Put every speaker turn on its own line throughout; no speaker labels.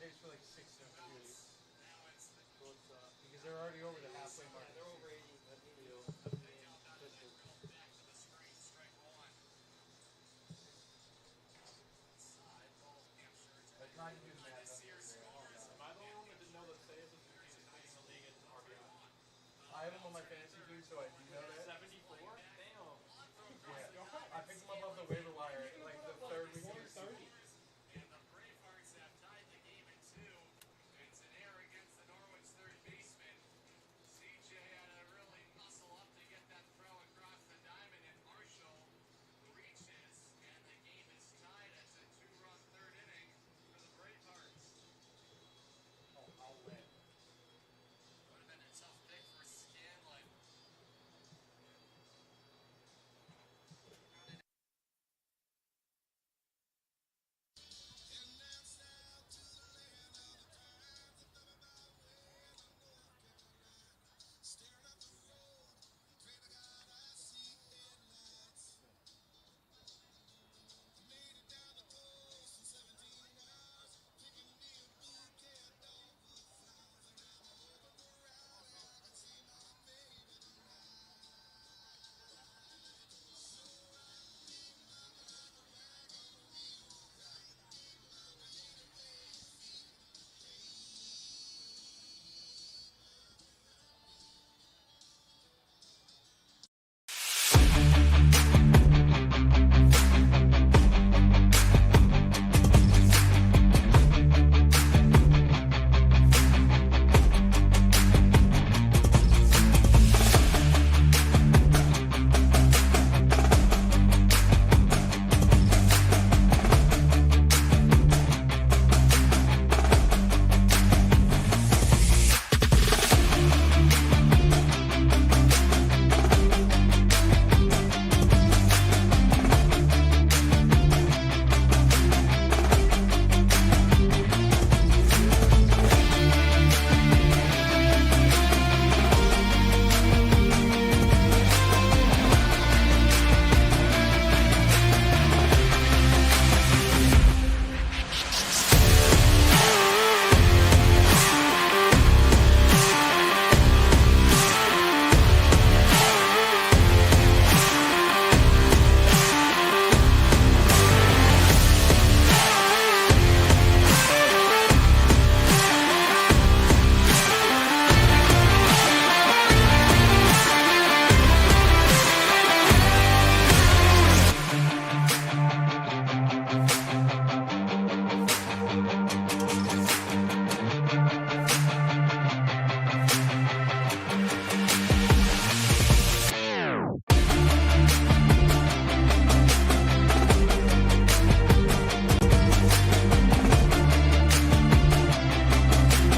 pays for like 6 substitutes. So it's, because they're already over the halfway mark.
They're over 80.
I tried to do the math.
Am I the only one that didn't know that Sayers is leading the league in RBI?
I have him on my fantasy team, so I do know that.
74? Damn.
Yeah. I picked him up off the waiver wire like the third week of the season.
And the Bravehearts have tied the game at 2. It's an error against the Norwich third baseman. CJ had to really muscle up to get that throw across the diamond, and Marshall reaches, and the game is tied. It's a 2-run third inning for the Bravehearts.
Oh, I'll win.
Would have been a tough pick for Scanlon.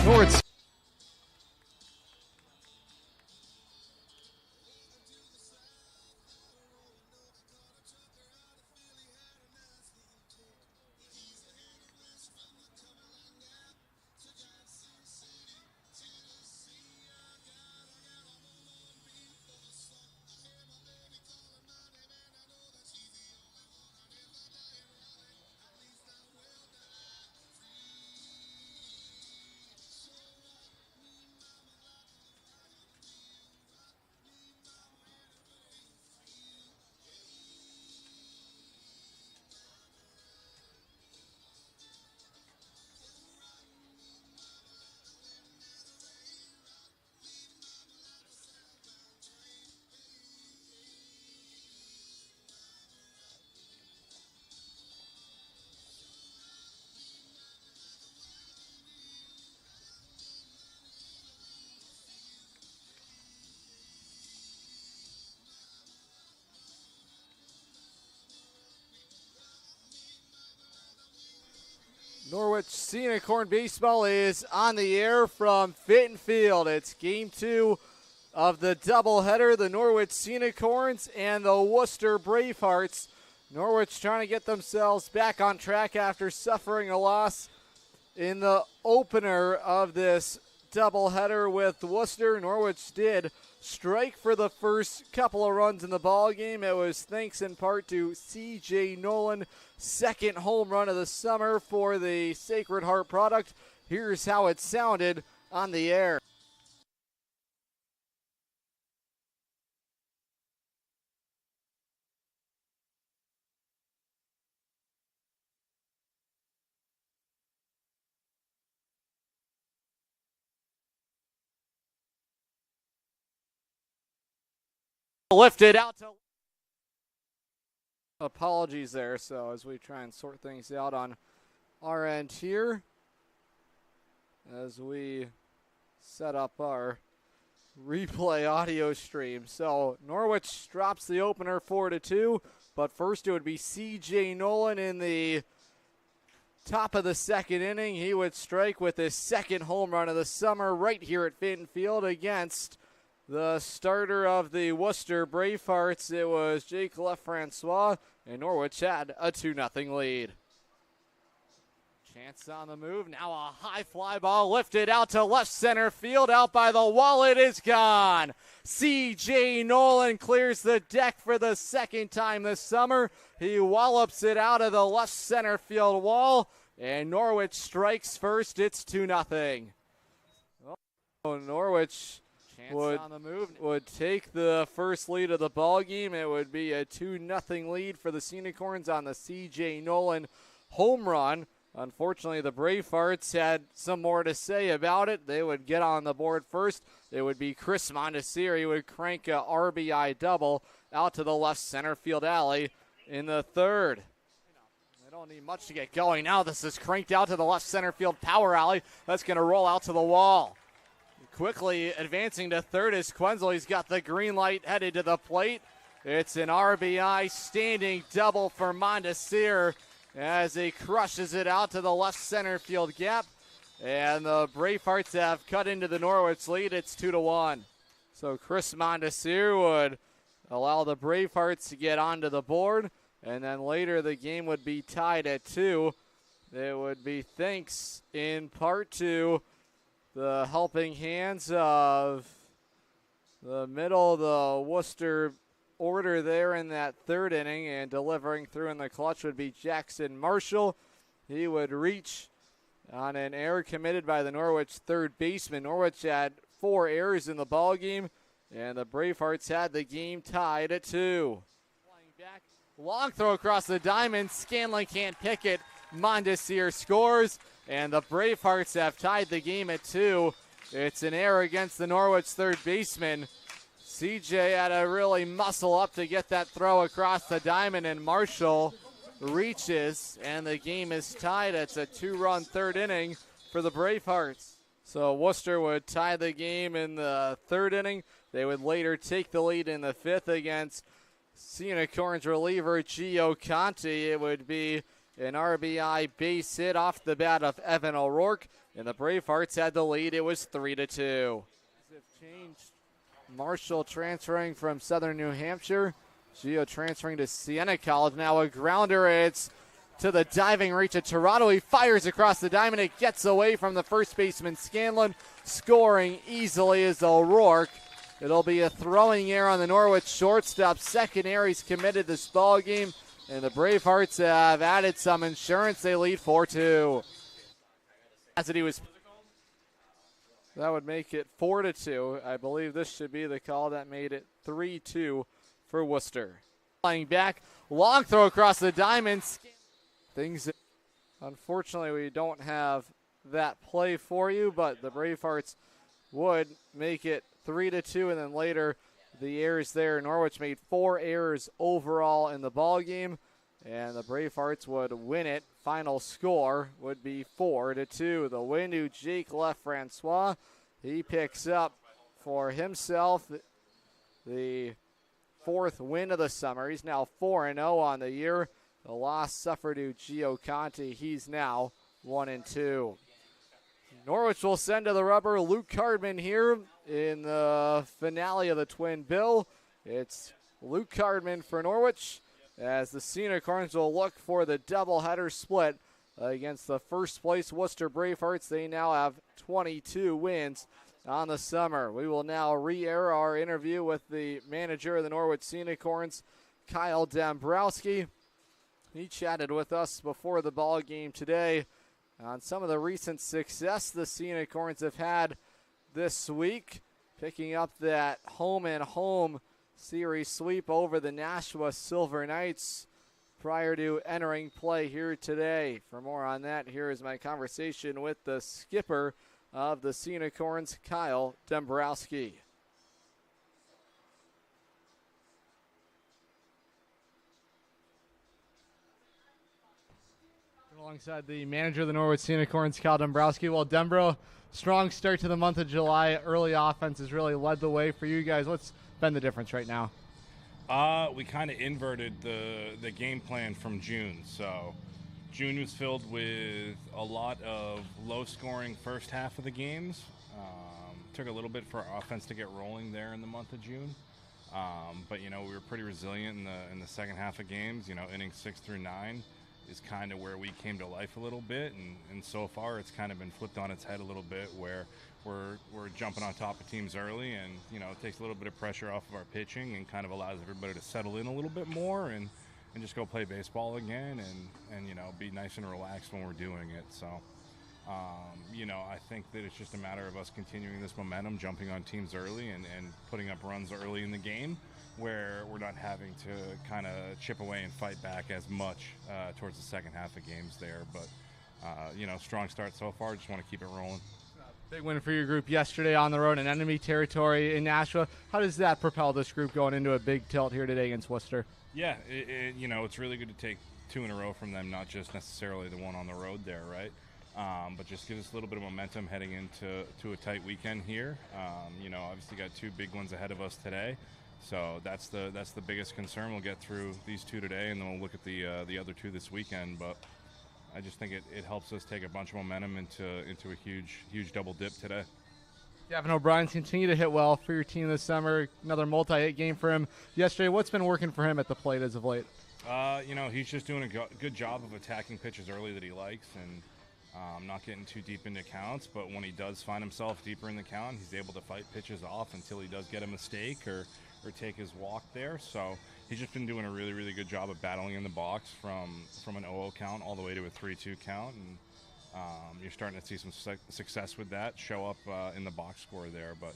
Norwich.
Norwich Unicorn Baseball is on the air from Fitton Field. It's Game 2 of the doubleheader, the Norwich Unicorns and the Worcester Bravehearts. Norwich trying to get themselves back on track after suffering a loss in the opener of this doubleheader with Worcester. Norwich did strike for the first couple of runs in the ball game. It was thanks in part to C.J. Nolan, second home run of the summer for the Sacred Heart product. Here's how it sounded on the air. Lifted out to apologies there. So as we try and sort things out on our end here, as we set up our replay audio stream. So Norwich drops the opener 4-2, but first it would be C.J. Nolan in the top of the second inning. He would strike with his second home run of the summer right here at Fitton Field against the starter of the Worcester Bravehearts. It was Jake Lefrancois, and Norwich had a 2-0 lead. Chance on the move. Now a high fly ball lifted out to left center field. Out by the wall. It is gone. C.J. Nolan clears the deck for the second time this summer. He wallops it out of the left center field wall, and Norwich strikes first. It's 2-0. Norwich would take the first lead of the ball game. It would be a 2-0 lead for the Unicorns on the C.J. Nolan home run. Unfortunately, the Bravehearts had some more to say about it. They would get on the board first. It would be Chris Mondesir. He would crank a RBI double out to the left center field alley in the third. They don't need much to get going. Now this is cranked out to the left center field power alley. That's going to roll out to the wall. Quickly advancing to third is Quenzel. He's got the green light headed to the plate. It's an RBI standing double for Mondesir as he crushes it out to the left center field gap. And the Bravehearts have cut into the Norwich lead. It's 2-1. So Chris Mondesir would allow the Bravehearts to get onto the board. And then later the game would be tied at 2. It would be thanks in part to the helping hands of the middle of the Worcester order there in that third inning, and delivering through in the clutch would be Jackson Marshall. He would reach on an error committed by the Norwich third baseman. Norwich had 4 errors in the ball game, and the Bravehearts had the game tied at 2. Flying back, long throw across the diamond. Scanlon can't pick it. Mondesir scores, and the Bravehearts have tied the game at 2. It's an error against the Norwich third baseman. CJ had to really muscle up to get that throw across the diamond, and Marshall reaches, and the game is tied. It's a 2-run third inning for the Bravehearts. So Worcester would tie the game in the third inning. They would later take the lead in the fifth against Unicorns reliever Gio Conti. It would be an RBI base hit off the bat of Evan O'Rourke, and the Bravehearts had the lead. It was 3-2. Changed. Marshall transferring from Southern New Hampshire. Gio transferring to Siena College. Now a grounder. It's to the diving reach of Toronto. He fires across the diamond. It gets away from the first baseman Scanlon. Scoring easily is O'Rourke. It'll be a throwing error on the Norwich shortstop. Second error he's committed this ball game. And the Bravehearts have added some insurance. They lead 4-2. That would make it 4-2. I believe this should be the call that made it 3-2 for Worcester. Flying back, long throw across the diamond. Unfortunately, we don't have that play for you, but the Bravehearts would make it 3-2, and then later the errors there. Norwich made 4 errors overall in the ball game, and the Bravehearts would win it. Final score would be 4-2. The win to Jake Lefrancois. He picks up for himself the 4th win of the summer. He's now 4-0 on the year. The loss suffered to Gio Conti. He's now 1-2. Norwich will send to the rubber Luke Cardman here in the finale of the Twin Bill. It's Luke Cardman for Norwich, as the Unicorns will look for the doubleheader split against the first place Worcester Bravehearts. They now have 22 wins on the summer. We will now re-air our interview with the manager of the Norwich Unicorns, Kyle Dombrowski. He chatted with us before the ball game today on some of the recent success the Scenic Horns have had this week, picking up that home-and-home series sweep over the Nashua Silver Knights prior to entering play here today. For more on that, here is my conversation with the skipper of the Scenic Horns, Kyle Dombrowski. Alongside the manager of the Norwich Scenic Horns, Kyle Dombrowski. Well, Dembro, strong start to the month of July. Early offense has really led the way for you guys. What's been the difference right now?
We kind of inverted the game plan from June. So June was filled with a lot of low-scoring first half of the games. Took a little bit for our offense to get rolling there in the month of June. But, we were pretty resilient in the second half of games. Innings 6 through 9 is kind of where we came to life a little bit, and so far it's kind of been flipped on its head a little bit, where we're jumping on top of teams early, and it takes a little bit of pressure off of our pitching and kind of allows everybody to settle in a little bit more and just go play baseball again and be nice and relaxed when we're doing it. So I think that it's just a matter of us continuing this momentum, jumping on teams early and putting up runs early in the game, where we're not having to kind of chip away and fight back as much towards the second half of games there. But, strong start so far. Just want to keep it rolling.
Big win for your group yesterday on the road in enemy territory in Nashua. How does that propel this group going into a big tilt here today against Worcester?
Yeah, it's really good to take 2 in a row from them, not just necessarily the one on the road there, right? But just gives us a little bit of momentum heading into a tight weekend here. Obviously got 2 big ones ahead of us today. So that's the biggest concern. We'll get through these 2 today, and then we'll look at the other 2 this weekend. But I just think it helps us take a bunch of momentum into a huge double dip today.
Gavin O'Brien's continue to hit well for your team this summer. Another multi-hit game for him yesterday. What's been working for him at the plate as of late?
He's just doing a good job of attacking pitches early that he likes, and not getting too deep into counts, but when he does find himself deeper in the count, he's able to fight pitches off until he does get a mistake or take his walk there. So he's just been doing a really, really good job of battling in the box from an 0-0 count all the way to a 3-2 count, and you're starting to see some success with that show up in the box score there. But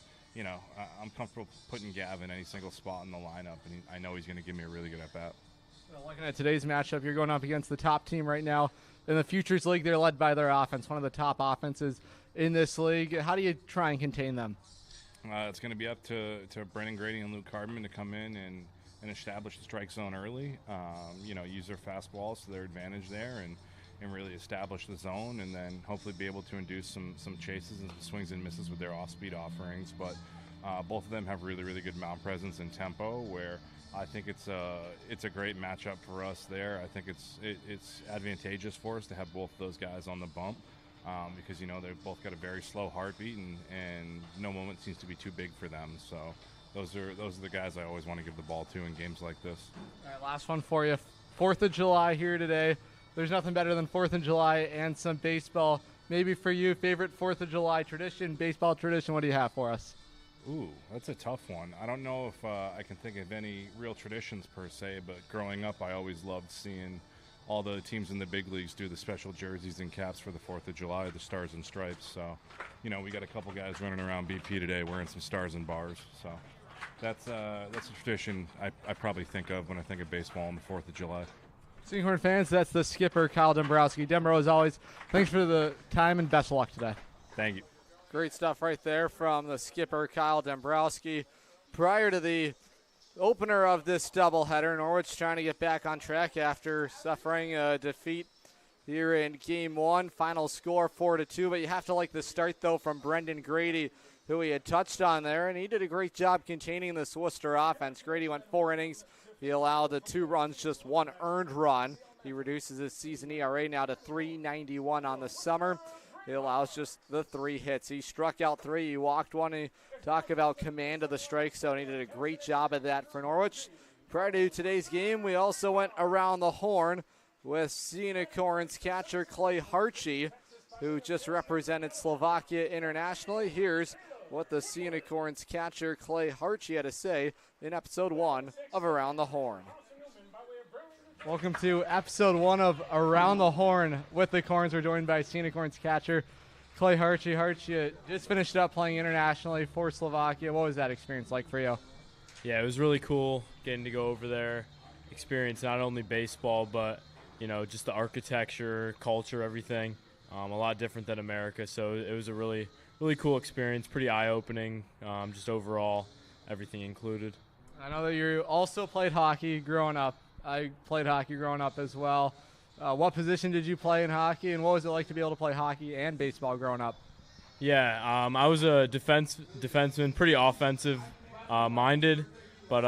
I'm comfortable putting Gav in any single spot in the lineup, and I know he's going to give me a really good at-bat.
Looking at today's matchup, you're going up against the top team right now in the Futures League. They're led by their offense, one of the top offenses in this league. How do you try and contain them?
It's going to be up to Brennan Grady and Luke Cardman to come in and establish the strike zone early. Use their fastballs to their advantage there and really establish the zone, and then hopefully be able to induce some chases and some swings and misses with their off-speed offerings. But both of them have really, really good mound presence and tempo, where I think it's a great matchup for us there. I think it's advantageous for us to have both of those guys on the bump. Because they've both got a very slow heartbeat, and no moment seems to be too big for them. So those are the guys I always want to give the ball to in games like this.
All right, last one for you. 4th of July here today. There's nothing better than 4th of July and some baseball. Maybe for you, favorite 4th of July tradition, baseball tradition. What do you have for us?
Ooh, that's a tough one. I don't know if I can think of any real traditions per se, but growing up, I always loved seeing all the teams in the big leagues do the special jerseys and caps for the 4th of July, the Stars and Stripes. So, we got a couple guys running around BP today wearing some stars and bars. So that's a tradition I probably think of when I think of baseball on the 4th of July.
Scenic Horn fans, that's the skipper, Kyle Dombrowski. Dembro, as always, thanks for the time and best of luck today.
Thank you.
Great stuff right there from the skipper, Kyle Dombrowski. Prior to the opener of this doubleheader, Norwich trying to get back on track after suffering a defeat here in Game 1. Final score 4-2, but you have to like the start, though, from Brendan Grady, who he had touched on there, and he did a great job containing this Worcester offense. Grady went 4 innings. He allowed the 2 runs, just 1 earned run. He reduces his season ERA now to 3.91 on the summer. He allows just the 3 hits. He struck out 3. He walked 1. He talked about command of the strike zone. He did a great job of that for Norwich. Prior to today's game, we also went around the horn with Scenic Horns catcher Clay Harchie, who just represented Slovakia internationally. Here's what the Scenic Horns catcher Clay Harchie had to say in episode 1 of Around the Horn. Welcome to episode 1 of Around the Horn with the Corns. We're joined by Scenic Corns catcher Clay Harchie. Harchie just finished up playing internationally for Slovakia. What was that experience like for you?
Yeah, it was really cool getting to go over there, experience not only baseball, but, just the architecture, culture, everything. A lot different than America, so it was a really, really cool experience, pretty eye-opening, just overall, everything included.
I know that you also played hockey growing up. I played hockey growing up as well. What position did you play in hockey, and what was it like to be able to play hockey and baseball growing up?
Yeah, I was a defenseman, pretty offensive minded, but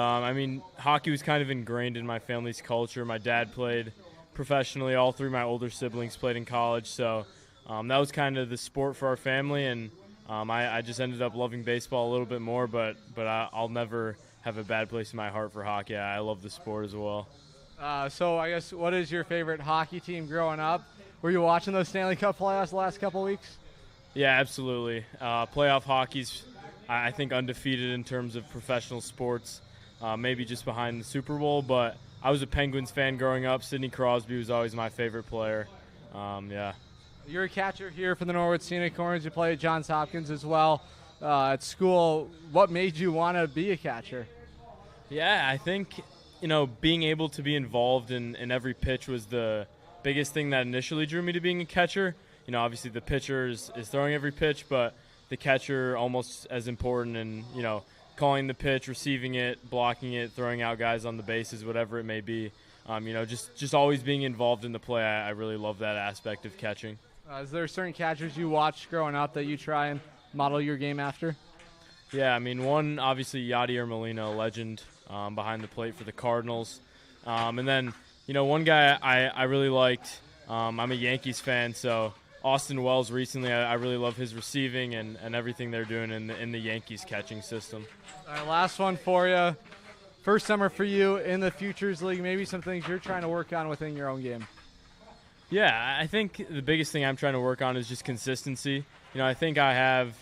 hockey was kind of ingrained in my family's culture. My dad played professionally. All three of my older siblings played in college, so that was kind of the sport for our family, and I just ended up loving baseball a little bit more, but I'll never have a bad place in my heart for hockey. I love the sport as well.
So I guess, what is your favorite hockey team growing up? Were you watching those Stanley Cup playoffs the last couple weeks?
Yeah, absolutely. Playoff hockey's, I think, undefeated in terms of professional sports, maybe just behind the Super Bowl, but I was a Penguins fan growing up. Sidney Crosby was always my favorite player. Yeah.
You're a catcher here for the Norwich Scenic Corns. You play at Johns Hopkins as well. At school, what made you want to be a catcher?
Yeah, I think, being able to be involved in every pitch was the biggest thing that initially drew me to being a catcher. Obviously the pitcher is throwing every pitch, but the catcher almost as important, and, calling the pitch, receiving it, blocking it, throwing out guys on the bases, whatever it may be. Just always being involved in the play. I really love that aspect of catching.
Is there certain catchers you watched growing up that you try and model your game after?
Yeah, one, obviously Yadier Molina, a legend behind the plate for the Cardinals. And then, one guy I really liked, I'm a Yankees fan, so Austin Wells recently, I really love his receiving and everything they're doing in the Yankees catching system.
All right, last one for you. First summer for you in the Futures League, maybe some things you're trying to work on within your own game.
Yeah, I think the biggest thing I'm trying to work on is just consistency. I think I have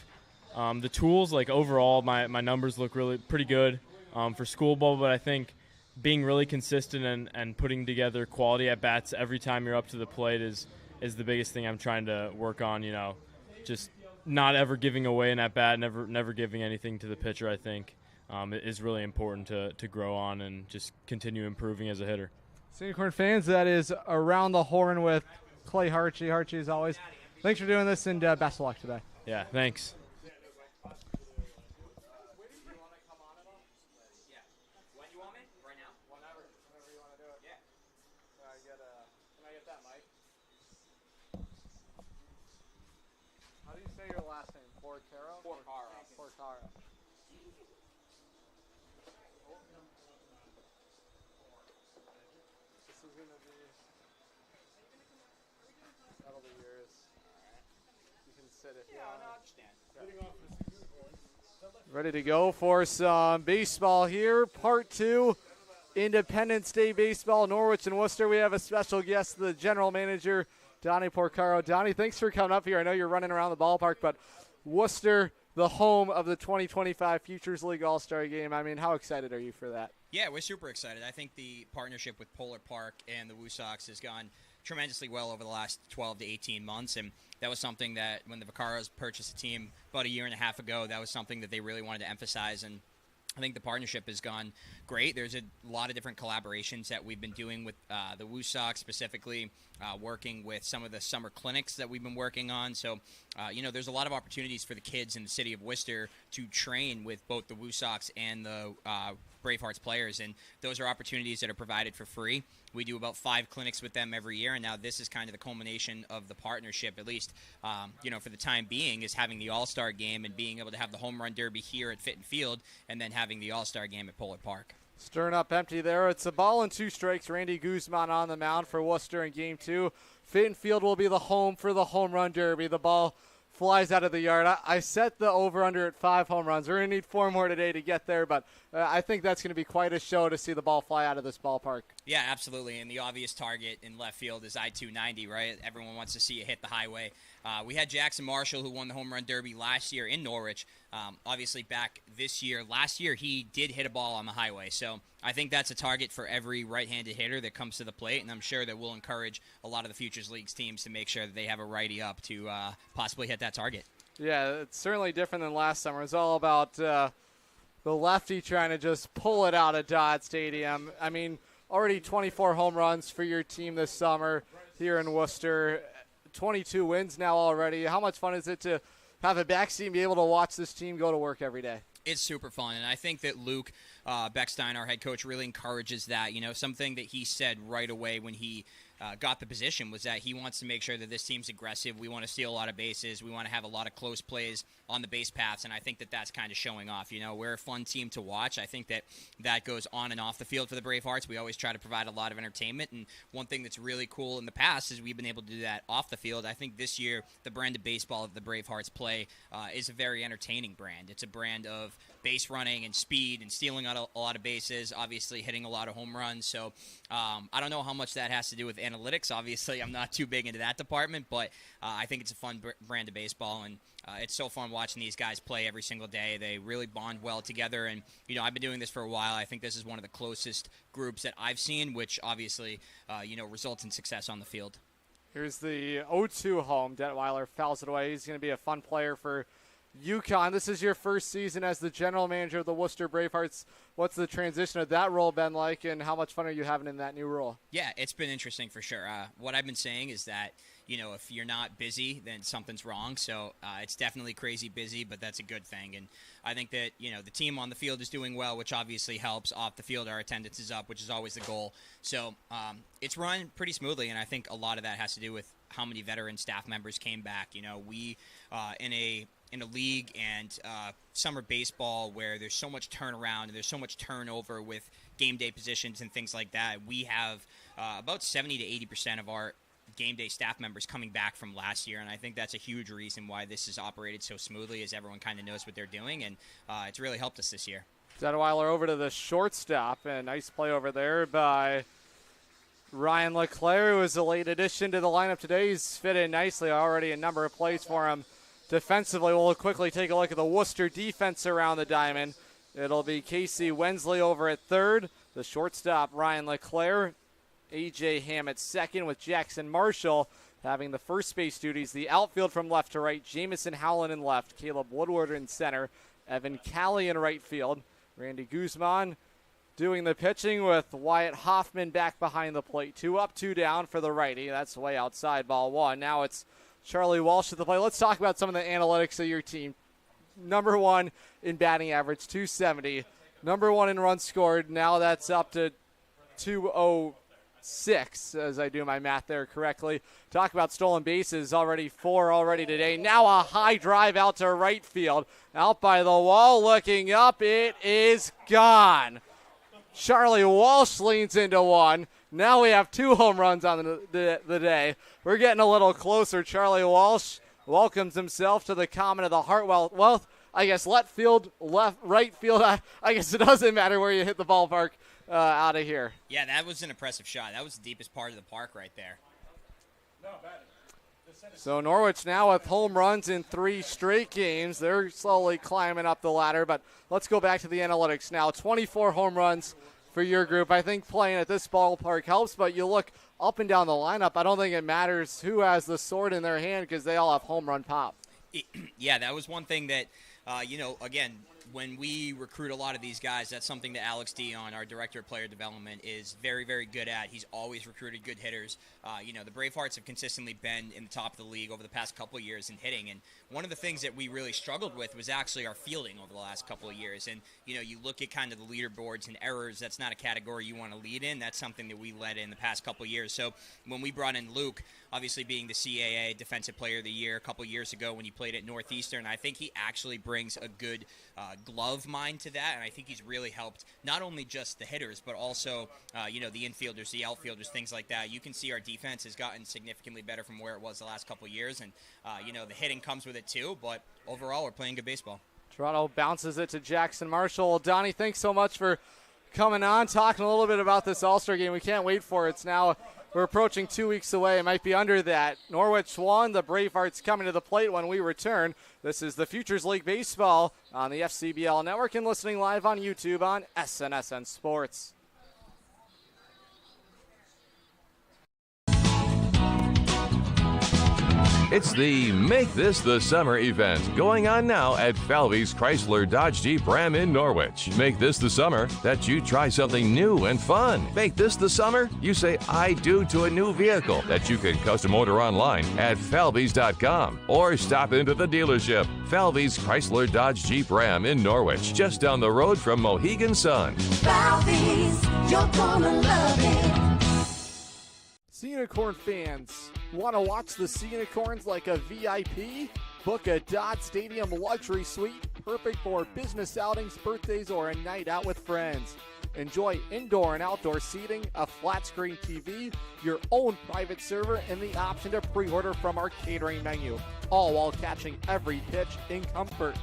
the tools. Like overall, my numbers look really pretty good for school ball, but I think being really consistent and putting together quality at bats every time you're up to the plate is the biggest thing I'm trying to work on. Just not ever giving away an at bat, never giving anything to the pitcher. I think is really important to grow on and just continue improving as a hitter.
Scenic Corn fans, that is Around the Horn with Clay Harchie. Harchie, as always, thanks for doing this, and best of luck today.
Yeah, thanks.
How do you say your last name? Porcaro? Porcaro. This is going to be... That'll be yours. You can sit if you want. Ready to go for some baseball here. Part 2, Independence Day baseball, Norwich and Worcester. We have a special guest, the general manager, Donnie Porcaro. Donnie, thanks for coming up here. I know you're running around the ballpark, but Worcester, the home of the 2025 Futures League All-Star Game. How excited are you for that?
Yeah, we're super excited. I think the partnership with Polar Park and the Woo Sox has gone tremendously well over the last 12 to 18 months, and that was something that when the Vaccaros purchased the team about a year and a half ago, that was something that they really wanted to emphasize, and I think the partnership has gone great. There's a lot of different collaborations that we've been doing with the Woo Sox, specifically working with some of the summer clinics that we've been working on. So, there's a lot of opportunities for the kids in the city of Worcester to train with both the Woo Sox and the Bravehearts players, and those are opportunities that are provided for free. We do about 5 clinics with them every year, and now this is kind of the culmination of the partnership, at least, for the time being, is having the All-Star Game and being able to have the Home Run Derby here at Fitton Field and then having the All-Star Game at Polar Park.
Stirring up empty there. It's a ball and 2 strikes. Randy Guzman on the mound for Worcester in Game 2. Fitton Field will be the home for the Home Run Derby. The ball flies out of the yard. I set the over-under at 5 home runs. We're going to need 4 more today to get there, but I think that's going to be quite a show to see the ball fly out of this ballpark.
Yeah, absolutely, and the obvious target in left field is I-290, right? Everyone wants to see it hit the highway. We had Jackson Marshall, who won the Home Run Derby last year in Norwich. Obviously, back this year, last year, he did hit a ball on the highway, so I think that's a target for every right-handed hitter that comes to the plate, and I'm sure that will encourage a lot of the Futures League's teams to make sure that they have a righty up to possibly hit that target.
Yeah, it's certainly different than last summer. It's all about the lefty trying to just pull it out of Dodd Stadium. I mean, already 24 home runs for your team this summer here in Worcester. 22 wins now already. How much fun is it to have a backseat and be able to watch this team go to work every day?
It's super fun, and I think that Luke Beckstein, our head coach, really encourages that. You know, something that he said right away when he got the position was that he wants to make sure that this team's aggressive. We want to steal a lot of bases. We want to have a lot of close plays on the base paths, and I think that that's kind of showing off. You know, we're a fun team to watch. I think that goes on and off the field for the Bravehearts. We always try to provide a lot of entertainment, and one thing that's really cool in the past is we've been able to do that off the field. I think this year the brand of baseball that the Bravehearts play is a very entertaining brand. It's a brand of base running and speed and stealing a lot of bases, obviously hitting a lot of home runs. So I don't know how much that has to do with analytics. Obviously, I'm not too big into that department, but I think it's a fun brand of baseball, and it's so fun watching these guys play every single day. They really bond well together, and, you know, I've been doing this for a while. I think this is one of the closest groups that I've seen, which obviously, results in success on the field.
Here's the 0-2 home. Detweiler fouls it away. He's going to be a fun player for UConn. This is your first season as the general manager of the Worcester Bravehearts. What's the transition of that role been like, and how much fun are you having in that new role?
Yeah, it's been interesting for sure. What I've been saying is that, if you're not busy, then something's wrong. So it's definitely crazy busy, but that's a good thing. And I think that, the team on the field is doing well, which obviously helps. Off the field, our attendance is up, which is always the goal. So it's run pretty smoothly, and I think a lot of that has to do with how many veteran staff members came back. We in a league and summer baseball where there's so much turnaround and there's so much turnover with game day positions and things like that, we have about 70 to 80% of our game day staff members coming back from last year, and I think that's a huge reason why this has operated so smoothly, is everyone kind of knows what they're doing, and it's really helped us this year.
Detweiler over to the shortstop, and nice play over there by Ryan LeClaire, who is a late addition to the lineup today. He's fit in nicely already, a number of plays for him defensively. We'll quickly take a look at the Worcester defense around the diamond. It'll be Casey Wensley over at third, the shortstop Ryan LeClaire, A.J. Hammett second, with Jackson Marshall having the first base duties. The outfield from left to right, Jamison Howland in left, Caleb Woodward in center, Evan Callie in right field, Randy Guzman doing the pitching with Wyatt Hoffman back behind the plate. 2 up, 2 down for the righty. That's way outside, ball one. Now it's Charlie Walsh at the plate. Let's talk about some of the analytics of your team. Number 1 in batting average, 270. Number 1 in runs scored. Now that's up to 206, as I do my math there correctly. Talk about stolen bases, already 4 already today. Now a high drive out to right field. Out by the wall, looking up. It is gone. Charlie Walsh leans into one. Now we have 2 home runs on the day. We're getting a little closer. Charlie Walsh welcomes himself to the Common of the Hartwell. Well, I guess left field, right field. I guess it doesn't matter where you hit the ballpark out of here.
Yeah, that was an impressive shot. That was the deepest part of the park right there.
So Norwich now with home runs in 3 straight games. They're slowly climbing up the ladder, but let's go back to the analytics now. 24 home runs for your group. I think playing at this ballpark helps, but you look up and down the lineup, I don't think it matters who has the sword in their hand because they all have home run pop.
Yeah, that was one thing that, again, when we recruit a lot of these guys, that's something that Alex Dion, our director of player development, is very, very good at. He's always recruited good hitters. The Bravehearts have consistently been in the top of the league over the past couple of years in hitting, and one of the things that we really struggled with was actually our fielding over the last couple of years. And, you look at kind of the leaderboards and errors, that's not a category you want to lead in. That's something that we led in the past couple of years. So when we brought in Luke, obviously being the CAA Defensive Player of the Year a couple of years ago when he played at Northeastern, I think he actually brings a good glove mind to that, and I think he's really helped not only just the hitters, but also, the infielders, the outfielders, things like that. You can see our defense has gotten significantly better from where it was the last couple of years, and, the hitting comes with it too, but overall we're playing good baseball.
Toronto bounces it to Jackson Marshall. Donnie, thanks so much for coming on, talking a little bit about this All-Star game. We can't wait for it. It's now We're approaching 2 weeks away. It might be under that. Norwich won. The Bravehearts coming to the plate when we return. This is the Futures League Baseball on the FCBL Network and listening live on YouTube on SNSN Sports.
It's the Make This the Summer event going on now at Falvey's Chrysler Dodge Jeep Ram in Norwich. Make this the summer that you try something new and fun. Make this the summer you say I do to a new vehicle that you can custom order online at falveys.com or stop into the dealership. Falvey's Chrysler Dodge Jeep Ram in Norwich, just down the road from Mohegan Sun.
Falvey's, you're gonna love it.
Unicorn fans, want to watch the Unicorns like a VIP? Book a Dodd Stadium luxury suite, perfect for business outings, birthdays, or a night out with friends. Enjoy indoor and outdoor seating, a flat screen TV, your own private server, and the option to pre-order from our catering menu, all while catching every pitch in comfort.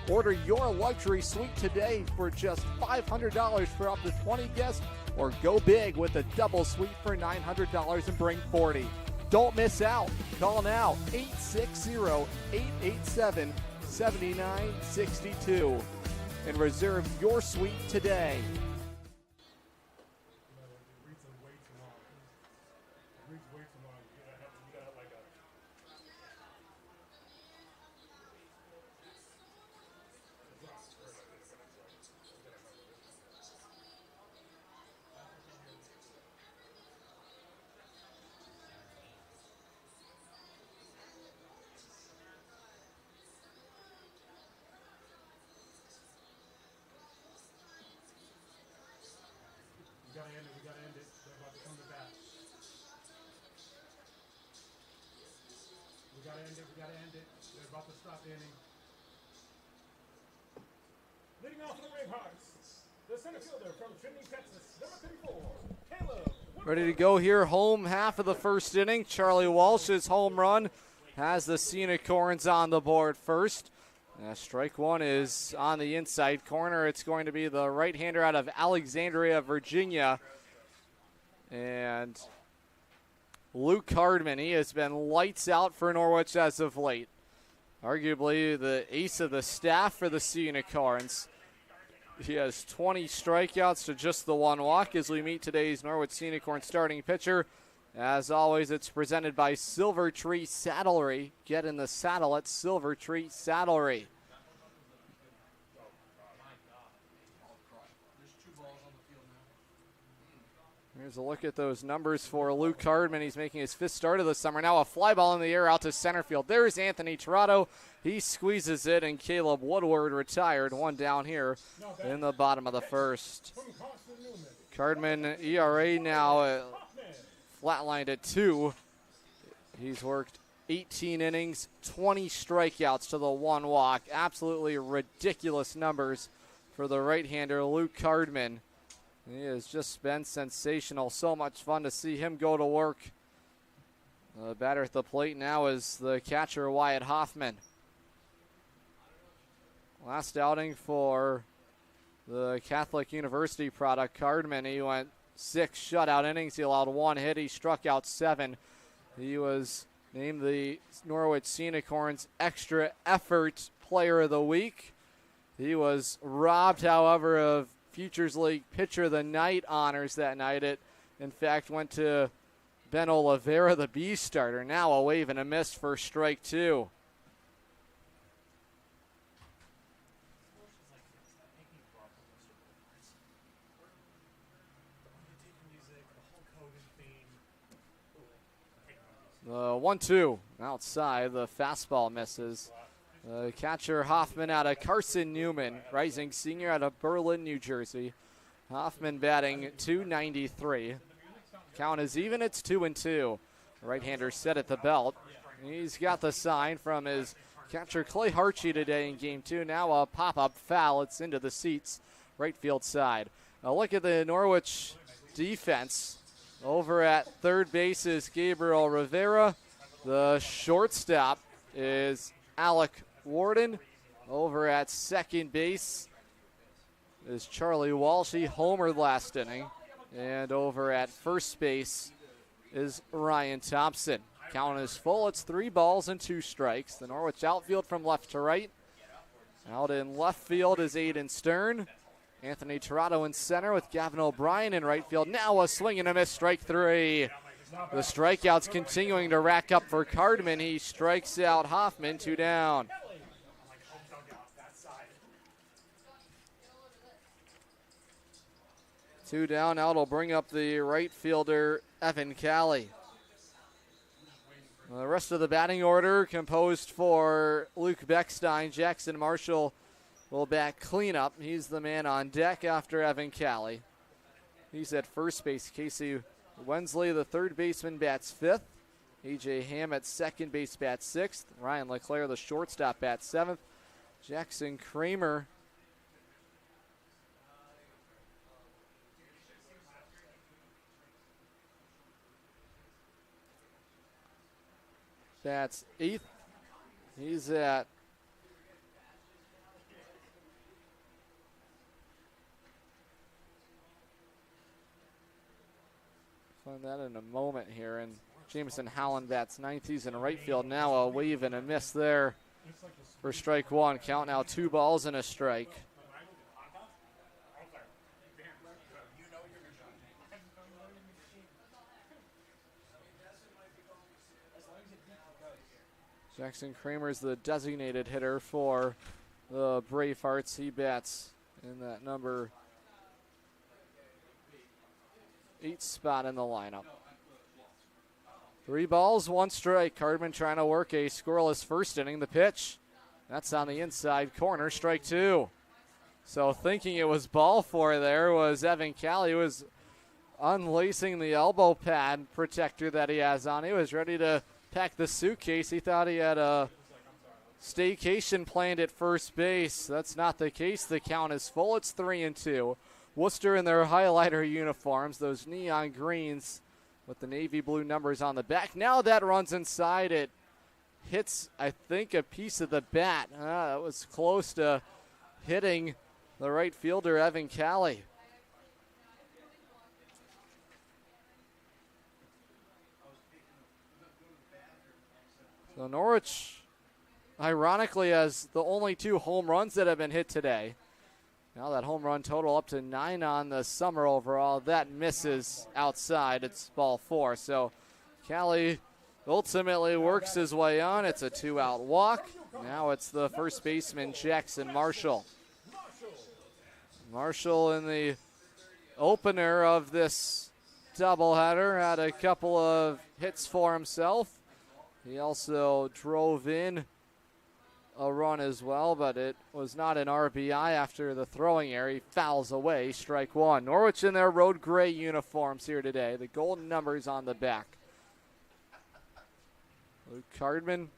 Order your luxury suite today for just $500 for up to 20 guests, or go big with a double suite for $900 and bring 40. Don't miss out. Call now, 860-887-7962 and reserve your suite today.
We gotta end it. They're about to come to bat. We gotta end it. They're about to stop the inning. Leading off for the Bravehearts, the center fielder from Trinity, Texas, number 34, Caleb.
Ready to go here, home half of the first inning. Charlie Walsh's home run has the Unicorns on the board first. Strike one is on the inside corner. It's going to be the right-hander out of Alexandria, Virginia. And Luke Hardman, he has been lights out for Norwich as of late. Arguably the ace of the staff for the Unicorns. He has 20 strikeouts to just the one walk as we meet today's Norwich Unicorn starting pitcher. As always, it's presented by Silver Tree Saddlery. Get in the saddle at Silver Tree Saddlery. Here's a look at those numbers for Luke Hardman. He's making his fifth start of the summer. Now a fly ball in the air out to center field. There's Anthony Tirado. He squeezes it, and Caleb Woodward retired. One down here in the bottom of the first. Hardman ERA now flatlined at 2. He's worked 18 innings, 20 strikeouts to the one walk. Absolutely ridiculous numbers for the right-hander Luke Hardman. He has just been sensational. So much fun to see him go to work. The batter at the plate now is the catcher Wyatt Hoffman. Last outing for the Catholic University product, Hardman, he went 6 shutout innings. He allowed 1 hit. He struck out 7. He was named the Norwich Unicorns Extra Effort Player of the Week. He was robbed, however, of Futures League Pitcher of the Night honors that night. It, in fact, went to Ben Oliveira, the B starter. Now a wave and a miss for strike 2. The 1-2 outside. The fastball misses. Catcher Hoffman out of Carson Newman, rising senior out of Berlin, New Jersey. Hoffman batting .293. Count is even. It's 2-2. Right-hander set at the belt. He's got the sign from his catcher Clay Harchie today in game 2. Now a pop-up foul. It's into the seats, right field side. Now look at the Norwich defense. Over at third base is Gabriel Rivera. The shortstop is Alec Warden. Over at second base is Charlie Walsh. He homered last inning. And over at first base is Ryan Thompson. Count is full. It's 3 balls and 2 strikes. The Norwich outfield from left to right. Out in left field is Aiden Stern. Anthony Tirado in center with Gavin O'Brien in right field. Now a swing and a miss, strike 3. The strikeouts continuing to rack up for Cardman. He strikes out Hoffman, 2 down. 2 down. Now it'll bring up the right fielder, Evan Callie. The rest of the batting order composed for Luke Beckstein. Jackson Marshall will bat cleanup. He's the man on deck after Evan Callie. He's at first base. Casey Wensley, the third baseman, bats 5th. A.J. Ham at second base bats 6th. Ryan LeClaire, the shortstop, bats 7th. Jackson Kramer bats 8th. He's at find that in a moment here. And Jameson Howland bats 9th. He's in right field now. A wave and a miss there for strike 1. Count now 2 balls and a strike. Jackson Kramer is the designated hitter for the Bravehearts. He bats in that number 8 spot in the lineup. 3 balls, 1 strike. Cardman trying to work a scoreless first inning. The pitch, that's on the inside corner, strike 2. So thinking it was ball 4 there was Evan Callie, who was unlacing the elbow pad protector that he has on. He was ready to pack the suitcase. He thought he had a staycation planned at first base. That's not the case. The count is full. It's 3-2. Worcester in their highlighter uniforms, those neon greens with the navy blue numbers on the back. Now that runs inside. It hits, I think, a piece of the bat. It was close to hitting the right fielder, Evan Callie. So Norwich, ironically, has the only 2 home runs that have been hit today. Now that home run total up to 9 on the summer overall. That misses outside. It's ball 4. So Callie ultimately works his way on. It's a 2-out walk. Now it's the first baseman, Jackson Marshall. Marshall in the opener of this doubleheader had a couple of hits for himself. He also drove in a run as well, but it was not an RBI after the throwing error. He fouls away, strike 1. Norwich in their road gray uniforms here today. The golden numbers on the back. Luke Cardman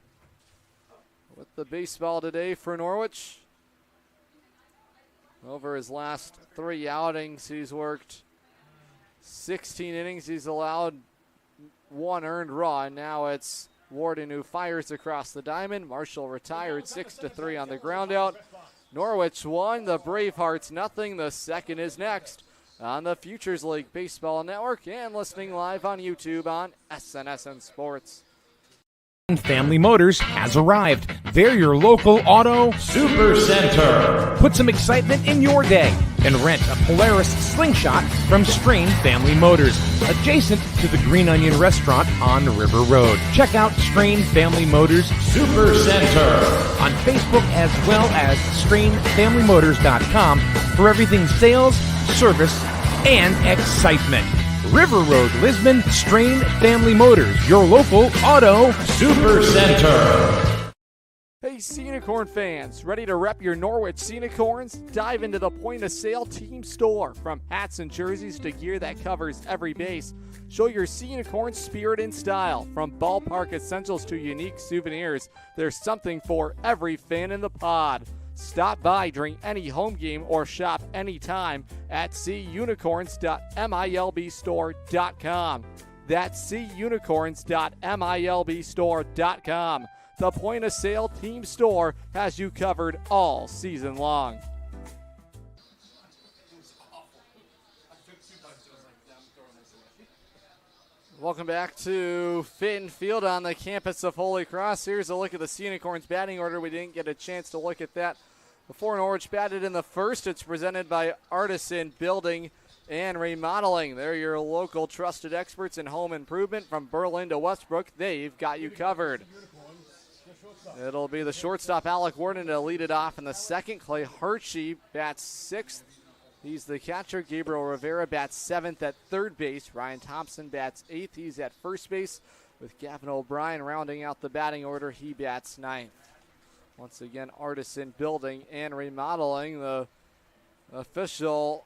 with the baseball today for Norwich. Over his last 3 outings, he's worked 16 innings. He's allowed 1 earned run. Now it's Warden who fires across the diamond. Marshall retired 6-3 on the ground out. Norwich 1, the Bravehearts nothing. The second is next on the Futures League Baseball Network and listening live on YouTube on SNSN Sports.
Family Motors has arrived. They're your local auto super center. Put some excitement in your day and rent a Polaris Slingshot from Strain Family Motors, adjacent to the Green Onion Restaurant on River Road. Check out Strain Family Motors Super Center on Facebook as well as strainfamilymotors.com for everything sales, service, and excitement. River Road, Lisbon, Strain Family Motors, your local auto super center.
Hey, Unicorn fans, ready to rep your Norwich Unicorns? Dive into the point-of-sale team store. From hats and jerseys to gear that covers every base, show your Unicorn spirit and style. From ballpark essentials to unique souvenirs, there's something for every fan in the pod. Stop by during any home game or shop anytime at cunicorns.milbstore.com. That's cunicorns.milbstore.com. The point-of-sale team store has you covered all season long. Welcome back to Fitton Field on the campus of Holy Cross. Here's a look at the Scenic Horns batting order. We didn't get a chance to look at that before Norwich batted in the first. It's presented by Artisan Building and Remodeling. They're your local trusted experts in home improvement from Berlin to Westbrook. They've got you covered. It'll be the shortstop Alec Warden to lead it off in the second. Clay Harchie bats sixth. He's the catcher. Gabriel Rivera bats seventh at third base. Ryan Thompson bats eighth. He's at first base. With Gavin O'Brien rounding out the batting order, he bats ninth. Once again, Artisan Building and Remodeling, the official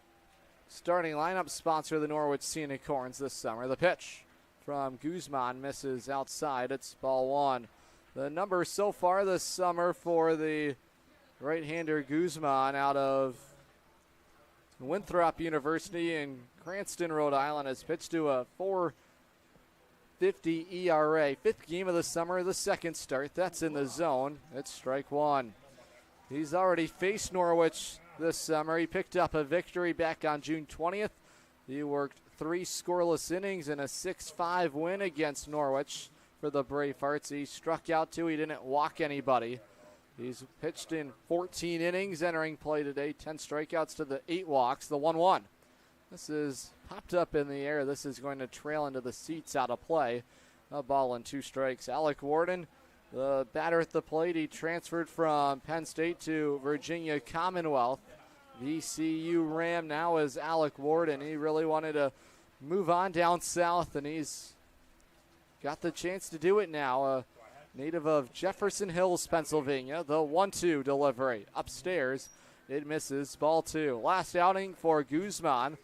starting lineup sponsor of the Norwich Scenic Horns this summer. The pitch from Guzman misses outside. It's ball one. The number so far this summer for the right-hander Guzman out of Winthrop University in Cranston, Rhode Island, has pitched to a .450 ERA. Fifth game of the summer, the second start. That's in the zone. It's strike one. He's already faced Norwich this summer. He picked up a victory back on June 20th. He worked 3 scoreless innings in a 6-5 win against Norwich for the Bravehearts. He struck out 2. He didn't walk anybody. He's pitched in 14 innings entering play today, 10 strikeouts to the 8 walks, the 1-1. This is popped up in the air. This is going to trail into the seats out of play. A ball and 2 strikes. Alec Warden, the batter at the plate, he transferred from Penn State to Virginia Commonwealth. VCU Ram now is Alec Warden. He really wanted to move on down south, and he's got the chance to do it now. Native of Jefferson Hills, Pennsylvania. The 1-2 delivery upstairs. It misses. Ball 2. Last outing for Guzman.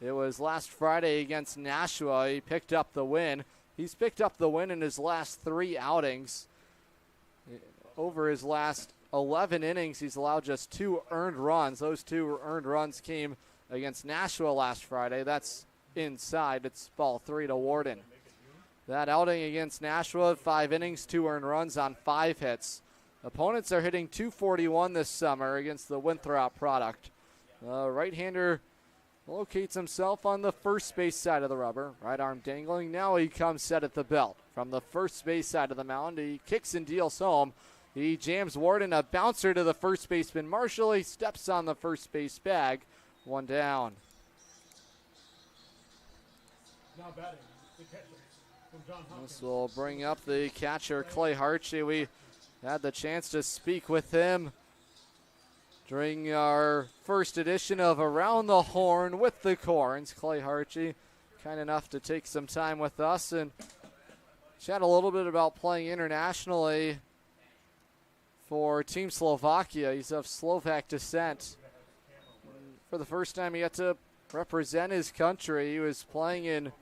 It was last Friday against Nashua. He picked up the win. He's picked up the win in his last 3 outings. Over his last 11 innings, he's allowed just 2 earned runs. Those 2 earned runs came against Nashua last Friday. That's inside. It's ball 3 to Warden. That outing against Nashua, 5 innings, 2 earned runs on 5 hits. Opponents are hitting .241 this summer against the Winthrop product. The right-hander locates himself on the first base side of the rubber. Right arm dangling. Now he comes set at the belt. From the first base side of the mound, he kicks and deals home. He jams Warden, a bouncer to the first baseman Marshall. He steps on the first base bag. 1 down.
Now batting, the catcher.
This will bring up the catcher, Clay Harchie. We had the chance to speak with him during our first edition of Around the Horn with the Corns. Clay Harchie, kind enough to take some time with us and chat a little bit about playing internationally for Team Slovakia. He's of Slovak descent. For the first time, he got to represent his country. He was playing in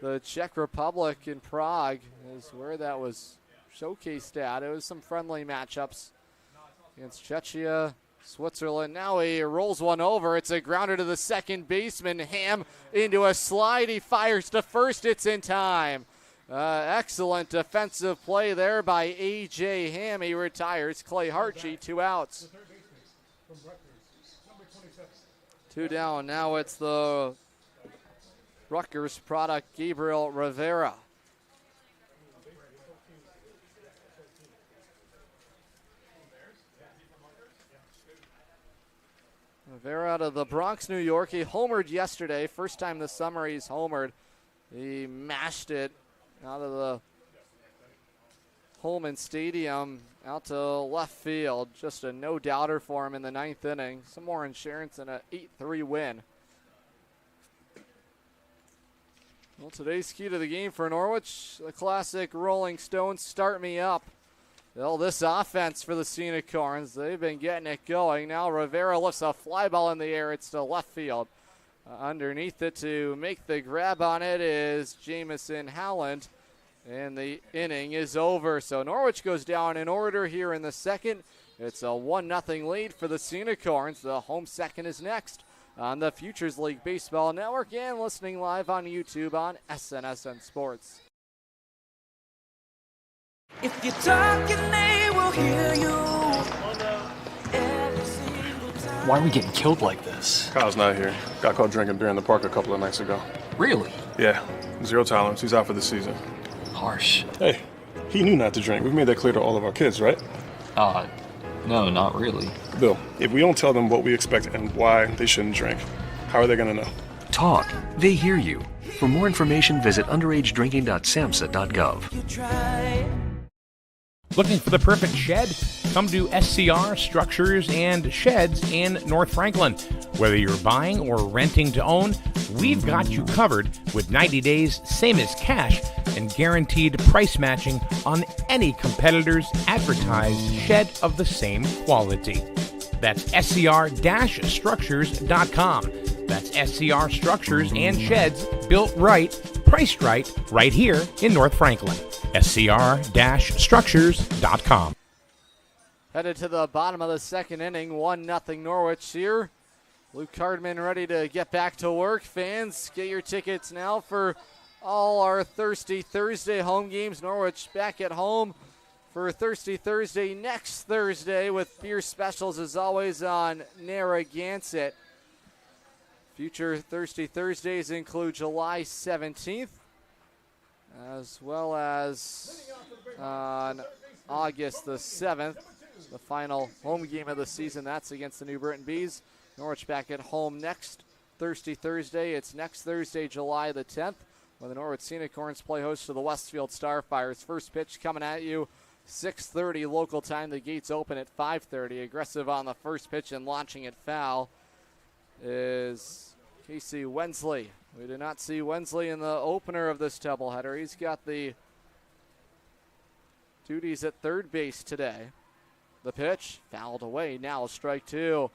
the Czech Republic in Prague is where that was showcased at. It was some friendly matchups against Czechia, Switzerland. Now he rolls one over. It's a grounder to the second baseman. Ham into a slide. He fires to first. It's in time. Excellent defensive play there by A.J. Ham. He retires. Clay Harchie, 2 outs. 2 down. Now it's the Rutgers product, Gabriel Rivera. Rivera out of the Bronx, New York. He homered yesterday. First time this summer he's homered. He mashed it out of the Holman Stadium out to left field. Just a no-doubter for him in the 9th inning. Some more insurance and an 8-3 win. Well, today's key to the game for Norwich, the classic Rolling Stones, Start Me Up. Well, this offense for the Scenic Horns, they've been getting it going. Now Rivera lifts a fly ball in the air. It's to left field. Underneath it to make the grab on it is Jamison Howland. And the inning is over. So Norwich goes down in order here in the second. It's a 1-0 lead for the Scenic Horns. The home second is next on the Futures League Baseball Network and listening live on YouTube on SNSN Sports.
If you're talking, they will hear you.
Why are we getting killed like this?
Kyle's not here. Got caught drinking beer in the park a couple of nights ago.
Really?
Yeah. 0 tolerance. He's out for the season.
Harsh.
Hey, he knew not to drink. We've made that clear to all of our kids, right?
No, not really.
Bill, if we don't tell them what we expect and why they shouldn't drink, how are they going to know?
Talk. They hear you. For more information, visit underagedrinking.samhsa.gov.
Looking for the perfect shed? Come to SCR Structures and Sheds in North Franklin. Whether you're buying or renting to own, we've got you covered with 90 days, same as cash, and guaranteed price matching on any competitor's advertised shed of the same quality. That's scr-structures.com. That's SCR Structures and Sheds, built right, priced right here in North Franklin. scr-structures.com.
Headed to the bottom of the second inning, 1-0 Norwich here. Luke Hardman ready to get back to work. Fans, get your tickets now for all our Thirsty Thursday home games. Norwich back at home for Thirsty Thursday next Thursday with beer specials as always on Narragansett. Future Thirsty Thursdays include July 17th, as well as on August the 7th, the final home game of the season. That's against the New Britain Bees. Norwich back at home next Thirsty Thursday. It's next Thursday, July the 10th, when the Norwich Unicorns play host to the Westfield Starfires. First pitch coming at you, 6:30 local time. The gates open at 5:30. Aggressive on the first pitch and launching it foul is Casey Wensley. We did not see Wensley in the opener of this doubleheader. He's got the duties at third base today. The pitch fouled away. Now strike two.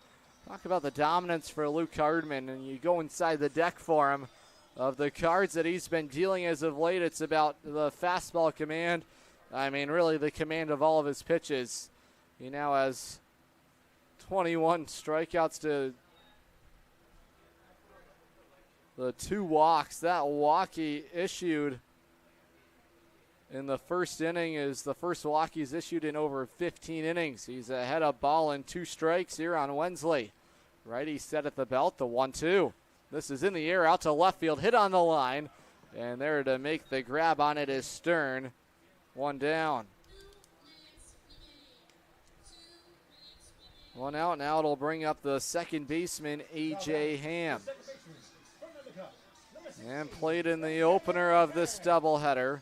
Talk about the dominance for Luke Hardman, and you go inside the deck for him. Of the cards that he's been dealing as of late, it's about the fastball command. I mean, really the command of all of his pitches. He now has 21 strikeouts to the 2 walks. That walk he issued in the first inning is the first walk he's issued in over 15 innings. He's ahead of ball in 2 strikes here on Wensley. Righty set at the belt, the 1-2. This is in the air, out to left field, hit on the line. And there to make the grab on it is Stern. 1 down. 1 out. Now it'll bring up the second baseman, A.J. Ham. And played in the opener of this doubleheader.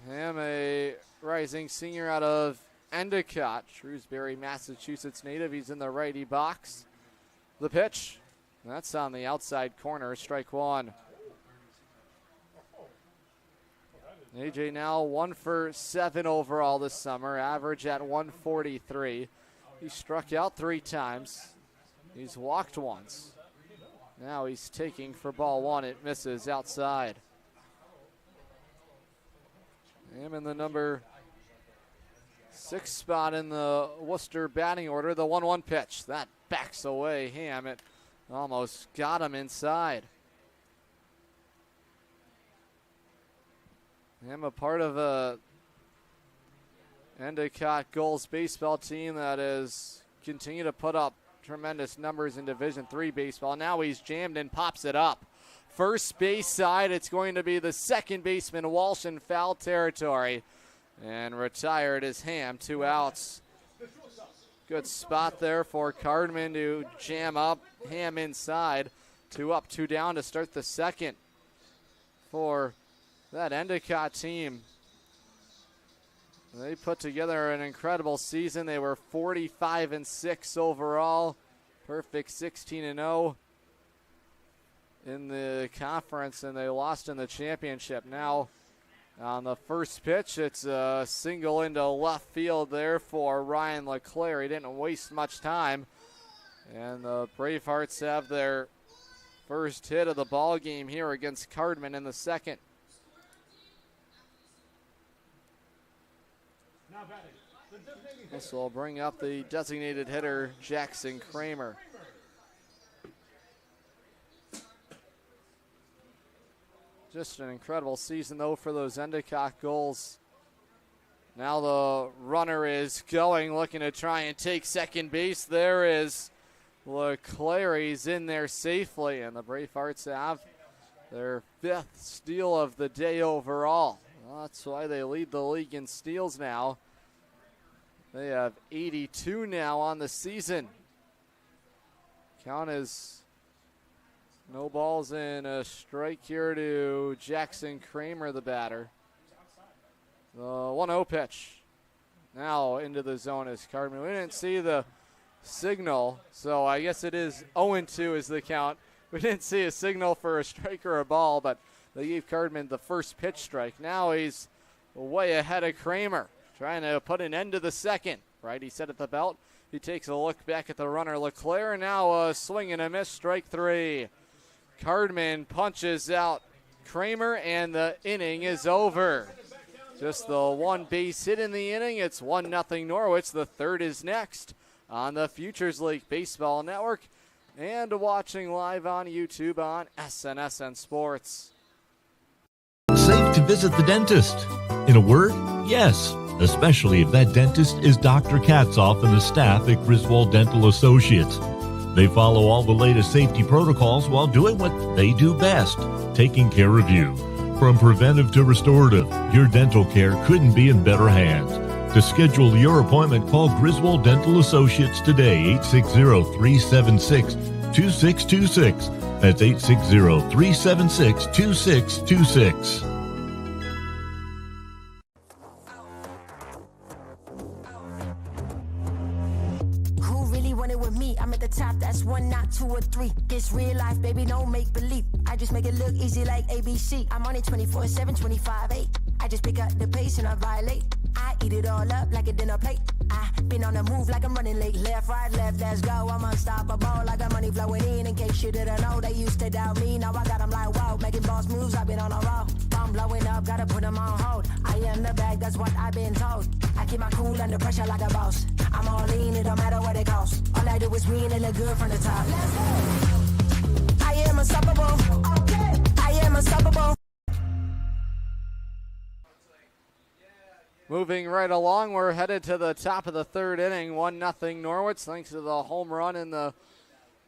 Ham, a rising senior out of Endicott, Shrewsbury, Massachusetts native. He's in the righty box. The pitch, that's on the outside corner, strike 1. AJ now 1 for 7 overall this summer, average at 143. He struck out 3 times. He's walked once. Now he's taking for ball 1. It misses outside. Him in the number 6 spot in the Worcester batting order. The 1-1 pitch. That backs away Ham. It almost got him inside. Ham, a part of a Endicott Gulls baseball team that has continued to put up tremendous numbers in Division III baseball. Now he's jammed and pops it up. First base side, it's going to be the second baseman, Walsh, in foul territory. And retired is Ham, 2 outs. Good spot there for Cardman to jam up. Ham inside. 2 up, 2 down to start the second for that Endicott team. They put together an incredible season. They were 45-6 overall. Perfect 16-0 in the conference, and they lost in the championship. Now on the first pitch, it's a single into left field there for Ryan LeClaire. He didn't waste much time. And the Bravehearts have their first hit of the ball game here against Cardman in the second. This will bring up the designated hitter, Jackson Kramer. Just an incredible season, though, for those Endicott Gulls. Now the runner is going, looking to try and take second base. There is LeClary's in there safely, and the Bravehearts have their 5th steal of the day overall. Well, that's why they lead the league in steals now. They have 82 now on the season. Count is no balls and a strike here to Jackson Kramer, the batter. The 1-0 pitch. Now into the zone is Cardman. We didn't see the signal, so I guess it is 0-2 is the count. We didn't see a signal for a strike or a ball, but they gave Cardman the first pitch strike. Now he's way ahead of Kramer, trying to put an end to the second. Righty set at the belt. He takes a look back at the runner, LeClaire. Now a swing and a miss, strike 3. Cardman punches out Kramer, and the inning is over. Just the one base hit in the inning. It's 1-0 Norwich. The third is next on the Futures League Baseball Network and watching live on YouTube on SNSN Sports.
Safe to visit the dentist. In a word, yes, especially if that dentist is Dr. Katzoff and the staff at Griswold Dental Associates. They follow all the latest safety protocols while doing what they do best, taking care of you. From preventive to restorative, your dental care couldn't be in better hands. To schedule your appointment, call Griswold Dental Associates today, 860-376-2626. That's 860-376-2626.
Top, that's 1, not 2 or 3. This real life, baby, don't make believe. I just make it look easy like ABC. I'm on it 24/7, 25/8. I just pick up the pace and I violate. I eat it all up like a dinner plate. I been on the move like I'm running late. Left, right, left, let's go. I'm unstoppable. I got money flowing in case you didn't know. They used to doubt me, now I got them like wow. Making boss moves, I've been on a roll. I'm blowing up, gotta put them on hold. I am the bag, that's what I've been told. I keep my cool under pressure like a boss. I'm all in, it don't matter what it costs. All I do is win and look good from the top. Let's go. I am unstoppable. Okay. I am unstoppable.
Moving right along, we're headed to the top of the third inning. 1-0 Norwich, thanks to the home run in the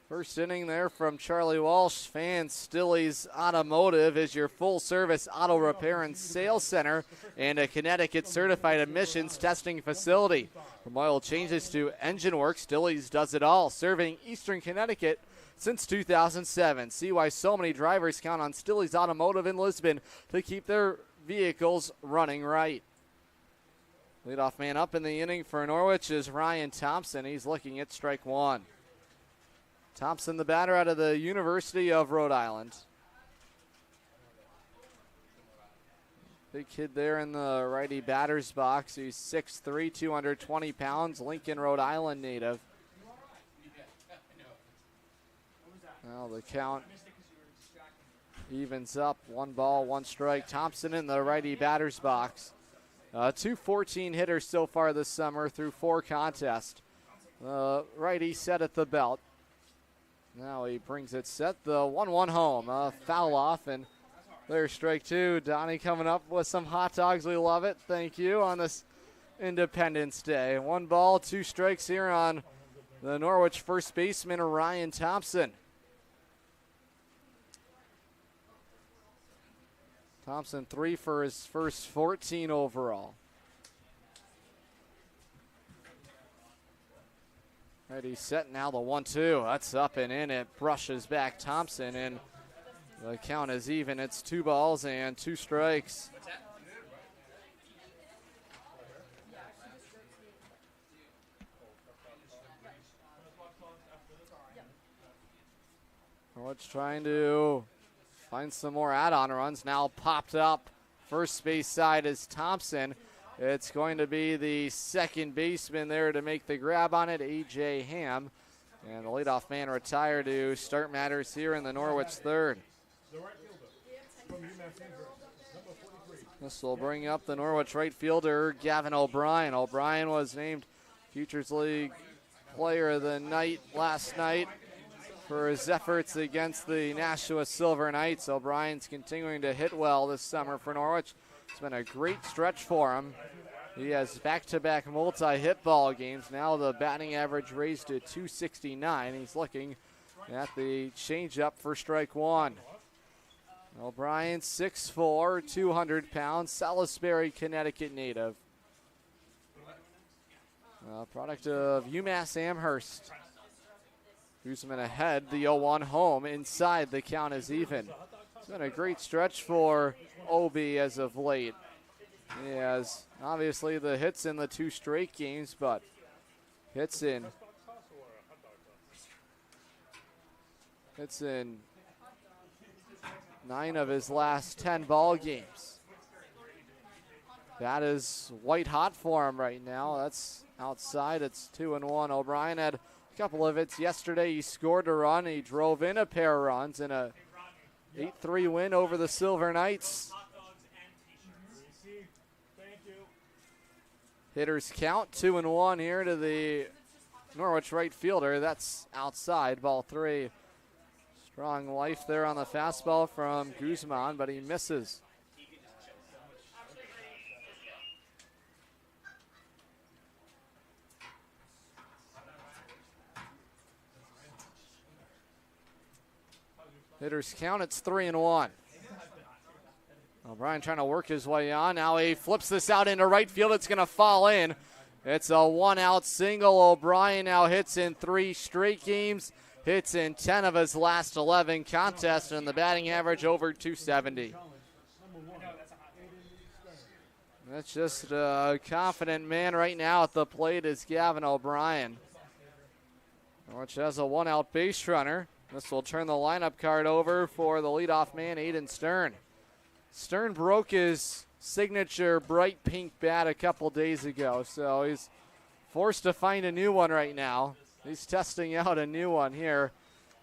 first inning there from Charlie Walsh. Fan Stilley's Automotive is your full-service auto repair and sales center and a Connecticut-certified emissions testing facility. From oil changes to engine work, Stilley's does it all, serving Eastern Connecticut since 2007. See why so many drivers count on Stilley's Automotive in Lisbon to keep their vehicles running right. Leadoff man up in the inning for Norwich is Ryan Thompson. He's looking at strike 1. Thompson, the batter out of the University of Rhode Island. Big kid there in the righty batter's box. He's 6'3", 220 pounds, Lincoln, Rhode Island native. Now the count evens up. 1 ball, 1 strike. Thompson in the righty batter's box. 214 hitters so far this summer through 4 contests. Righty set at the belt. Now he brings it set. The 1-1 home. Foul off, and there's strike 2. Donnie coming up with some hot dogs. We love it. Thank you on this Independence Day. 1 ball, 2 strikes here on the Norwich first baseman, Ryan Thompson. Thompson 3 for his first 14 overall. Ready, set, now the 1-2. That's up and in. It brushes back Thompson, and the count is even. It's 2 balls and 2 strikes. Norwich trying to find some more add-on runs. Now popped up. First base side is Thompson. It's going to be the second baseman there to make the grab on it, A.J. Ham. And the leadoff man retired to start matters here in the Norwich third. This will bring up the Norwich right fielder, Gavin O'Brien. O'Brien was named Futures League Player of the Night last night for his efforts against the Nashua Silver Knights. O'Brien's continuing to hit well this summer for Norwich. It's been a great stretch for him. He has back-to-back multi-hit ball games. Now the batting average raised to 269. He's looking at the changeup for strike one. O'Brien, 6'4", 200 pounds, Salisbury, Connecticut native. Product of UMass Amherst. Guzman ahead, the 0-1 home. Inside, the count is even. It's been a great stretch for Obi as of late. He has obviously the hits in the 2 straight games, but hits in 9 of his last 10 ball games. That is white hot for him right now. That's outside. It's 2-1. O'Brien had a couple of hits yesterday. He scored a run. He drove in a pair of runs in a 8-3 win over the Silver Knights. Hitters count 2-1 here to the Norwich right fielder. That's outside, ball 3. Strong life there on the fastball from Guzman, but he misses. Hitters count, it's 3-1. O'Brien trying to work his way on. Now he flips this out into right field. It's going to fall in. It's a 1-out single. O'Brien now hits in 3 straight games. Hits in 10 of his last 11 contests, and the batting average over 270. That's just a confident man right now at the plate is Gavin O'Brien, which has a 1-out base runner. This will turn the lineup card over for the leadoff man, Aiden Stern. Stern broke his signature bright pink bat a couple days ago, so he's forced to find a new one right now. He's testing out a new one here.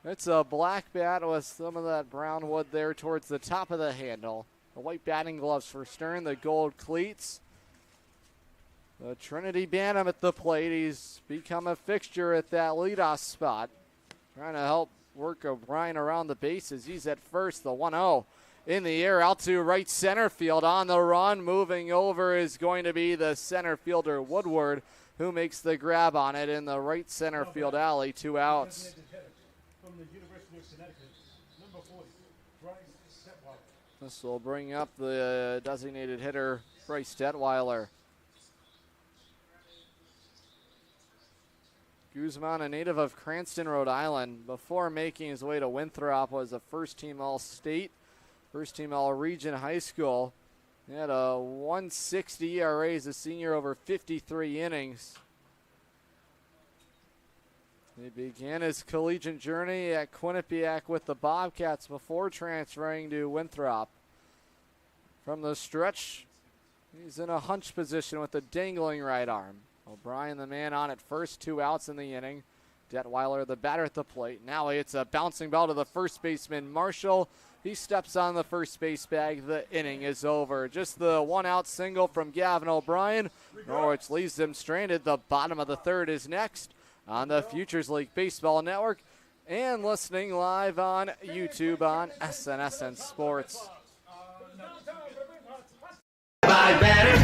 It's a black bat with some of that brown wood there towards the top of the handle. The white batting gloves for Stern, the gold cleats. The Trinity Bantam at the plate. He's become a fixture at that leadoff spot. Trying to help work O'Brien around the bases. He's at first, the 1-0. In the air, out to right center field. On the run, moving over is going to be the center fielder Woodward, who makes the grab on it in the right center field alley. 2 outs. This will bring up the designated hitter, Bryce Detweiler. Guzman, a native of Cranston, Rhode Island, before making his way to Winthrop, was a first-team All-State, first-team All-Region high school. He had a 1.60 ERA as a senior over 53 innings. He began his collegiate journey at Quinnipiac with the Bobcats before transferring to Winthrop. From the stretch, he's in a hunch position with a dangling right arm. O'Brien, the man on at first, 2 outs in the inning. Detweiler, the batter at the plate. Now it's a bouncing ball to the first baseman, Marshall. He steps on the first base bag. The inning is over. Just the 1-out single from Gavin O'Brien. Norwich leaves them stranded. The bottom of the third is next on the Futures League Baseball Network and listening live on YouTube on SNSN Sports.
Buy better.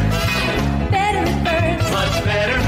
Better with Burns. Much better.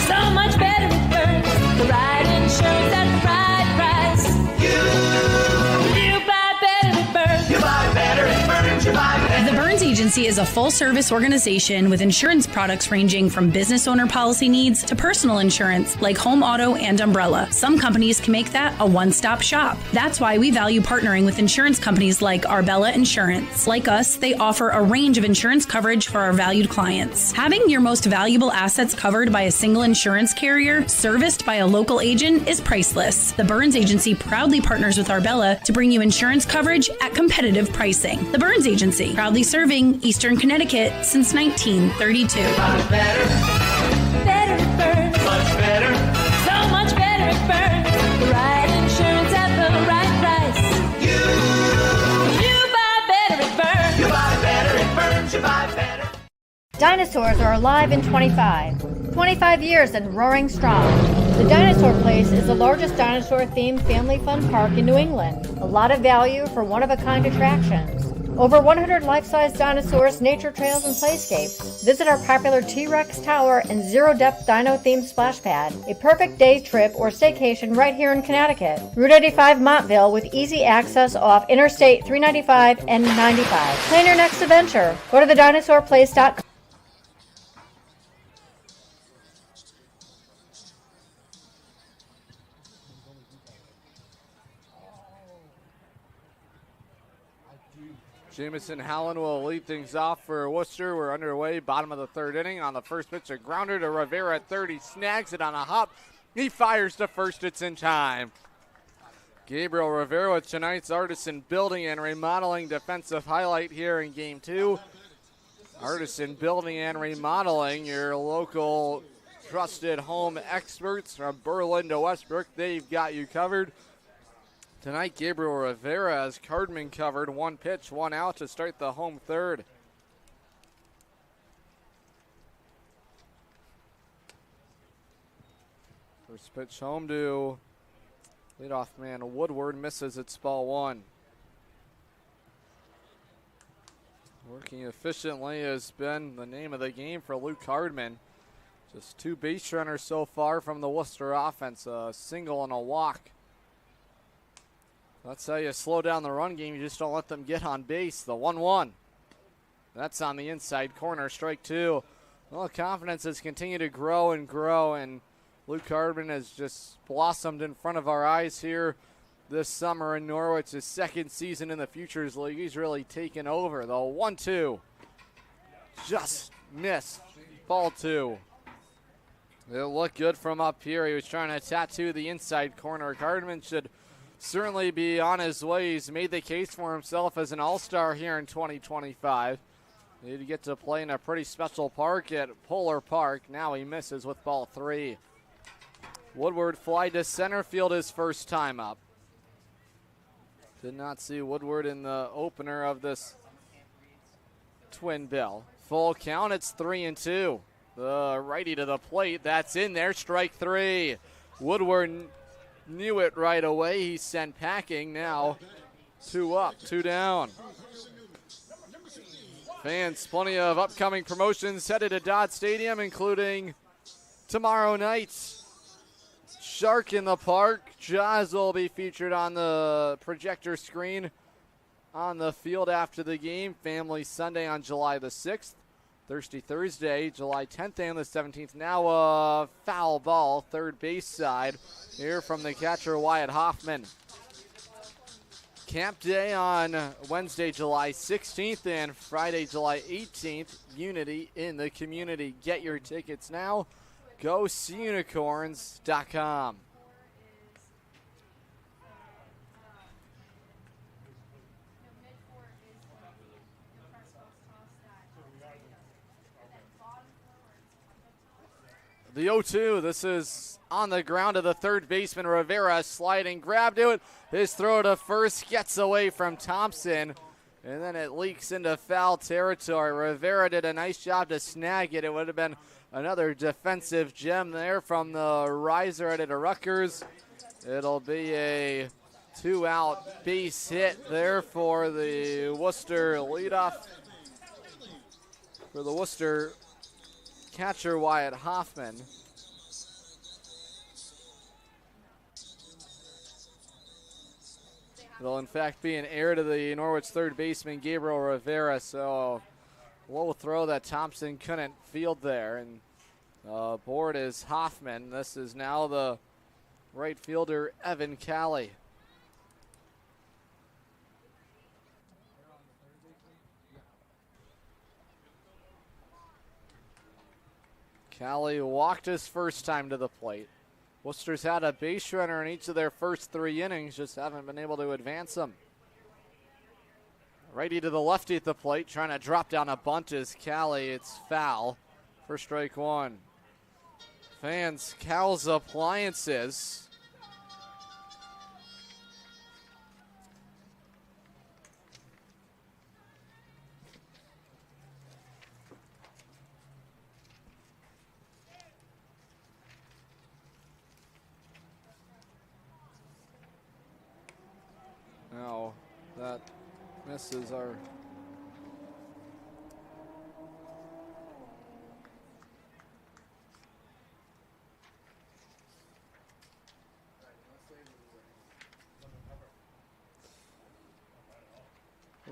So much better with Burns. The right insurance at the right price. You buy better with Burns. You buy better at Burns. You buy better.
The Burns Agency is a full-service organization with insurance products ranging from business owner policy needs to personal insurance like home, auto, and umbrella. Some companies can make that a one-stop shop. That's why we value partnering with insurance companies like Arbella Insurance. Like us, they offer a range of insurance coverage for our valued clients. Having your most valuable assets covered by a single insurance carrier, serviced by a local agent, is priceless. The Burns Agency proudly partners with Arbella to bring you insurance coverage at competitive pricing. The Burns Agency, proudly serving Eastern Connecticut since 1932.
Better. Better at Burns. Much better. So much better at Burns. The right insurance at the right price. You buy better at Burns. You buy better at Burns. You buy better.
Dinosaurs are alive in 25 years and roaring strong. The Dinosaur Place is the largest dinosaur-themed family fun park in New England. A lot of value for one-of-a-kind attractions. Over 100 life-size dinosaurs, nature trails, and playscapes. Visit our popular T-Rex Tower and zero-depth dino-themed splash pad. A perfect day trip or staycation right here in Connecticut. Route 85 Montville with easy access off Interstate 395 and 95. Plan your next adventure. Go to thedinosaurplace.com.
Jamison Howland will lead things off for Worcester. We're underway, bottom of the third inning. On the first pitch, a grounder to Rivera at third. He snags it on a hop. He fires to first. It's in time. Gabriel Rivera with tonight's Artisan Building and Remodeling defensive highlight here in Game 2. Artisan Building and Remodeling, your local trusted home experts from Berlin to Westbrook. They've got you covered. Tonight, Gabriel Rivera has Cardman covered. One pitch, one out to start the home third. First pitch home to leadoff man Woodward, misses. It's ball one. Working efficiently has been the name of the game for Luke Cardman. Just 2 base runners so far from the Worcester offense, a single and a walk. That's how you slow down the run game. You just don't let them get on base. The 1-1. That's on the inside corner. Strike two. Well, confidence has continued to grow, and Luke Cardman has just blossomed in front of our eyes here this summer in Norwich. His second season in the Futures League. He's really taken over. The 1-2. Just missed. Ball two. It looked good from up here. He was trying to tattoo the inside corner. Cardman should certainly be on his way. He's made the case for himself as an all-star here in 2025. Need to get to play in a pretty special park at Polar Park. Now he misses with ball three. Woodward fly to center field his first time up. Did not see Woodward in the opener of this twin bill. Full count, it's 3-2. The righty to the plate, that's in there, strike three. Woodward knew it right away. He sent packing. Now 2 up, 2 down. Fans, plenty of upcoming promotions headed to Dodd Stadium, including tomorrow night. Shark in the Park. Jaws will be featured on the projector screen on the field after the game. Family Sunday on July the 6th. Thirsty Thursday, July 10th and the 17th. Now a foul ball, third base side. Here from the catcher, Wyatt Hoffman. Camp Day on Wednesday, July 16th and Friday, July 18th. Unity in the community. Get your tickets now. GoSeaUnicorns.com. The 0-2, this is on the ground to the third baseman. Rivera sliding, grabbed it. His throw to first gets away from Thompson, and then it leaks into foul territory. Rivera did a nice job to snag it. It would have been another defensive gem there from the riser at Rutgers. It'll be a 2-out base hit there for the Worcester leadoff. For the Worcester catcher, Wyatt Hoffman. It'll in fact be an error to the Norwich third baseman, Gabriel Rivera. So low throw that Thompson couldn't field there. And board is Hoffman. This is now the right fielder, Evan Calley. Calley walked his first time to the plate. Worcester's had a base runner in each of their first 3 innings, just haven't been able to advance them. Righty to the lefty at the plate, trying to drop down a bunt is Calley. It's foul for strike one. Fans, Cal's Appliances. Now that misses our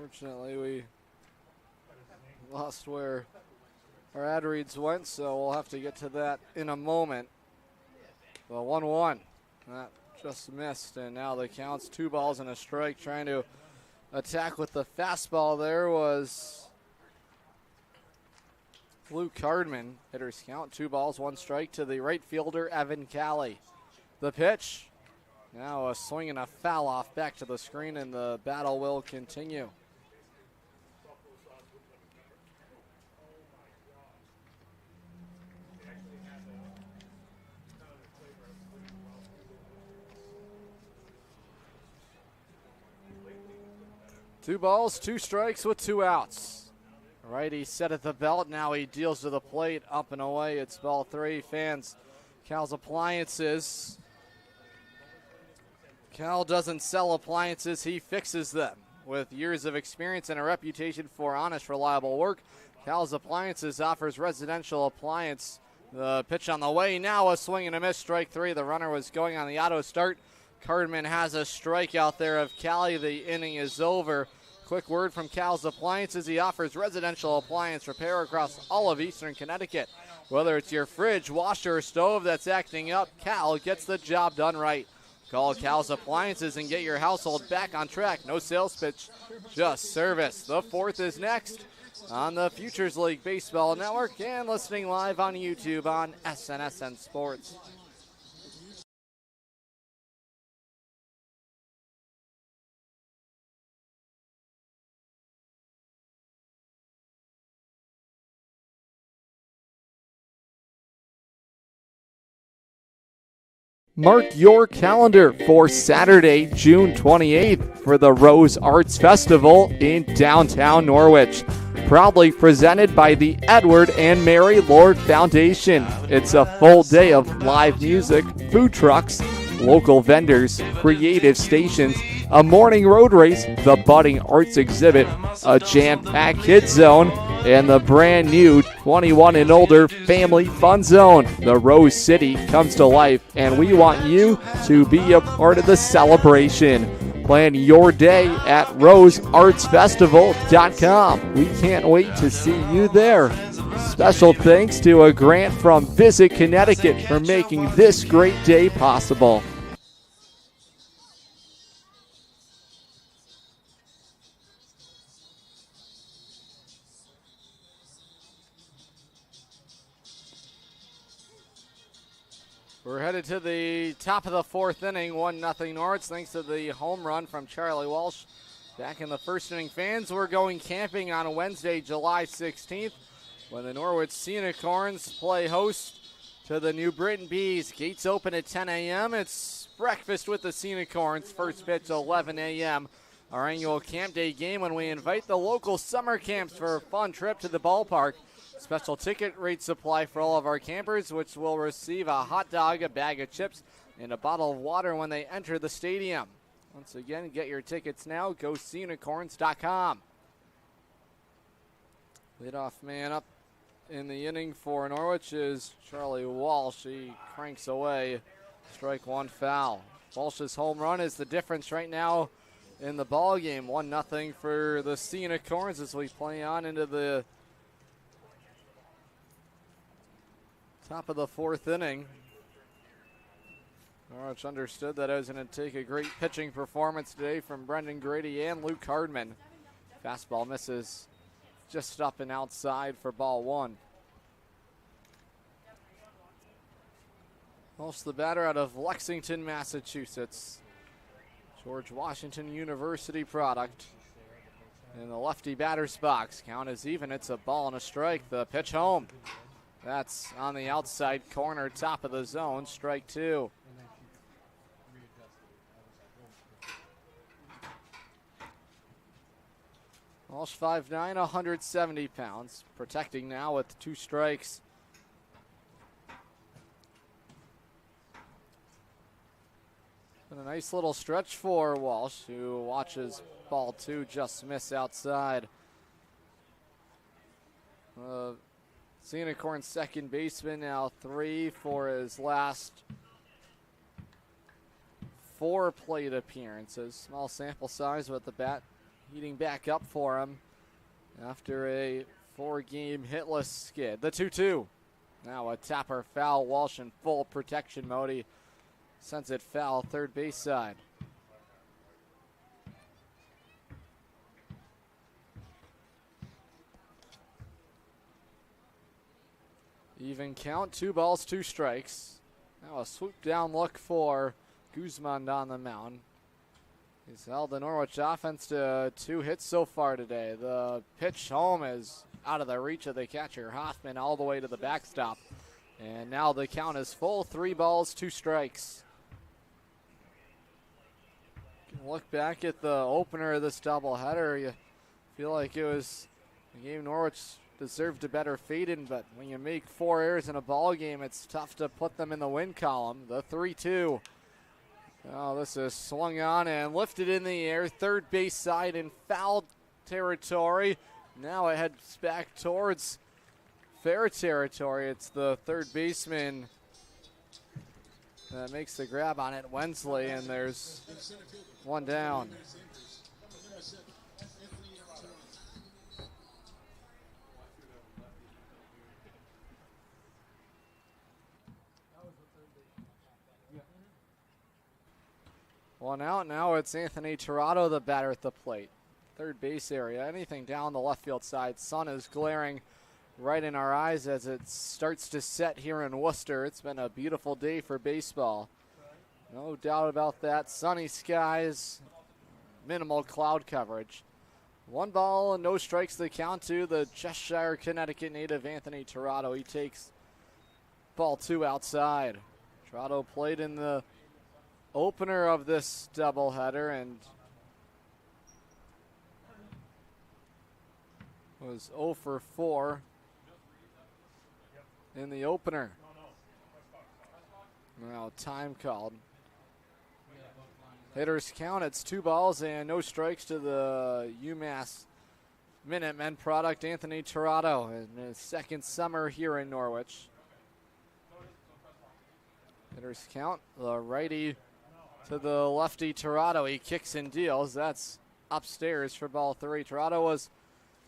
Fortunately, we lost where our ad reads went, so we'll have to get to that in a moment. The 1-1. That just missed, and now the count's 2 balls and a strike. Trying to attack with the fastball there was Luke Hardman. Hitters count 2 balls, 1 strike to the right fielder, Evan Callie. The pitch. Now a swing and a foul off back to the screen, and the battle will continue. Two balls, 2 strikes with 2 outs. Righty set at the belt. Now he deals to the plate, up and away. It's ball 3. Fans, Cal's Appliances. Cal doesn't sell appliances, he fixes them. With years of experience and a reputation for honest, reliable work, Cal's Appliances offers residential appliance. The pitch on the way. Now a swing and a miss, strike 3. The runner was going on the auto start. Cardman has a strikeout there of Callie. The inning is over. Quick word from Cal's Appliances. He offers residential appliance repair across all of Eastern Connecticut. Whether it's your fridge, washer, or stove that's acting up, Cal gets the job done right. Call Cal's Appliances and get your household back on track. No sales pitch, just service. The 4th is next on the Futures League Baseball Network and listening live on YouTube on SNSN Sports. Mark your calendar for Saturday, June 28th for the Rose Arts Festival in downtown Norwich. Proudly presented by the Edward and Mary Lord Foundation. It's a full day of live music, food trucks, local vendors, creative stations, a morning road race, the budding arts exhibit, a jam-packed kids zone, and the brand new 21 and older family fun zone. The Rose City comes to life, and we want you to be a part of the celebration. Plan your day at roseartsfestival.com. We can't wait to see you there. Special thanks to a grant from Visit Connecticut for making this great day possible. We're headed to the top of the 4th inning, 1-0 Norwich, thanks to the home run from Charlie Walsh. Back in the 1st inning, fans, we're going camping on Wednesday, July 16th, when the Norwich Unicorns play host to the New Britain Bees. Gates open at 10 a.m. It's breakfast with the Unicorns. First pitch, 11 a.m. Our annual camp day game when we invite the local summer camps for a fun trip to the ballpark. Special ticket rate supply for all of our campers, which will receive a hot dog, a bag of chips, and a bottle of water when they enter the stadium. Once again, get your tickets now. Go Unicorns.com. Leadoff man up in the inning for Norwich is Charlie Walsh. He cranks away. Strike 1, foul. Walsh's home run is the difference right now in the ball game. 1-0 for the Unicorns as we play on into the top of the 4th inning. Norwich understood that it was going to take a great pitching performance today from Brendan Grady and Luke Hardman. Fastball misses just up and outside for ball 1. Walsh, the batter out of Lexington, Massachusetts. George Washington University product. In the lefty batter's box. Count is even. It's a ball and a strike. The pitch home. That's on the outside corner, top of the zone, strike 2. Walsh 5'9", 170 pounds. Protecting now with 2 strikes. And a nice little stretch for Walsh, who watches ball 2 just miss outside. Unicorn's second baseman now 3 for his last 4 plate appearances. Small sample size with the bat. heating back up for him after a 4-game hitless skid. The 2-2. Now a tapper foul. Walsh in full protection mode. He sends it foul, third base side. Even count, 2 balls, 2 strikes. Now a swoop down look for Guzman on the mound. He's held the Norwich offense to 2 hits so far today. The pitch home is out of the reach of the catcher, Hoffman, all the way to the backstop. And now the count is full, 3 balls, 2 strikes. Look back at the opener of this doubleheader. You feel like it was a game Norwich deserved a better fate in, but when you make 4 errors in a ball game, it's tough to put them in the win column. The 3-2. Oh, this is swung on and lifted in the air, third base side in foul territory. Now it heads back towards fair territory. It's the third baseman that makes the grab on it, Wensley, and there's 1 down. One out. Now it's Anthony Tirado, the batter at the plate. Third base area. Anything down the left field side. Sun is glaring right in our eyes as it starts to set here in Worcester. It's been a beautiful day for baseball. No doubt about that. Sunny skies, minimal cloud coverage. 1 ball and no strikes to count to the Cheshire, Connecticut native Anthony Tirado. He takes ball 2 outside. Tirado played in the opener of this doubleheader and was 0 for 4 in the opener. Now time called. Hitters count, it's 2 balls and no strikes to the UMass Minutemen product, Anthony Tirado, in his 2nd summer here in Norwich. Hitters count, the righty to the lefty Tirado. He kicks and deals. That's upstairs for ball 3. Tirado was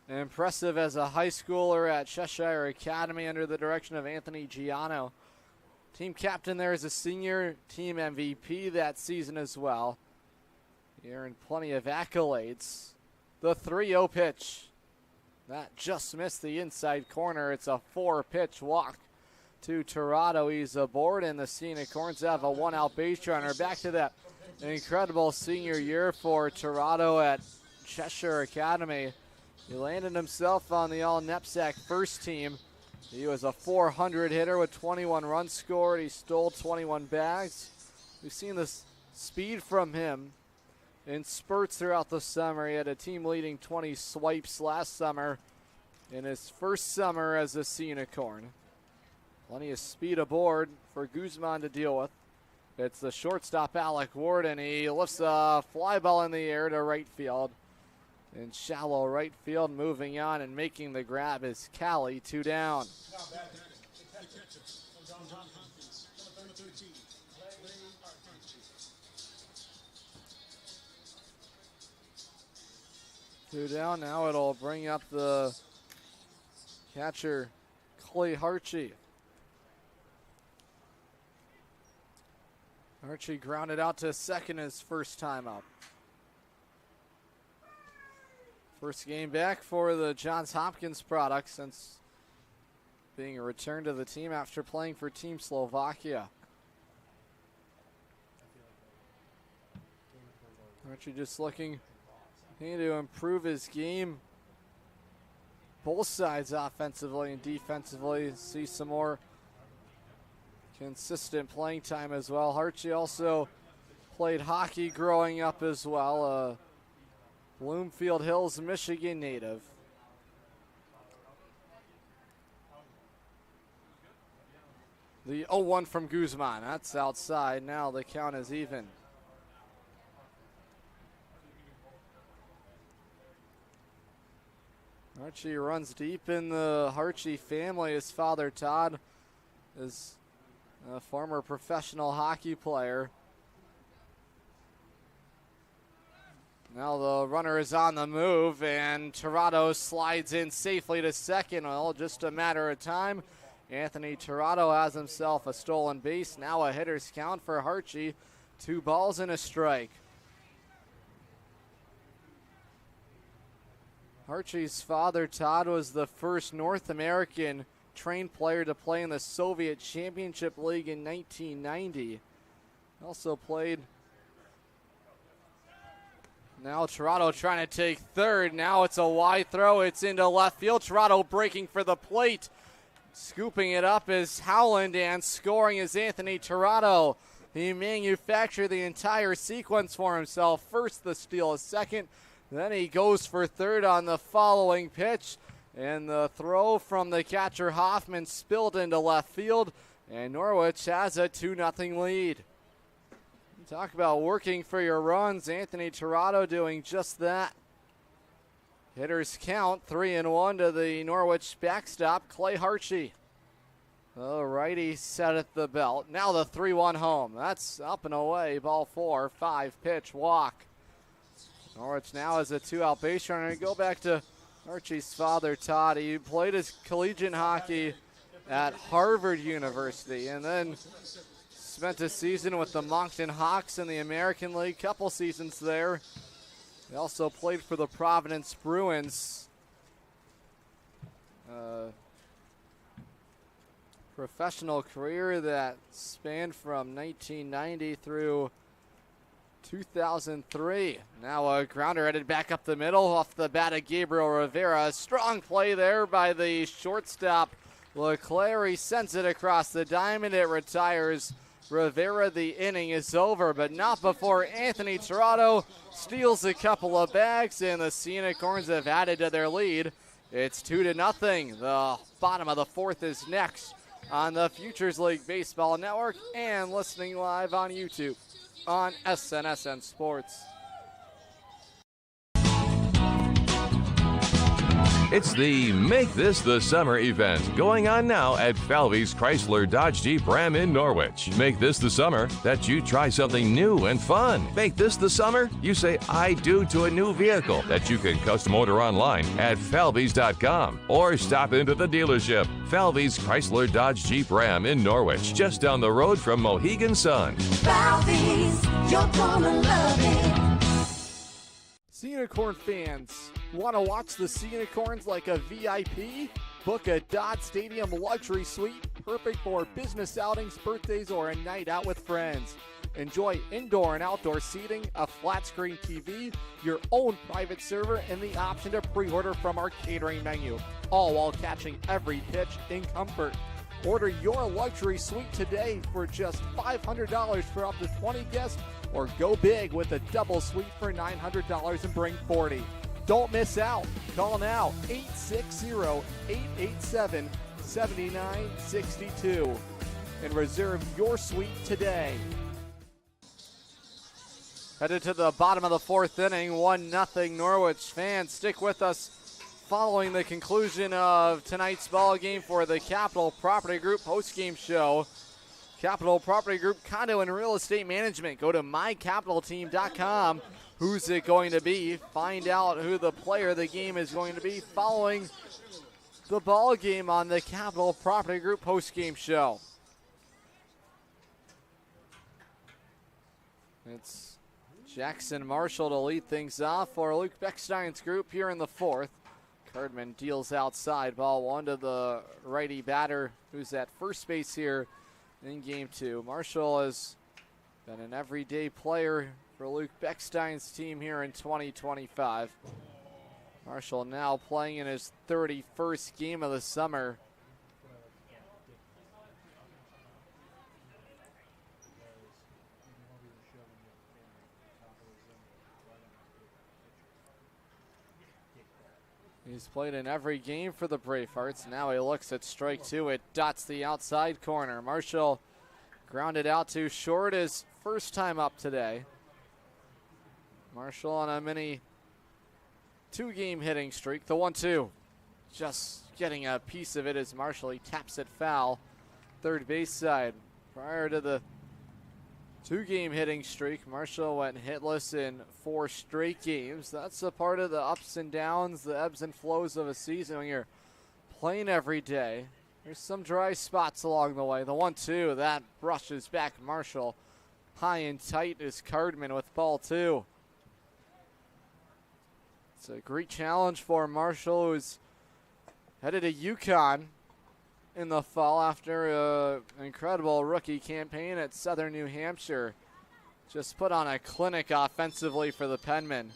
impressive as a high schooler at Cheshire Academy under the direction of Anthony Giano. Team captain there as a senior, team MVP that season as well. He earned plenty of accolades. The 3-0 pitch. That just missed the inside corner. It's a 4-pitch walk to Tirado. He's aboard, and the Scenic Horns have a 1-out base runner. Back to that incredible senior year for Tirado at Cheshire Academy. He landed himself on the all-NEPSAC first team. He was a 400 hitter with 21 runs scored. He stole 21 bags. We've seen this speed from him in spurts throughout the summer. He had a team-leading 20 swipes last summer in his first summer as a Scenic Horn. Plenty of speed aboard for Guzman to deal with. It's the shortstop, Alec Ward, and he lifts a fly ball in the air to right field. In shallow right field, moving on and making the grab is Callie, 2 down. Two down. Now it'll bring up the catcher, Clay Harchie. Archie grounded out to second his first time up. First game back for the Johns Hopkins product since being returned to the team after playing for Team Slovakia. Archie just looking to improve his game. Both sides offensively and defensively. See some more consistent playing time as well. Harchie also played hockey growing up as well. Bloomfield Hills, Michigan native. The 0-1 from Guzman. That's outside. Now the count is even. Archie runs deep in the Harchie family. His father, Todd, is a former professional hockey player. Now the runner is on the move, and Tirado slides in safely to second. Well, just a matter of time. Anthony Tirado has himself a stolen base. Now a hitter's count for Harchie. 2 balls and a strike. Harchie's father, Todd, was the first North American trained player to play in the Soviet Championship League in 1990. Also played. Now Tirado trying to take third. Now it's a wide throw. It's into left field. Tirado breaking for the plate. Scooping it up is Howland, and scoring is Anthony Tirado. He manufactured the entire sequence for himself. First the steal, a second. Then he goes for third on the following pitch. And the throw from the catcher Hoffman spilled into left field. And Norwich has a 2-0 lead. Talk about working for your runs. Anthony Tirado doing just that. Hitters count 3-1 to the Norwich backstop, Clay Harchie. The righty set at the belt. Now the 3-1 home. That's up and away. Ball 4, 5-pitch walk. Norwich now has a 2-out base runner. Go back to Archie's father, Todd. He played his collegiate hockey at Harvard University and then spent a season with the Moncton Hawks in the American League, couple seasons there. He also played for the Providence Bruins. Professional career that spanned from 1990 through 2003. Now a grounder headed back up the middle off the bat of Gabriel Rivera. Strong play there by the shortstop. Leclerc sends it across the diamond. It retires Rivera. The inning is over, but not before Anthony Tirado steals a couple of bags, and the Scenic Horns have added to their lead. It's 2-0. The bottom of the fourth is next on the Futures League Baseball Network and listening live on YouTube on SNSN Sports.
It's the Make This the Summer event going on now at Falvey's Chrysler Dodge Jeep Ram in Norwich. Make this the summer that you try something new and fun. Make this the summer you say I do to a new vehicle that you can custom order online at falveys.com or stop into the dealership. Falvey's Chrysler Dodge Jeep Ram in Norwich, just down the road from Mohegan Sun.
Falvey's, you're gonna love it.
Scenic Horn fans, want to watch the Scenic Horns like a VIP? Book a Dodd Stadium luxury suite, perfect for business outings, birthdays, or a night out with friends. Enjoy indoor and outdoor seating, a flat screen TV, your own private server, and the option to pre-order from our catering menu, all while catching every pitch in comfort. Order your luxury suite today for just $500 for up to 20 guests, or go big with a double suite for $900 and bring 40. Don't miss out. Call now, 860-887-7962, and reserve your suite today. Headed to the bottom of the fourth inning, 1-0 Norwich. Fans, stick with us following the conclusion of tonight's ball game for the Capital Property Group postgame show. Capital Property Group, condo and real estate management. Go to mycapitalteam.com. Who's it going to be? Find out who the player of the game is going to be following the ball game on the Capital Property Group postgame show. It's Jackson Marshall to lead things off for Luke Beckstein's group here in the fourth. Cardman deals outside, ball one to the righty batter who's at first base here in game two. Marshall has been an everyday player for Luke Beckstein's team here in 2025. Marshall now playing in his 31st game of the summer. He's played in every game for the Bravehearts. Now he looks at strike two. It dots the outside corner. Marshall grounded out to short his first time up today. Marshall on a mini two-game hitting streak. The 1-2. Just getting a piece of it as Marshall, he taps it foul. Third base side. Prior to the 2-game hitting streak. Marshall went hitless in 4 straight games. That's a part of the ups and downs, the ebbs and flows of a season when you're playing every day. There's some dry spots along the way. The 1-2, that brushes back Marshall. High and tight is Cardman with ball 2. It's a great challenge for Marshall, who's headed to UConn in the fall after an incredible rookie campaign at Southern New Hampshire. Just put on a clinic offensively for the Penmen.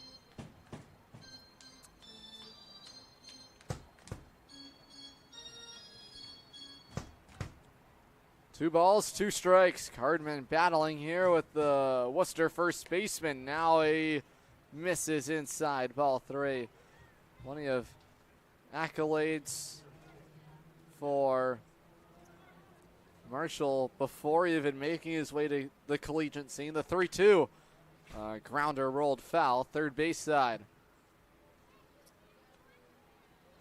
Two balls, 2 strikes. Cardman battling here with the Worcester first baseman. Now he misses inside, ball 3. Plenty of accolades for Marshall before even making his way to the collegiate scene. The 3-2 grounder rolled foul, third base side.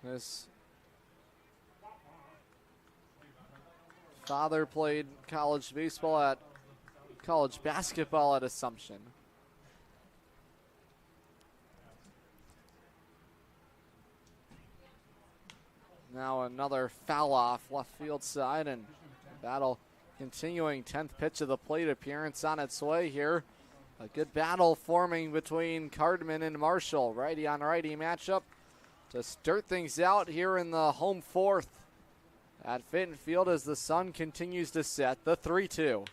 His father played college basketball at Assumption. Now another foul off left field side, and battle continuing. 10th pitch of the plate appearance on its way here. A good battle forming between Cardman and Marshall. Righty on righty matchup to start things out here in the home 4th at Fitton Field as the sun continues to set. The 3-2.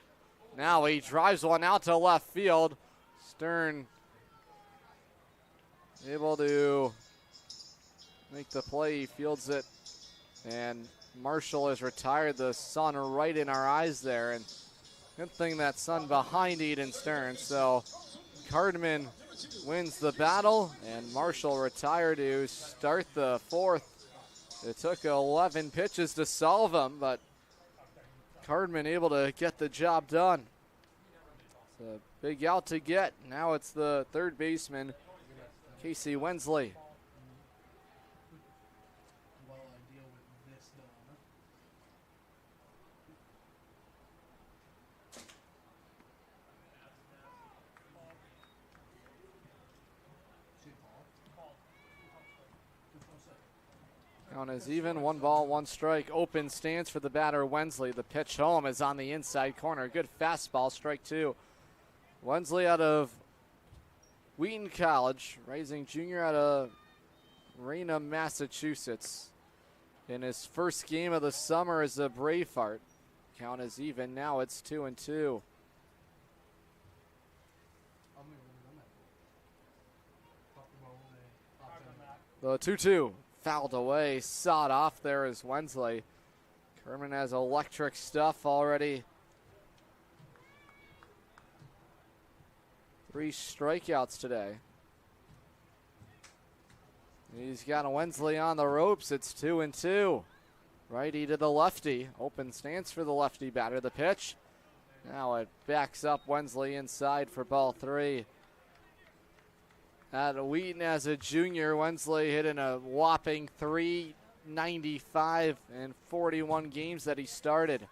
Now he drives one out to left field. Stern able to make the play. He fields it, and Marshall has retired the sun right in our eyes there. And good thing that sun behind Eden Stern. So Cardman wins the battle, and Marshall retired to start the 4th. It took 11 pitches to solve him, but Cardman able to get the job done. It's a big out to get. Now it's the third baseman, Casey Wensley. Count is even, 1 ball, 1 strike. Open stance for the batter, Wensley. The pitch home is on the inside corner. Good fastball, strike 2. Wensley out of Wheaton College, rising junior out of Raynham, Massachusetts. In his first game of the summer as a Braveheart. Count is even, now it's 2-2. The 2-2. Fouled away, sawed off there is Wensley. Kerman has electric stuff already. 3 strikeouts today. He's got a Wensley on the ropes. It's 2-2. Righty to the lefty. Open stance for the lefty batter. The pitch. Now it backs up Wensley inside for ball 3. At Wheaton as a junior, Wensley hit in a whopping .395 in 41 games that he started.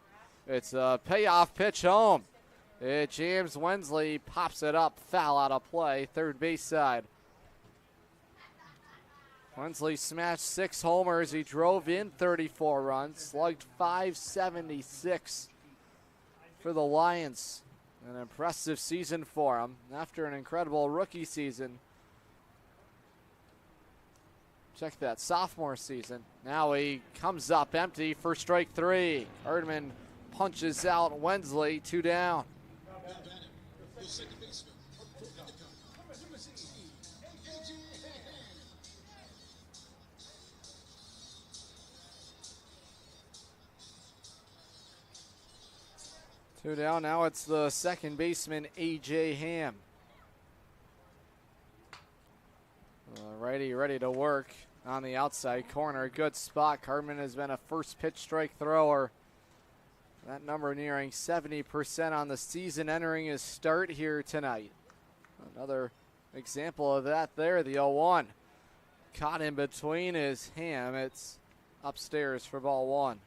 It's a payoff pitch home. It jams Wensley, pops it up, foul out of play, third base side. Wensley smashed 6 homers. He drove in 34 runs, slugged .576 for the Lions. An impressive season for him after an incredible rookie season. Check that, sophomore season. Now he comes up empty for strike 3. Erdman punches out Wensley, 2 down. 2 down, now it's the second baseman, A.J. Ham. Righty ready to work on the outside corner. Good spot. Cardman has been a first pitch strike thrower. That number nearing 70% on the season, entering his start here tonight. Another example of that there, the 0-1. Caught in between is Ham. It's upstairs for ball 1.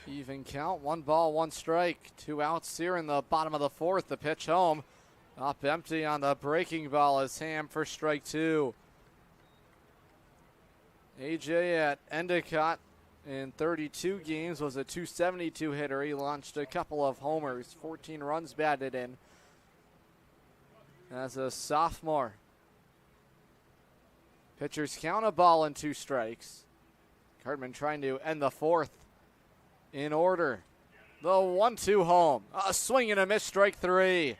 Even count, 1 ball, 1 strike. 2 outs here in the bottom of the 4th. The pitch home. Up empty on the breaking ball is Ham for strike 2. AJ at Endicott in 32 games was a .272 hitter. He launched a couple of homers, 14 runs batted in as a sophomore. Pitchers count, a ball and 2 strikes. Cardman trying to end the 4th in order. The 1-2 home. A swing and a miss, strike 3.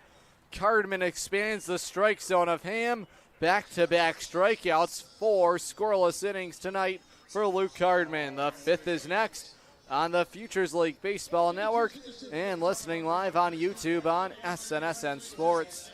Cardman expands the strike zone of Ham. Back-to-back strikeouts, 4 scoreless innings tonight for Luke Cardman. The 5th is next on the Futures League Baseball Network and listening live on YouTube on SNSN Sports.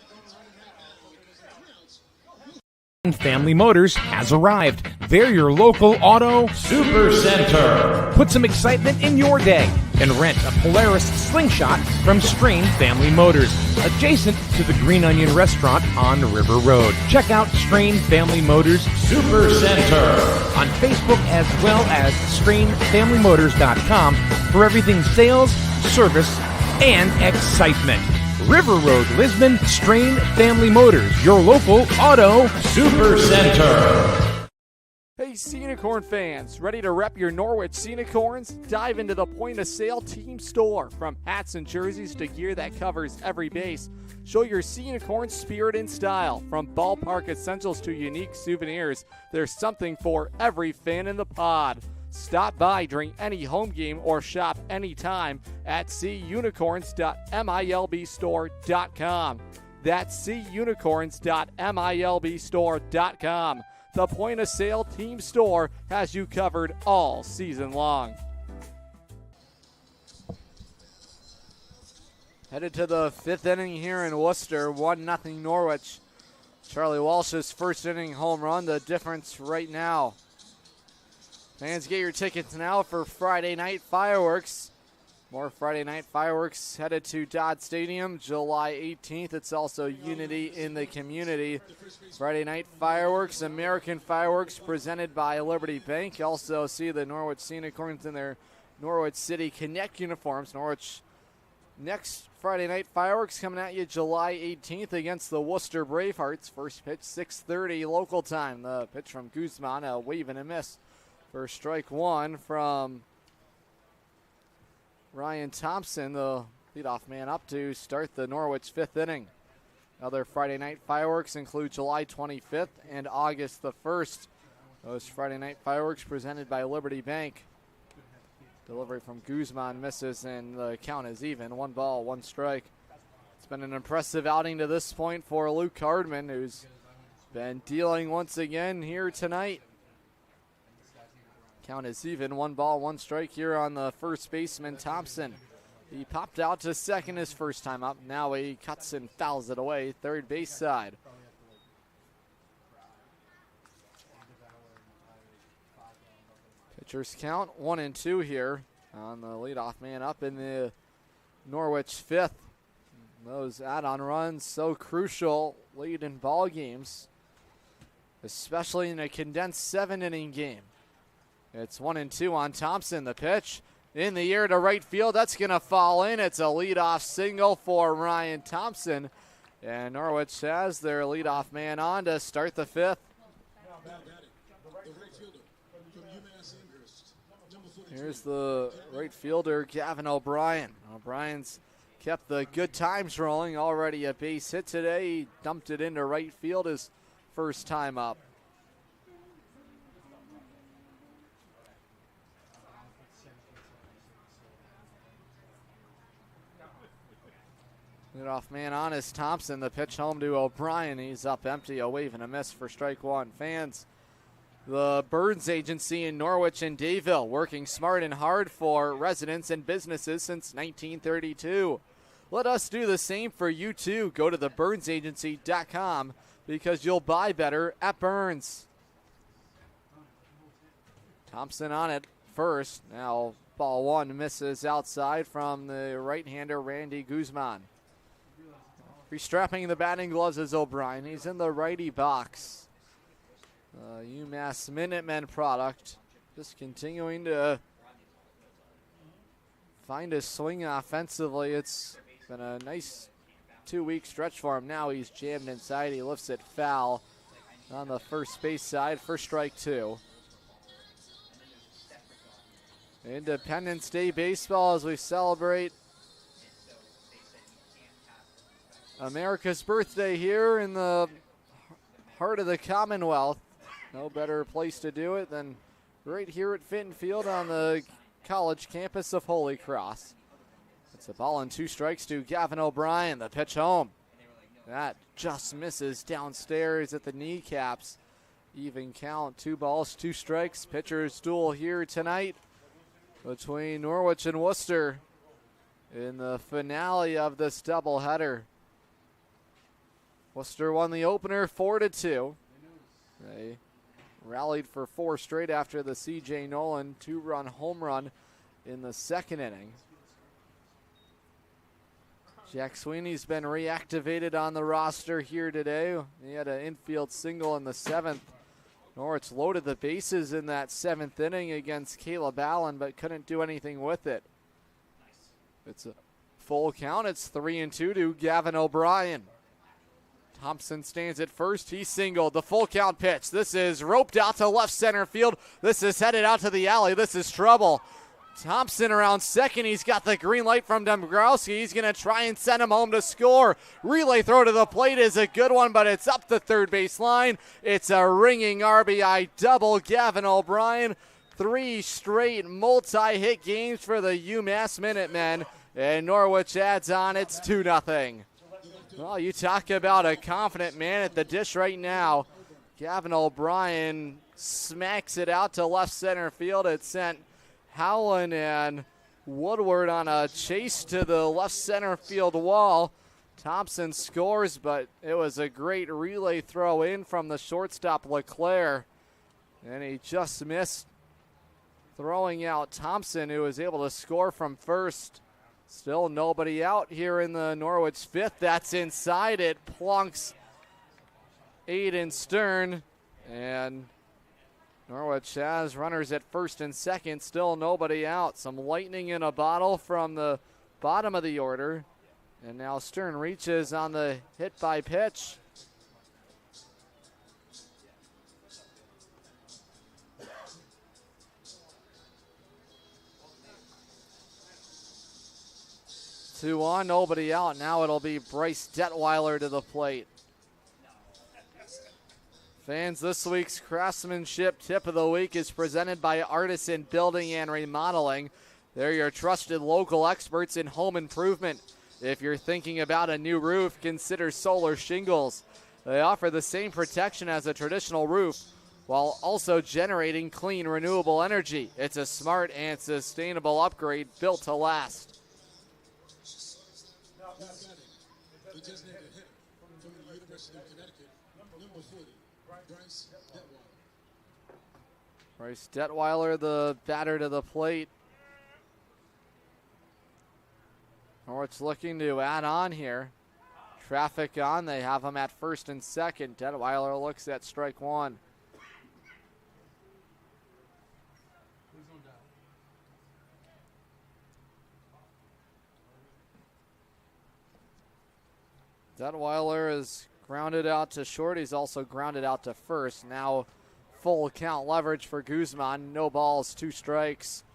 Family Motors has arrived. They're your local auto super center. Put some excitement in your day and rent a Polaris Slingshot from Strain Family Motors, adjacent to the Green Onion Restaurant on River Road. Check out Strain Family Motors Super Center on Facebook as well as strainfamilymotors.com for everything sales, service, and excitement. River Road, Lisbon, Strain Family Motors, your local auto super center.
Hey, Unicorn fans, ready to rep your Norwich Unicorns? Dive into the point-of-sale team store. From hats and jerseys to gear that covers every base, show your Unicorn spirit and style. From ballpark essentials to unique souvenirs, there's something for every fan in the pod. Stop by during any home game or shop anytime at cunicorns.milbstore.com. That's cunicorns.milbstore.com. The point-of-sale team store has you covered all season long. Headed to the 5th inning here in Worcester, 1-0 Norwich. Charlie Walsh's first inning home run, the difference right now. Fans, get your tickets now for Friday night fireworks. More Friday night fireworks headed to Dodd Stadium July 18th. It's also Unity in the Community. Friday night fireworks, American fireworks presented by Liberty Bank. Also see the Norwich Unicorns in their Norwich City Connect uniforms. Norwich next Friday night fireworks coming at you July 18th against the Worcester Bravehearts. First pitch 6:30 local time. The pitch from Guzman, a wave and a miss for strike 1 from Ryan Thompson, the leadoff man up to start the Norwich 5th inning. Other Friday night fireworks include July 25th and August the 1st. Those Friday night fireworks presented by Liberty Bank. Delivery from Guzman misses and the count is even. 1 ball, 1 strike. It's been an impressive outing to this point for Luke Cardman, who's been dealing once again here tonight. Count is even. 1 ball, 1 strike here on the first baseman, Thompson. He popped out to second his first time up. Now he cuts and fouls it away, third base side. Pitchers count 1-2 here on the leadoff man up in the Norwich 5th. Those add-on runs so crucial late in ball games, especially in a condensed 7-inning game. It's 1-2 on Thompson. The pitch in the air to right field. That's going to fall in. It's a leadoff single for Ryan Thompson. And Norwich has their leadoff man on to start the 5th. Here's the right fielder, Gavin O'Brien. O'Brien's kept the good times rolling. Already a base hit today. He dumped it into right field his first time up. Leadoff man on is Thompson. The pitch home to O'Brien. He's up empty, a wave and a miss for strike 1. Fans, the Burns Agency in Norwich and Dayville, working smart and hard for residents and businesses since 1932. Let us do the same for you too. Go to theburnsagency.com because you'll buy better at Burns. Thompson on it first. Now ball 1 misses outside from the right-hander Randy Guzman. Restrapping the batting gloves is O'Brien. He's in the righty box. UMass Minutemen product. Just continuing to find his swing offensively. It's been a nice 2-week stretch for him. Now he's jammed inside. He lifts it foul on the first base side. First strike 2. Independence Day baseball as we celebrate America's birthday here in the heart of the Commonwealth. No better place to do it than right here at Fitton Field on the college campus of Holy Cross. It's a ball and 2 strikes to Gavin O'Brien. The pitch home. That just misses downstairs at the kneecaps. Even count, 2 balls, 2 strikes. Pitcher's duel here tonight between Norwich and Worcester in the finale of this doubleheader. Worcester won the opener 4-2. They rallied for 4 straight after the C.J. Nolan 2-run home run in the second inning. Jack Sweeney's been reactivated on the roster here today. He had an infield single in the 7th. Norwich loaded the bases in that 7th inning against Caleb Allen, but couldn't do anything with it. It's a full count. It's 3-2 to Gavin O'Brien. Thompson stands at first. He singled. The full count pitch. This is roped out to left center field. This is headed out to the alley. This is trouble. Thompson around second. He's got the green light from Dombrowski. He's going to try and send him home to score. Relay throw to the plate is a good one, but it's up the third base line. It's a ringing RBI double. Gavin O'Brien, 3 straight multi-hit games for the UMass Minutemen. And Norwich adds on. It's 2-0. Well, you talk about a confident man at the dish right now. Gavin O'Brien smacks it out to left center field. It sent Howland and Woodward on a chase to the left center field wall. Thompson scores, but it was a great relay throw in from the shortstop LeClaire. And he just missed throwing out Thompson, who was able to score from first. Still nobody out here in the Norwich 5th. That's inside. It plunks Aiden Stern. And Norwich has runners at first and second. Still nobody out. Some lightning in a bottle from the bottom of the order. And now Stern reaches on the hit by pitch. Two on, nobody out. Now it'll be Bryce Detweiler to the plate. Fans, this week's Craftsmanship Tip of the Week is presented by Artisan Building and Remodeling. They're your trusted local experts in home improvement. If you're thinking about a new roof, consider Solar Shingles. They offer the same protection as a traditional roof while also generating clean, renewable energy. It's a smart and sustainable upgrade built to last.
The designated hitter from the University of Connecticut, number 40, Bryce Detweiler.
Bryce Detweiler, the batter to the plate. Norwich looking to add on here. Traffic on, they have him at first and second. Detweiler looks at strike 1. Detweiler is grounded out to short. He's also grounded out to first. Now full count leverage for Guzman. No balls, 2 strikes.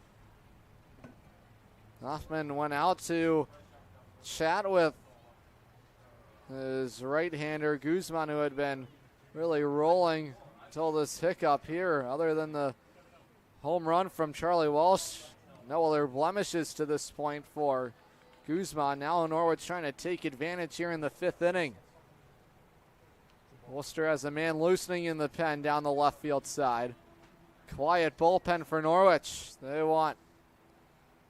Hoffman went out to chat with his right-hander Guzman, who had been really rolling until this hiccup here. Other than the home run from Charlie Walsh, no other blemishes to this point for Guzman. Now Norwich trying to take advantage here in the 5th inning. Worcester has a man loosening in the pen down the left field side. Quiet bullpen for Norwich. They want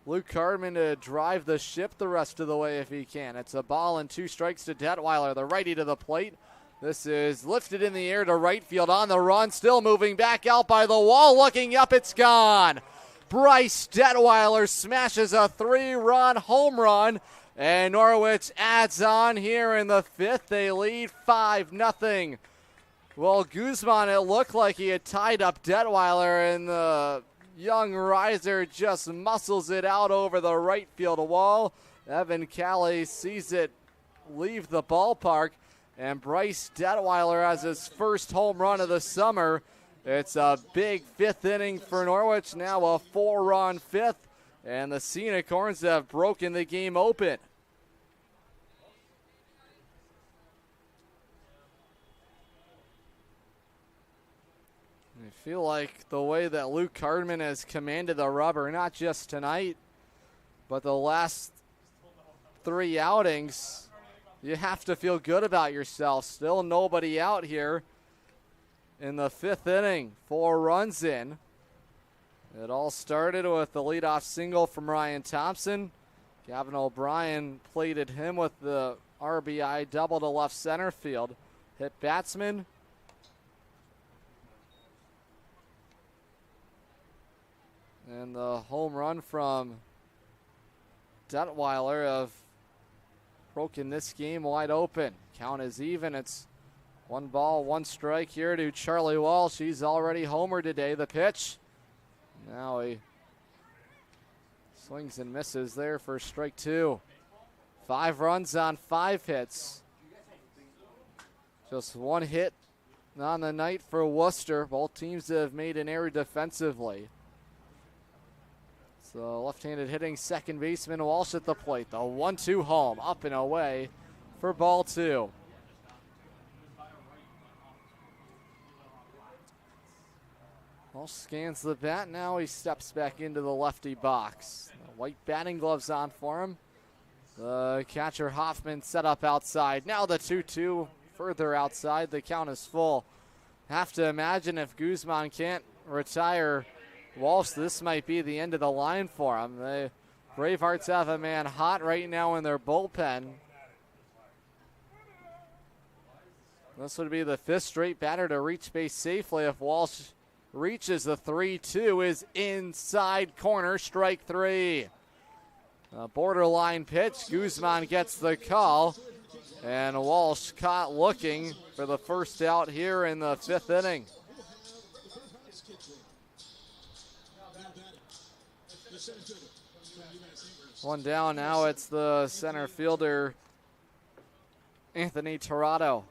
Luke Hardman to drive the ship the rest of the way if he can. It's a ball and 2 strikes to Detweiler, the righty to the plate. This is lifted in the air to right field on the run. Still moving back out by the wall. Looking up, it's gone. Bryce Detweiler smashes a 3-run home run, and Norwich adds on here in the 5th. They lead 5-0. Well, Guzman, it looked like he had tied up Detweiler in the young riser just muscles it out over the right field wall. Evan Callie sees it leave the ballpark, and Bryce Detweiler has his first home run of the summer. It's a big fifth inning for Norwich, now a 4-run fifth, and the Scenic Horns have broken the game open. I feel like the way that Luke Hardman has commanded the rubber, not just tonight, but the last 3 outings, you have to feel good about yourself. Still nobody out here in the 5th inning, 4 runs in. It all started with the leadoff single from Ryan Thompson. Gavin O'Brien plated him with the RBI double to left center field. Hit batsman. And the home run from Detweiler have broken this game wide open. Count is even. It's 1 ball, 1 strike here to Charlie Walsh. He's already homered today. The pitch. Now he swings and misses there for strike 2. 5 runs on 5 hits. Just 1 hit on the night for Worcester. Both teams have made an error defensively. So left-handed hitting second baseman Walsh at the plate. The 1-2 home, up and away for ball 2. Walsh scans the bat. Now he steps back into the lefty box. The white batting gloves on for him. The catcher Hoffman set up outside. Now the 2-2 further outside. The count is full. Have to imagine if Guzman can't retire Walsh, this might be the end of the line for him. The Bravehearts have a man hot right now in their bullpen. This would be the 5th straight batter to reach base safely. If Walsh reaches the 3-2, is inside corner, strike 3. A borderline pitch. Guzman gets the call, and Walsh caught looking for the first out here in the 5th inning. One down now. It's the center fielder, Anthony Tirado.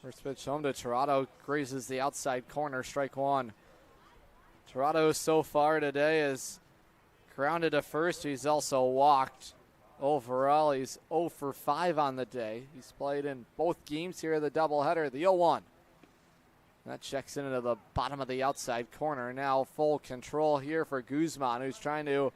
First pitch home to Tirado, grazes the outside corner, strike 1. Tirado so far today is grounded to first. He's also walked. Overall, he's 0 for 5 on the day. He's played in both games here, the doubleheader, the 0-1. That checks into the bottom of the outside corner. Now full control here for Guzman, who's trying to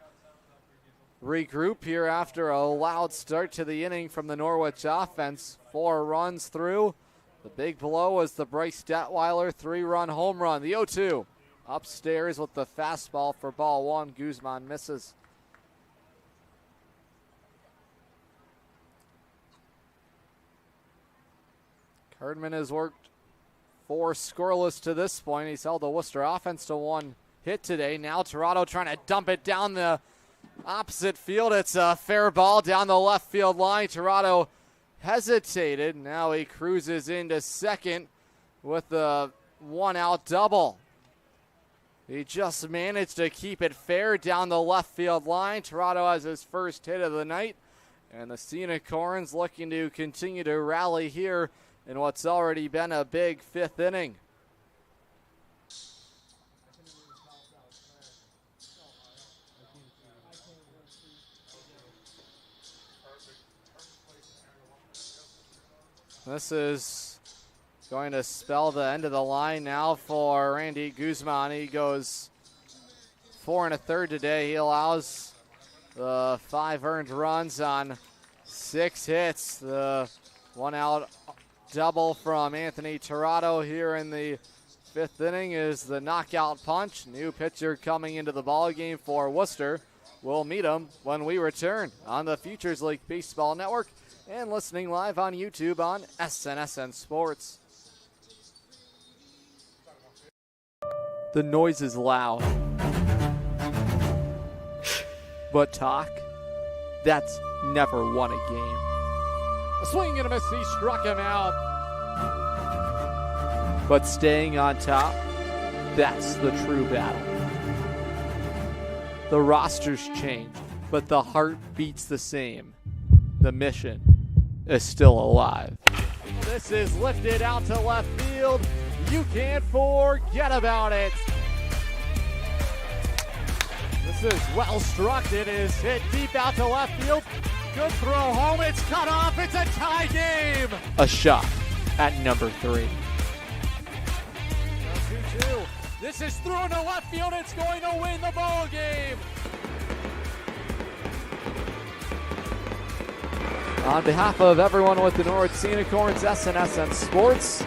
regroup here after a loud start to the inning from the Norwich offense. 4 runs through. The big blow was the Bryce Detweiler 3-run home run. The 0-2 upstairs with the fastball for ball 1. Guzman misses. Herdman has worked 4 scoreless to this point. He's held the Worcester offense to 1 hit today. Now Tirado trying to dump it down the opposite field. It's a fair ball down the left field line. Tirado hesitated. Now he cruises into second with the 1-out double. He just managed to keep it fair down the left field line. Tirado has his first hit of the night, and the Scenic Horns looking to continue to rally here in what's already been a big 5th inning. This is going to spell the end of the line now for Randy Guzman. He goes 4 1/3 today. He allows the 5 earned runs on 6 hits. The 1-out double from Anthony Tirado here in the 5th inning is the knockout punch. New pitcher coming into the ballgame for Worcester. We'll meet him when we return on the Futures League Baseball Network and listening live on YouTube on SNSN Sports. The noise is loud. But talk, that's never won a game. A swing and a miss. He struck him out. But staying on top, that's the true battle. The roster's changed, but the heart beats the same. The mission is still alive. This is lifted out to left field. You can't forget about it. This is well struck. It is hit deep out to left field. Good throw home. It's cut off. It's a tie game. A shot at number 3. 2-2. This is thrown to left field. It's going to win the ball game. On behalf of everyone with the Norwich Unicorns SNSN Sports,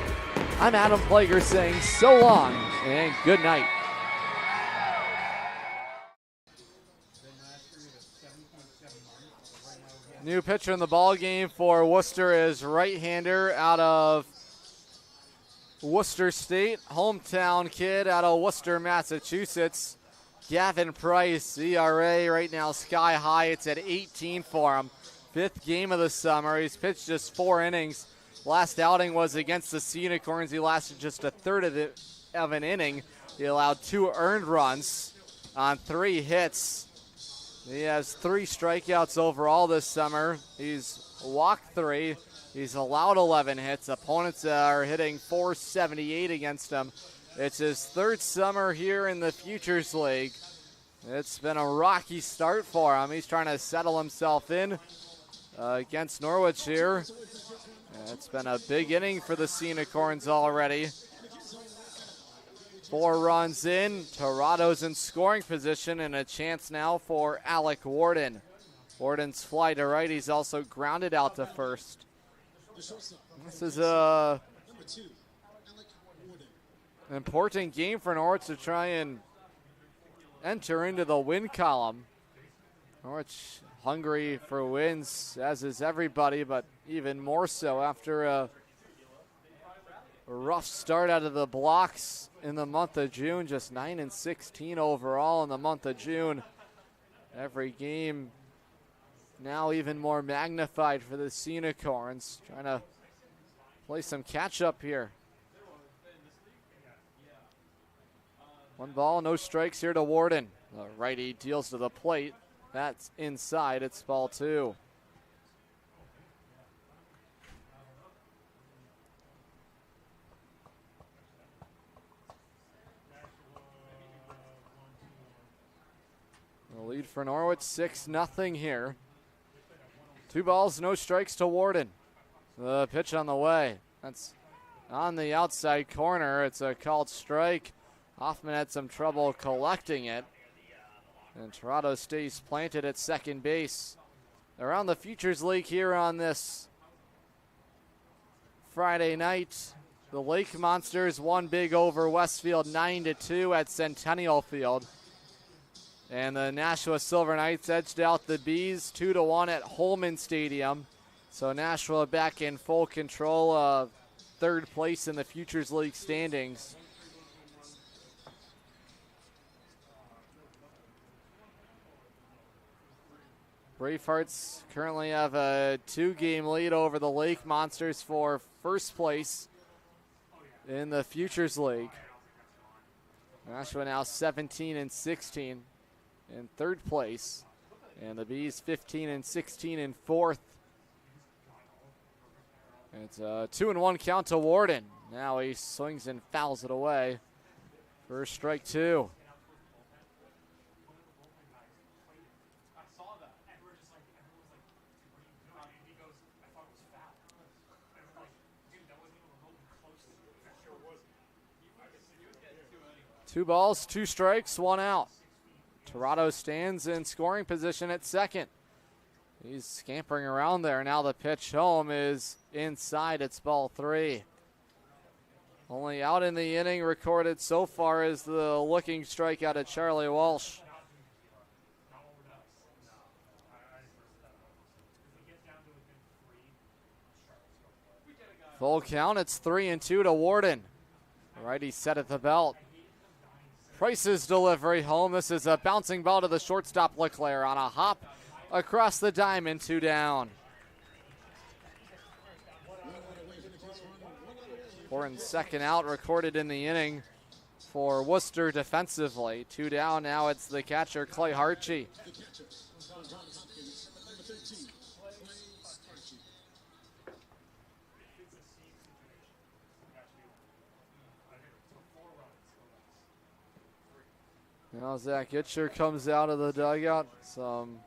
I'm Adam Plager saying so long and good night. New pitcher in the ball game for Worcester is right-hander out of Worcester State, hometown kid out of Worcester, Massachusetts. Gavin Price, ERA right now sky high. It's at 18 for him. 5th game of the summer. He's pitched just 4 innings. Last outing was against the Unicorns. He lasted just a third of an inning. He allowed 2 earned runs on 3 hits. He has 3 strikeouts overall this summer. He's walked 3. He's allowed 11 hits. Opponents are hitting .478 against him. It's his 3rd summer here in the Futures League. It's been a rocky start for him. He's trying to settle himself in against Norwich here. It's been a big inning for the Unicorns already. 4 runs in. Toronto's in scoring position and a chance now for Alec Warden. Warden's fly to right. He's also grounded out to first. This is an important game for Norwich to try and enter into the win column. Norwich hungry for wins, as is everybody, but even more so after a rough start out of the blocks in the month of June. Just 9-16 overall in the month of June. Every game now even more magnified for the Unicorns, trying to play some catch up here. 1 ball, no strikes here to Warden. The righty deals to the plate. That's inside. It's ball 2. The lead for Norwich, 6-0 here. 2 balls, no strikes to Warden. The pitch on the way. That's on the outside corner. It's a called strike. Hoffman had some trouble collecting it. And Toronto stays planted at second base. Around the Futures League here on this Friday night, the Lake Monsters won big over Westfield 9-2 at Centennial Field. And the Nashua Silver Knights edged out the Bees 2-1 at Holman Stadium. So Nashua back in full control of 3rd place in the Futures League standings. Bravehearts currently have a 2-game lead over the Lake Monsters for 1st place in the Futures League. Nashua now 17-16 in 3rd place, and the Bees 15-16 in 4th. It's a 2-1 count to Warden. Now he swings and fouls it away. First strike 2. Two balls, 2 strikes, 1 out. Toronto stands in scoring position at second. He's scampering around there. Now the pitch home is inside. It's ball 3. Only out in the inning recorded so far is the looking strikeout at Charlie Walsh. Full count. It's 3-2 to Warden. Righty set at the belt. Price's delivery home. This is a bouncing ball to the shortstop Leclerc on a hop across the diamond, 2 down. Important second out recorded in the inning for Worcester defensively. 2 down, now it's the catcher, Clay Hartchie. Now Zach Itcher comes out of the dugout. Some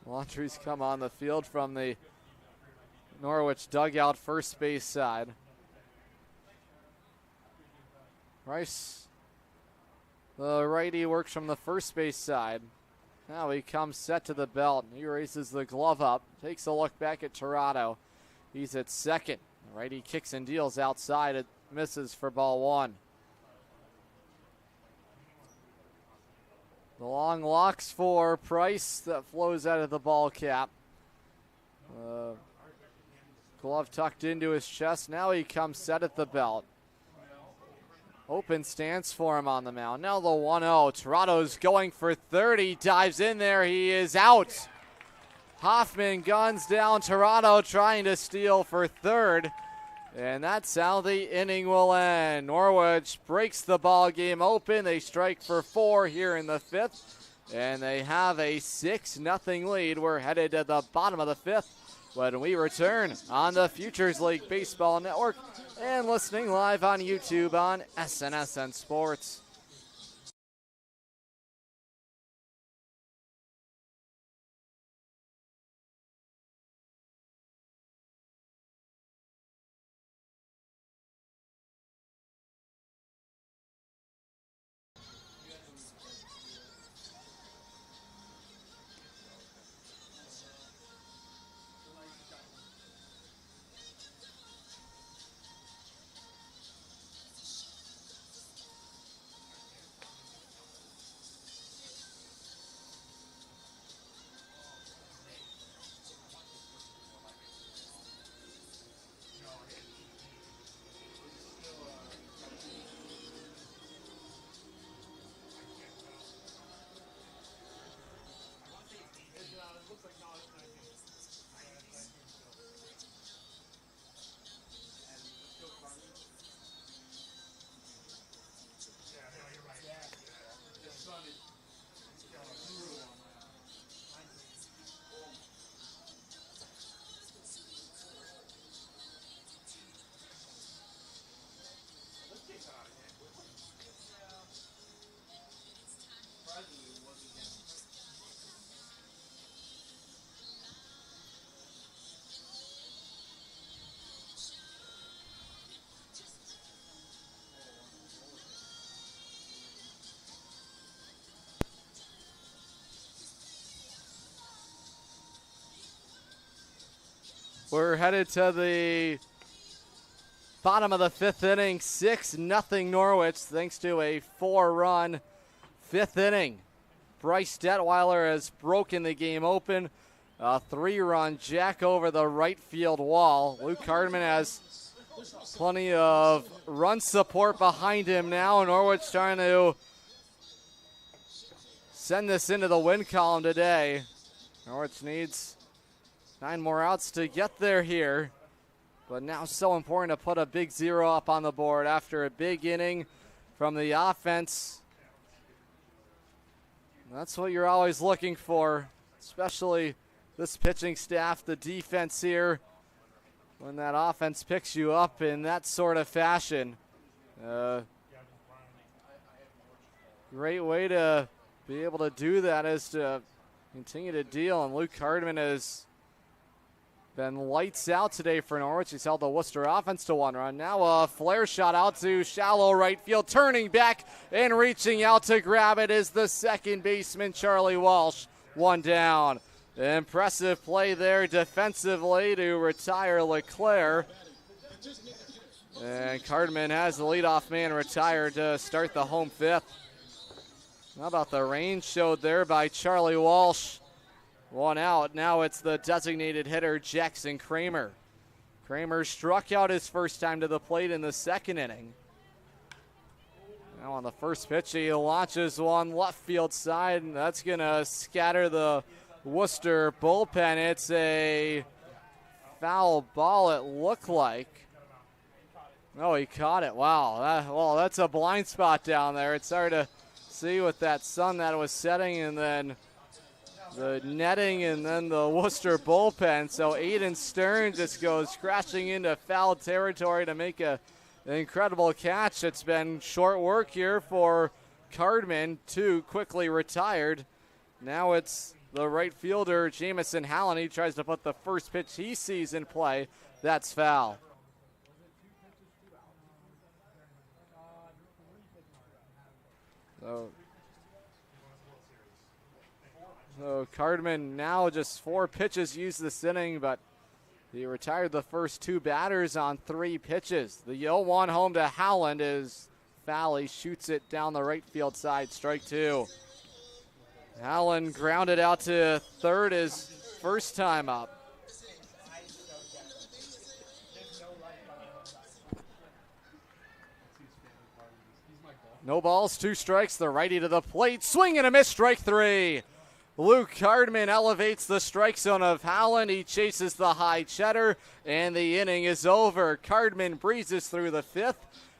laundries come on the field from the Norwich dugout first base side. Rice, the righty, works from the first base side. Now he comes set to the belt. He raises the glove up, takes a look back at Tirado. He's at second. The righty kicks and deals outside. It misses for ball 1. The long locks for Price that flows out of the ball cap. Glove tucked into his chest. Now he comes set at the belt. Open stance for him on the mound. Now the 1-0. Tirado's going for third. He dives in there. He is out. Hoffman guns down. Tirado trying to steal for third. And that's how the inning will end. Norwich breaks the ball game open. They strike for 4 here in the 5th. And they have a 6-0 lead. We're headed to the bottom of the 5th when we return on the Futures League Baseball Network and listening live on YouTube on SNSN Sports. We're headed to the bottom of the 5th inning, 6-0 Norwich, thanks to a 4-run 5th inning. Bryce Detweiler has broken the game open. A 3-run jack over the right field wall. Luke Hardman has plenty of run support behind him now. Norwich trying to send this into the win column today. Norwich needs 9 more outs to get there here. But now so important to put a big 0 up on the board after a big inning from the offense. That's what you're always looking for, especially this pitching staff, the defense here. When that offense picks you up in that sort of fashion. Great way to be able to do that is to continue to deal. And Luke Hardman has been lights out today for Norwich. He's held the Worcester offense to 1 run. Now a flare shot out to shallow right field. Turning back and reaching out to grab it is the second baseman, Charlie Walsh. 1 down. Impressive play there defensively to retire LeClaire. And Cardman has the leadoff man retired to start the home 5th. How about the range showed there by Charlie Walsh? 1 out. Now it's the designated hitter, Jackson Kramer. Kramer struck out his first time to the plate in the 2nd inning. Now on the first pitch, he launches one left field side, and that's going to scatter the Worcester bullpen. It's a foul ball, it looked like. Oh, he caught it. Wow. That's a blind spot down there. It's hard to see with that sun that was setting, and then the netting, and then the Worcester bullpen. So Aiden Stern just goes crashing into foul territory to make an incredible catch. It's been short work here for Cardman, too quickly retired. Now it's the right fielder, Jamison Hallen. He tries to put the first pitch he sees in play. That's foul. So Cardman now just 4 pitches used this inning, but he retired the first 2 batters on 3 pitches. The 0-1 home to Howland is foul. He shoots it down the right field side, strike 2. Howland grounded out to third his first time up. No balls, 2 strikes, the righty to the plate, swing and a miss, strike 3. Luke Cardman elevates the strike zone of Howland. He chases the high cheddar, and the inning is over. Cardman breezes through the 5th.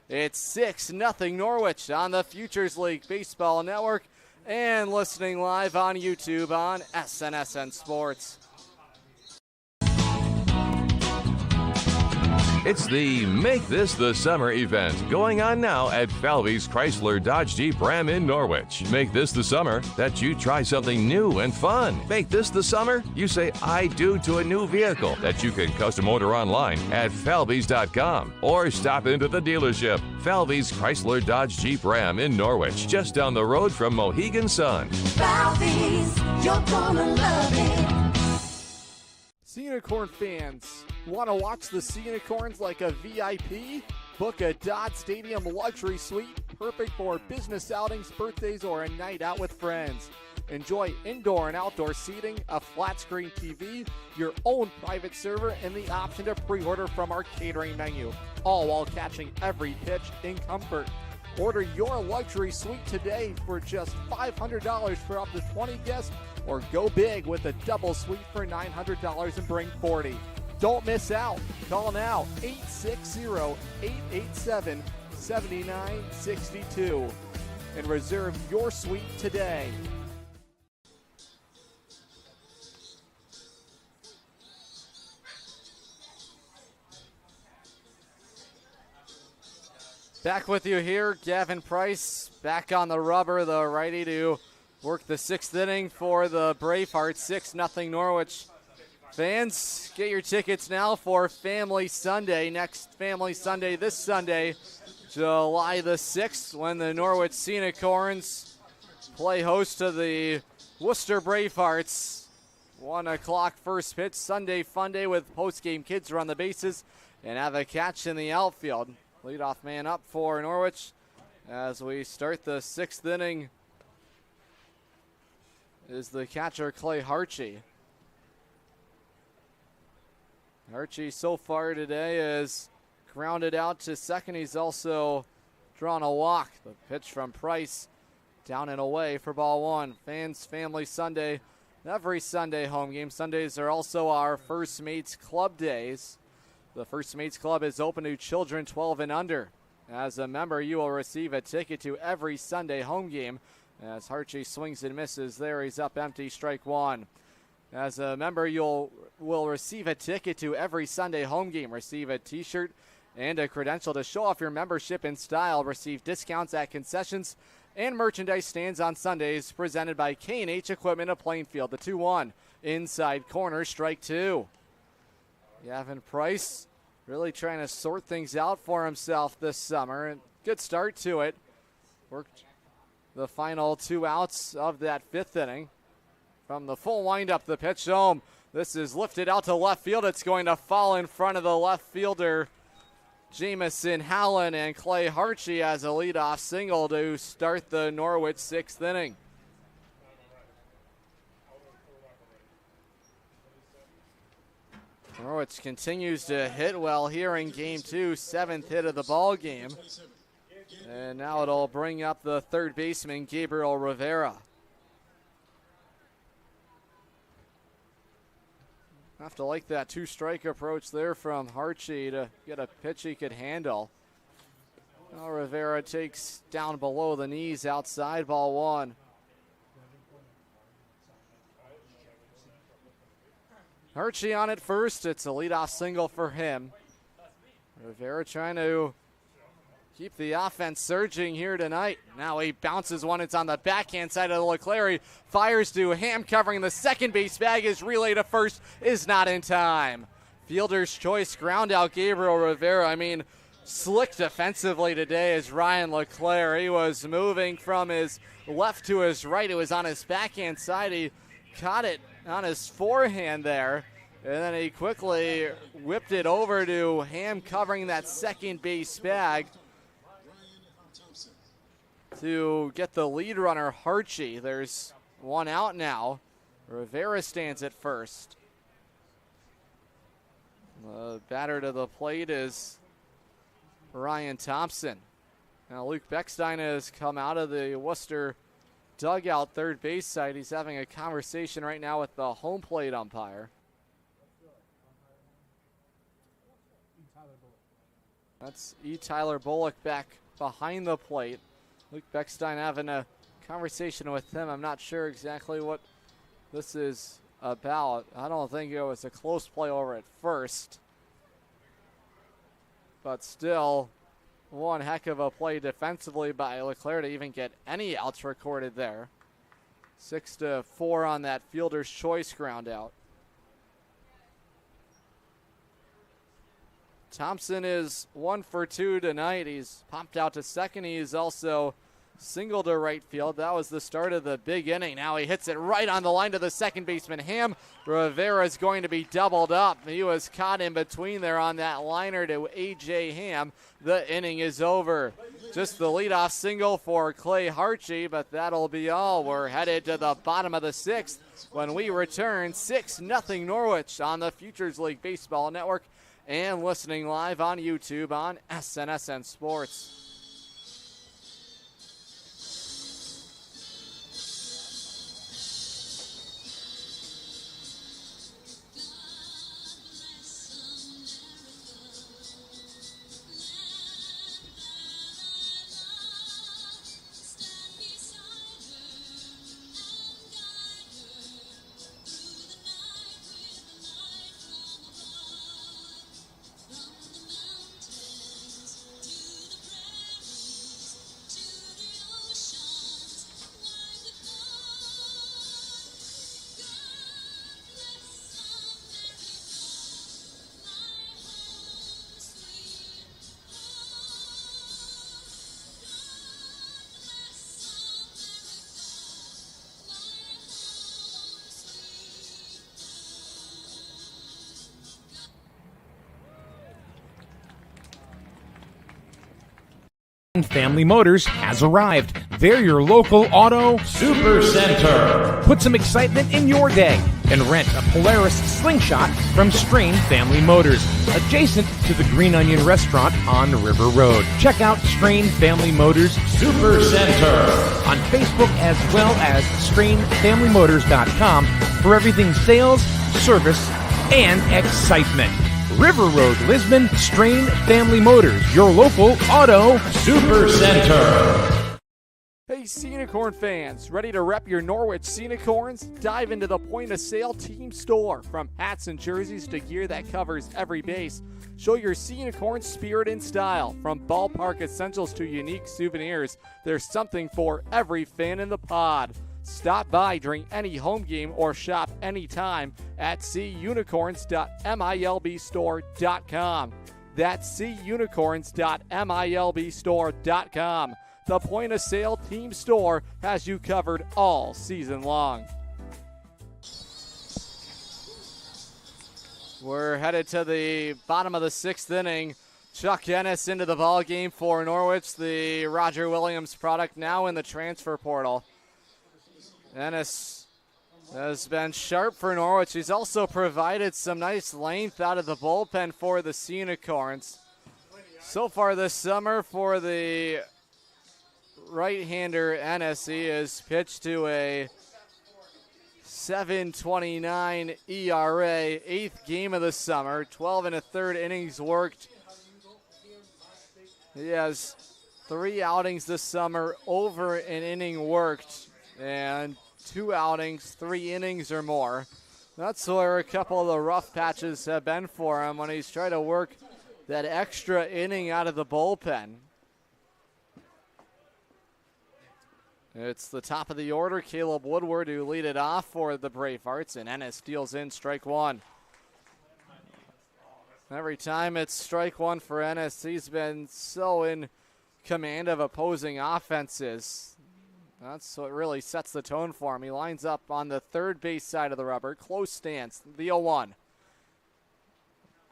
It's 6-0 Norwich on the Futures League Baseball Network and listening live on YouTube on SNSN Sports.
It's the Make This the Summer event going on now at Falvey's Chrysler Dodge Jeep Ram in Norwich. Make this the summer that you try something new and fun. Make this the summer you say I do to a new vehicle that you can custom order online at falveys.com or stop into the dealership. Falvey's Chrysler Dodge Jeep Ram in Norwich, just down the road from Mohegan Sun.
Falvey's, you're gonna love it.
Unicorn fans, want to watch the Unicorns like a VIP? Book a Dodd Stadium luxury suite, perfect for business outings, birthdays, or a night out with friends. Enjoy indoor and outdoor seating, a flat screen TV, your own private server, and the option to pre-order from our catering menu, all while catching every pitch in comfort. Order your luxury suite today for just $500 for up to 20 guests, or go big with a double suite for $900 and bring 40. Don't miss out. Call now, 860-887-7962, and reserve your suite today. Back with you here, Gavin Price, back on the rubber, the righty to work the 6th inning for the Bravehearts, 6-0 Norwich. Fans, get your tickets now for Family Sunday. Next Family Sunday, this Sunday, July the 6th, when the Norwich Unicorns play host to the Worcester Bravehearts. 1 o'clock first pitch, Sunday fun day with post-game kids run the bases and have a catch in the outfield. Leadoff man up for Norwich as we start the 6th inning is the catcher Clay Harchie. Harchie so far today is grounded out to second. He's also drawn a walk. The pitch from Price down and away for ball 1. Fans, Family Sunday, every Sunday home game. Sundays are also our First Mates Club days. The First Mates Club is open to children 12 and under. As a member, you will receive a ticket to every Sunday home game. As Harchie swings and misses there, he's up empty, strike 1. As a member, will receive a ticket to every Sunday home game. Receive a t-shirt and a credential to show off your membership in style. Receive discounts at concessions and merchandise stands on Sundays. Presented by K&H Equipment of Plainfield. The 2-1 inside corner, strike 2. Gavin Price really trying to sort things out for himself this summer. Good start to it. Worked the final 2 outs of that 5th inning. From the full windup, the pitch home. This is lifted out to left field. It's going to fall in front of the left fielder, Jamison Hallen, and Clay Harchie has a leadoff single to start the Norwich 6th inning. Norwich continues to hit well here in game 2, 7th hit of the ball game. And now it'll bring up the third baseman, Gabriel Rivera. Have to like that 2-strike approach there from Harchie to get a pitch he could handle. Now Rivera takes down below the knees, outside, ball one. Hershey on it first. It's a leadoff single for him. Rivera trying to keep the offense surging here tonight. Now he bounces one. It's on the backhand side of the Leclerc. Fires to Ham, covering the second base bag. His relay to first is not in time. Fielder's choice, ground out Gabriel Rivera. I mean, slick defensively today as Ryan Leclerc. He was moving from his left to his right. It was on his backhand side. He caught it on his forehand there. And then he quickly whipped it over to Ham, covering that second base bag to get the lead runner, Harchie. There's one out now. Rivera stands at first. The batter to the plate is Ryan Thompson. Now Luke Beckstein has come out of the Worcester dugout third base side. He's having a conversation right now with the home plate umpire. That's E. Tyler Bullock back behind the plate. Luke Beckstein having a conversation with him. I'm not sure exactly what this is about. I don't think it was a close play over at first. But still, one heck of a play defensively by Leclerc to even get any outs recorded there. 6-4 on that fielder's choice ground out. Thompson is 1 for 2 tonight. He's popped out to second. He's also single to right field. That was the start of the big inning. Now he hits it right on the line to the second baseman, Ham. Rivera is going to be doubled up. He was caught in between there on that liner to A.J. Ham. The inning is over. Just the leadoff single for Clay Harchie, but that'll be all. We're headed to the bottom of the sixth when we return 6-0 Norwich on the Futures League Baseball Network and listening live on YouTube on SNSN Sports.
Family Motors has arrived. They're your local auto super center. Put some excitement in your day and rent a Polaris Slingshot from Strain Family Motors, adjacent to the Green Onion Restaurant on River Road. Check out Strain Family Motors Super Center on Facebook as well as strainfamilymotors.com for everything sales, service, and excitement. River Road, Lisbon, Strain Family Motors, your local auto super center.
Hey, Unicorn fans, ready to rep your Norwich Unicorns? Dive into the point-of-sale team store. From hats and jerseys to gear that covers every base, show your Unicorn spirit and style. From ballpark essentials to unique souvenirs, there's something for every fan in the pod. Stop by during any home game or shop anytime at cunicorns.milbstore.com. That's cunicorns.milbstore.com. The point-of-sale team store has you covered all season long. We're headed to the bottom of the sixth inning. Chuck Ennis into the ball game for Norwich, the Roger Williams product, now in the transfer portal. Ennis has been sharp for Norwich. He's also provided some nice length out of the bullpen for the Unicorns. So far this summer for the right-hander Ennis, he has pitched to a 7.29 ERA, eighth game of the summer, 12 1/3 innings worked. He has 3 outings this summer over an inning worked, and 2 outings, 3 innings or more. That's where a couple of the rough patches have been for him when he's trying to work that extra inning out of the bullpen. It's the top of the order, Caleb Woodward, who lead it off for the Bravehearts, and Ennis deals in strike 1. Every time it's strike 1 for Ennis, he's been so in command of opposing offenses. That's what really sets the tone for him. He lines up on the third base side of the rubber. Close stance, the 0-1.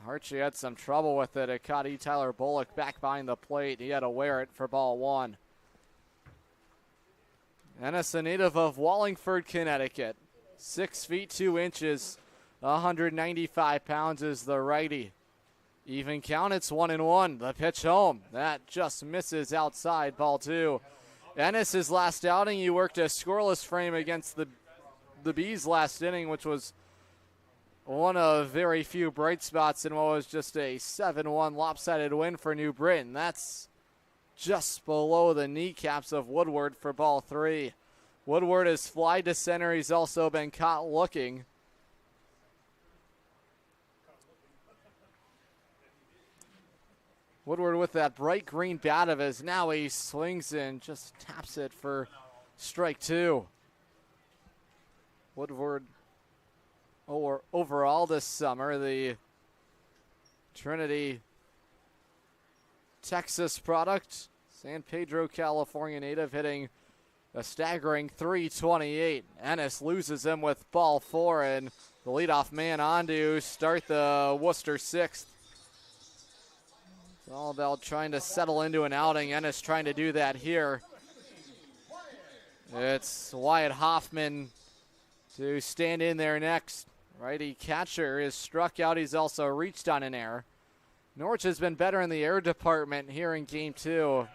Archie had some trouble with it. It caught E. Tyler Bullock back behind the plate. He had to wear it for ball 1. Ennis, a native of Wallingford, Connecticut. 6 feet 2 inches, 195 pounds is the righty. Even count, it's 1-1. The pitch home. That just misses outside, ball 2. Ennis' last outing, he worked a scoreless frame against the Bees last inning, which was one of very few bright spots in what was just a 7-1 lopsided win for New Britain. That's just below the kneecaps of Woodward for ball 3. Woodward has fly to center. He's also been caught looking. Woodward with that bright green bat of his. Now he swings and just taps it for strike 2. Woodward overall this summer, the Trinity, Texas product, San Pedro, California native, hitting a staggering .328. Ennis loses him with ball 4, and the leadoff man on to start the Worcester 6th. It's all about trying to settle into an outing. Ennis trying to do that here. It's Wyatt Hoffman to stand in there next. Righty catcher is struck out. He's also reached on an error. Norwich has been better in the air department here in Game 2.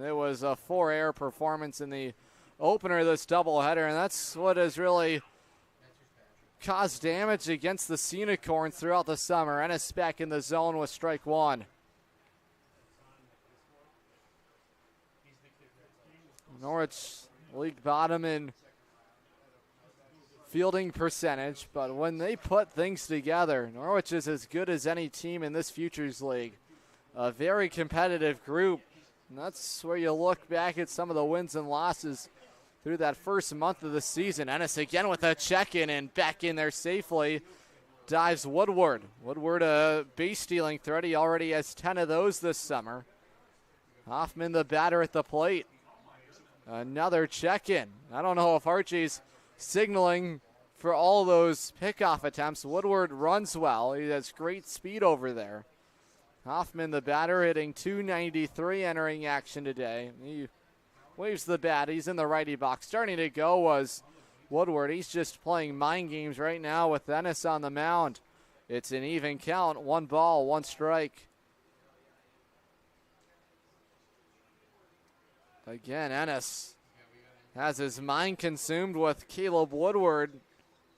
It was a 4-error performance in the opener of this doubleheader, and that's what has really caused damage against the Unicorns throughout the summer. Ennis back in the zone with strike 1. Norwich league bottom in fielding percentage, but when they put things together, Norwich is as good as any team in this Futures League. A very competitive group, and that's where you look back at some of the wins and losses through that first month of the season. Ennis again with a check-in and back in there safely. Dives Woodward. Woodward a base-stealing threat. He already has 10 of those this summer. Hoffman the batter at the plate. Another check-in. I don't know if Archie's signaling for all those pickoff attempts. Woodward runs well. He has great speed over there. Hoffman, the batter, hitting .293 entering action today. He waves the bat. He's in the righty box. Starting to go was Woodward. He's just playing mind games right now with Ennis on the mound. It's an even count. 1 ball, 1 strike. Again, Ennis has his mind consumed with Caleb Woodward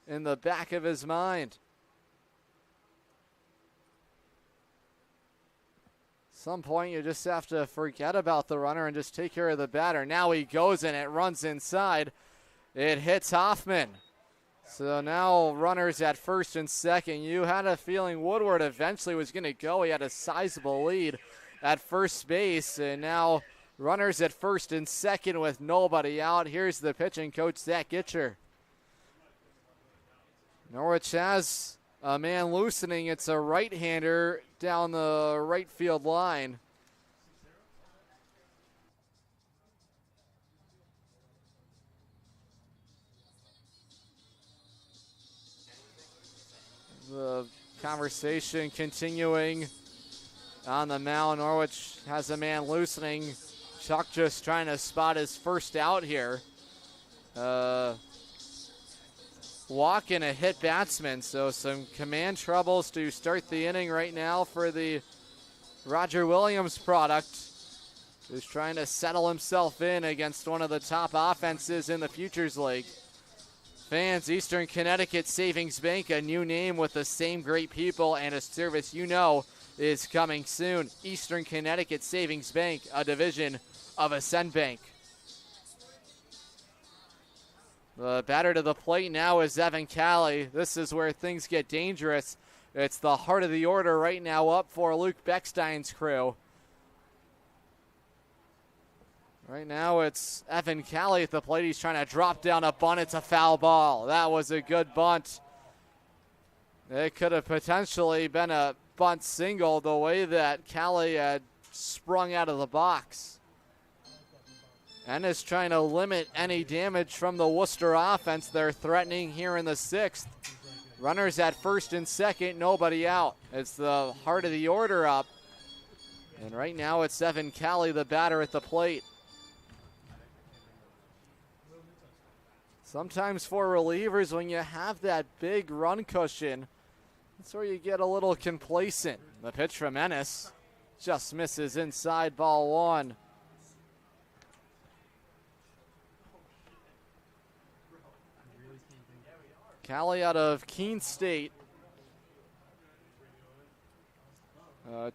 in the back of his mind. Some point you just have to forget about the runner and just take care of the batter. Now he goes and it runs inside. It hits Hoffman. So now runners at first and second. You had a feeling Woodward eventually was going to go. He had a sizable lead at first base, and now runners at first and second with nobody out. Here's the pitching coach, Zach Gitcher. Norwich has a man loosening. It's a right-hander down the right field line. The conversation continuing on the mound. Norwich has a man loosening. Chuck just trying to spot his first out here. Walk and a hit batsman, so some command troubles to start the inning right now for the Roger Williams product, who's trying to settle himself in against one of the top offenses in the Futures League. Fans, Eastern Connecticut Savings Bank, a new name with the same great people and a service you know is coming soon. Eastern Connecticut Savings Bank, a division of Ascend Bank. The batter to the plate now is Evan Callie. This is where things get dangerous. It's the heart of the order right now up for Luke Beckstein's crew. Right now it's Evan Callie at the plate. He's trying to drop down a bunt. It's a foul ball. That was a good bunt. It could have potentially been a bunt single the way that Callie had sprung out of the box. Ennis trying to limit any damage from the Worcester offense. They're threatening here in the 6th. Runners at first and second, nobody out. It's the heart of the order up. And right now it's Evan Callie, the batter at the plate. Sometimes for relievers, when you have that big run cushion, that's where you get a little complacent. The pitch from Ennis just misses inside, ball 1. Callie out of Keene State.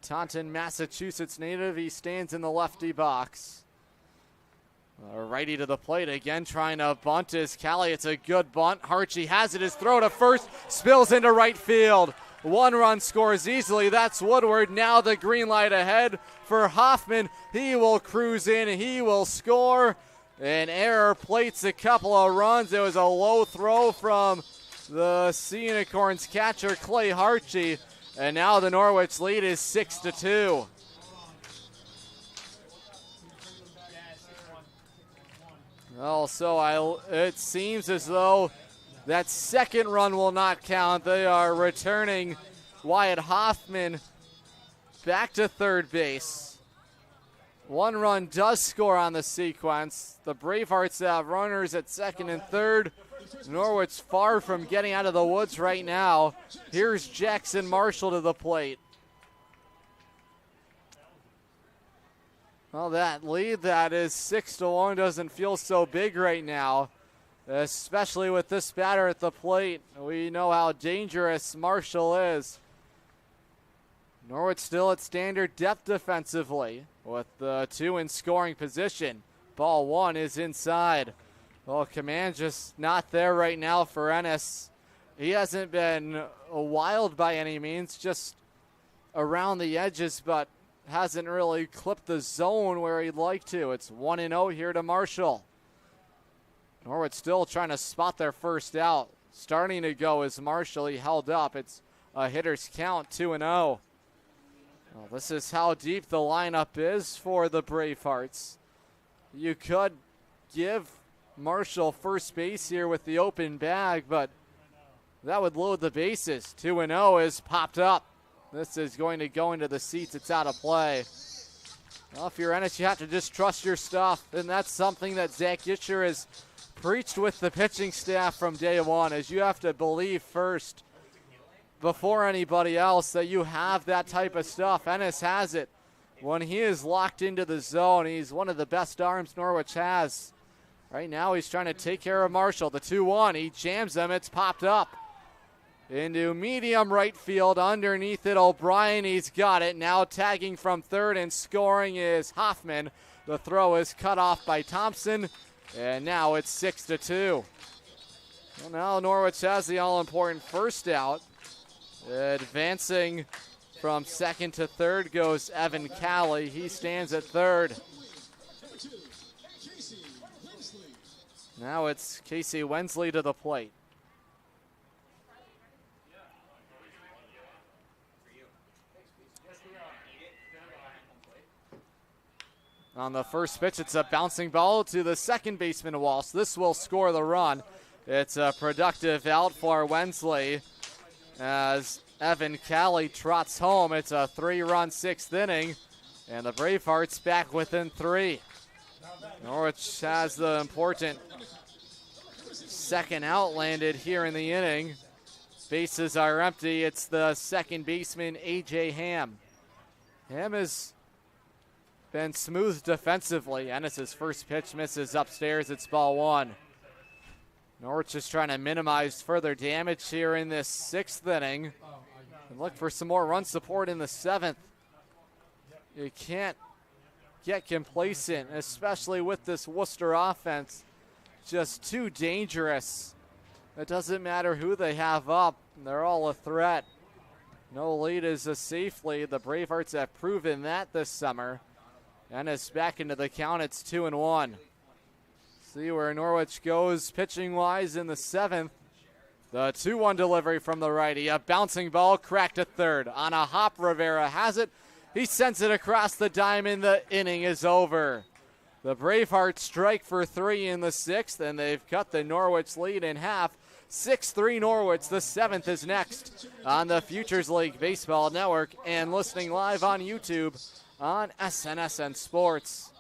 Taunton, Massachusetts native. He stands in the lefty box. Righty to the plate again, trying to bunt is Callie. It's a good bunt. Harchie has it. His throw to first spills into right field. 1 run scores easily. That's Woodward. Now the green light ahead for Hoffman. He will cruise in. He will score. An error plates a couple of runs. It was a low throw from the Unicorns catcher, Clay Harchie. And now the Norwich lead is 6-2. Well, so it seems as though that second run will not count. They are returning Wyatt Hoffman back to third base. 1 run does score on the sequence. The Bravehearts have runners at second and third. Norwich far from getting out of the woods right now. Here's Jackson Marshall to the plate. Well, that lead that is 6-1 doesn't feel so big right now, especially with this batter at the plate. We know how dangerous Marshall is. Norwich still at standard depth defensively with the 2 in scoring position. Ball 1 is inside. Well, command just not there right now for Ennis. He hasn't been wild by any means, just around the edges, but hasn't really clipped the zone where he'd like to. It's 1-0 here to Marshall. Norwich still trying to spot their first out. Starting to go is Marshall. He held up. It's a hitter's count, 2-0. Well, this is how deep the lineup is for the Bravehearts. You could give Marshall first base here with the open bag, but that would load the bases. 2-0 is popped up. This is going to go into the seats. It's out of play. Well, if you're Ennis, you have to just trust your stuff, and that's something that Zach Gitcher has preached with the pitching staff from day one, is you have to believe first before anybody else that you have that type of stuff. Ennis has it. When he is locked into the zone, he's one of the best arms Norwich has. Right now he's trying to take care of Marshall. The 2-1, he jams them. It's popped up into medium right field. Underneath it, O'Brien, he's got it. Now tagging from third and scoring is Hoffman. The throw is cut off by Thompson, and now it's 6-2. Well, now Norwich has the all-important first out. Advancing from second to third goes Evan Callie. He stands at third. Now it's Casey Wensley to the plate. On the first pitch, it's a bouncing ball to the second baseman, Walsh. This will score the run. It's a productive out for Wensley as Evan Callie trots home. It's a 3-run 6th inning, and the Bravehearts back within 3. Norwich has the important second out landed here in the inning. Bases are empty. It's the second baseman, A.J. Ham. Ham has been smooth defensively. Ennis's first pitch misses upstairs. It's ball 1. Norwich is trying to minimize further damage here in this 6th inning and look for some more run support in the 7th. You can't get complacent, especially with this Worcester offense. Just too dangerous. It doesn't matter who they have up. They're all a threat. No lead is a safe lead. The Bravehearts have proven that this summer. And it's back into the count. It's 2-1. See where Norwich goes pitching-wise in the 7th. The 2-1 delivery from the righty. A bouncing ball cracked at third. On a hop, Rivera has it. He sends it across the diamond. The inning is over. The Bravehearts strike for 3 in the 6th, and they've cut the Norwich lead in half. 6-3 Norwich. The 7th is next on the Futures League Baseball Network and listening live on YouTube on SNSN Sports.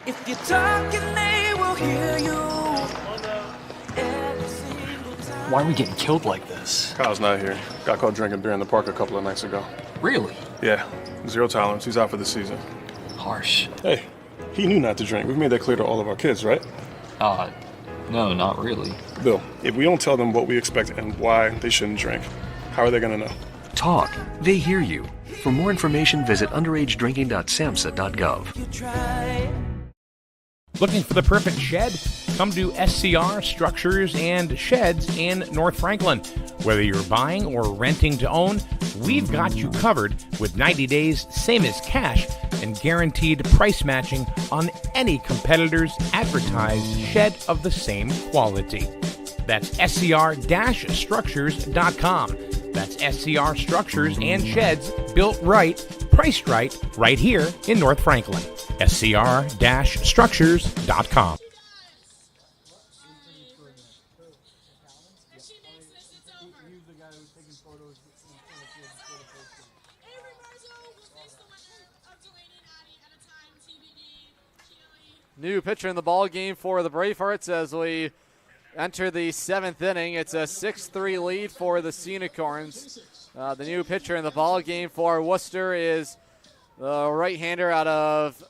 If you're talking, they will hear you.
Why are we getting killed like this?
Kyle's not here. Got caught drinking beer in the park a couple of nights ago.
Really?
Yeah, 0 tolerance. He's out for the season.
Harsh.
Hey, he knew not to drink. We've made that clear to all of our kids, right?
No, not really.
Bill, if we don't tell them what we expect and why they shouldn't drink, how are they going to know?
Talk. They hear you. For more information, visit underagedrinking.samhsa.gov.
Looking for the perfect shed? Come to SCR Structures and Sheds in North Franklin. Whether you're buying or renting to own, we've got you covered with 90 days, same as cash, and guaranteed price matching on any competitor's advertised shed of the same quality. That's scr-structures.com. That's SCR Structures and Sheds, built right, priced right here in North Franklin. scr-structures.com.
New pitcher in the ball game for the Bravehearts as we enter the 7th inning. It's a 6-3 lead for the Unicorns. The new pitcher in the ball game for Worcester is the right-hander out of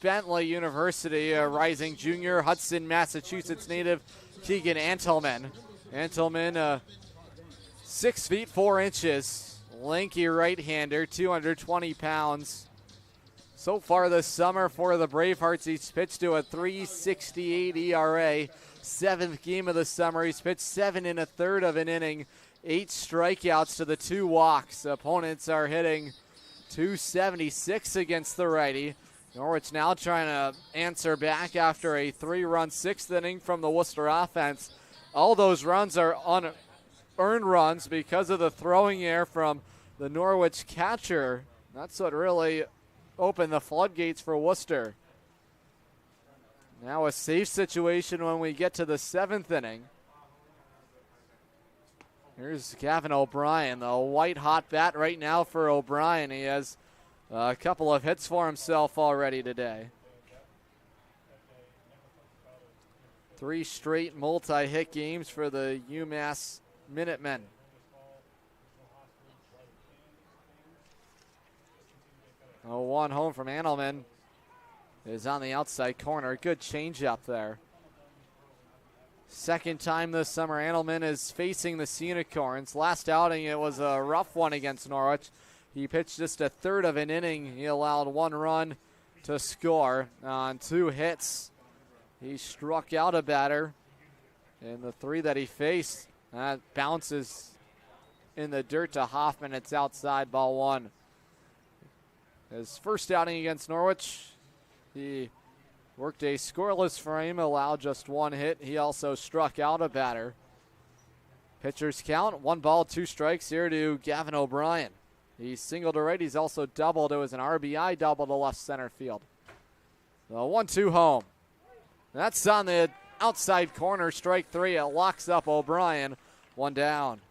Bentley University, a rising junior, Hudson, Massachusetts native, Keegan Antelman. Antelman, 6 feet 4 inches, lanky right-hander, 220 pounds. So far this summer for the Bravehearts, he's pitched to a 3.68 ERA. 7th game of the summer. He's pitched 7 1/3 of an inning, 8 strikeouts to the 2 walks. Opponents are hitting 276 against the righty. Norwich now trying to answer back after a 3-run 6th inning from the Worcester offense. All those runs are unearned runs because of the throwing error from the Norwich catcher. That's what really opened the floodgates for Worcester. Now a safe situation when we get to the 7th inning. Here's Gavin O'Brien, the white-hot bat right now for O'Brien. He has a couple of hits for himself already today. 3 straight multi-hit games for the UMass Minutemen. Oh, 1 home from Antelman is on the outside corner. Good changeup there. Second time this summer Antelman is facing the Unicorns. Last outing it was a rough one against Norwich. He pitched just a 1/3 of an inning. He allowed 1 run to score on 2 hits. He struck out a batter. And the 3 that he faced, that bounces in the dirt to Hoffman. It's outside, ball 1. His first outing against Norwich, he worked a scoreless frame, allowed just 1 hit. He also struck out a batter. Pitcher's count, 1 ball, 2 strikes here to Gavin O'Brien. He singled to right. He's also doubled. It was an RBI double to left center field. The 1-2 home. That's on the outside corner, strike 3. It locks up O'Brien. 1 down.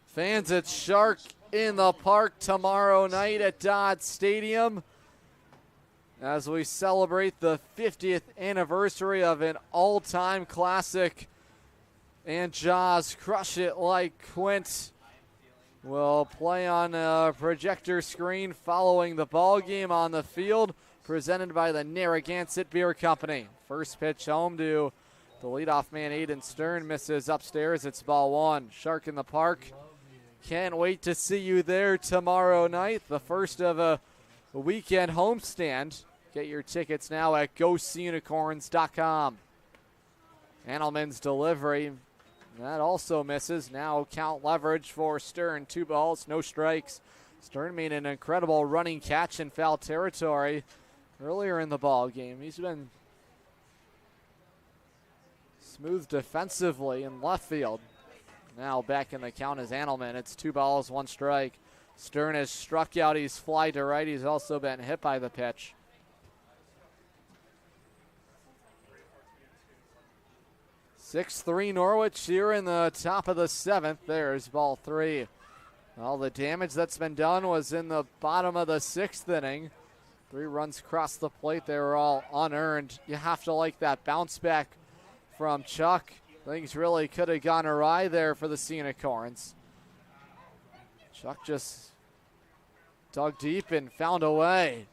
Fans at Shark in the Park tomorrow night at Dodd Stadium as we celebrate the 50th anniversary of an all-time classic. And Jaws, Crush It Like Quint, will play on a projector screen following the ball game on the field, presented by the Narragansett Beer Company. First pitch home to the leadoff man, Aiden Stern, misses upstairs. It's ball 1. Shark in the Park Can't wait to see you there tomorrow night, the first of a weekend homestand. Get your tickets now at GoSeaUnicorns.com. Hanelman's delivery, that also misses. Now count leverage for Stern. 2 balls, no strikes. Stern made an incredible running catch in foul territory earlier in the ball game. He's been smooth defensively in left field. Now back in the count is Hanelman. It's 2 balls, 1 strike. Stern has struck out. He's fly to right. He's also been hit by the pitch. 6-3 Norwich here in the top of the 7th. There's ball 3. All the damage that's been done was in the bottom of the 6th inning. 3 runs across the plate. They were all unearned. You have to like that bounce back from Chuck. Things really could have gone awry there for the Unicorns. Chuck just dug deep and found a way.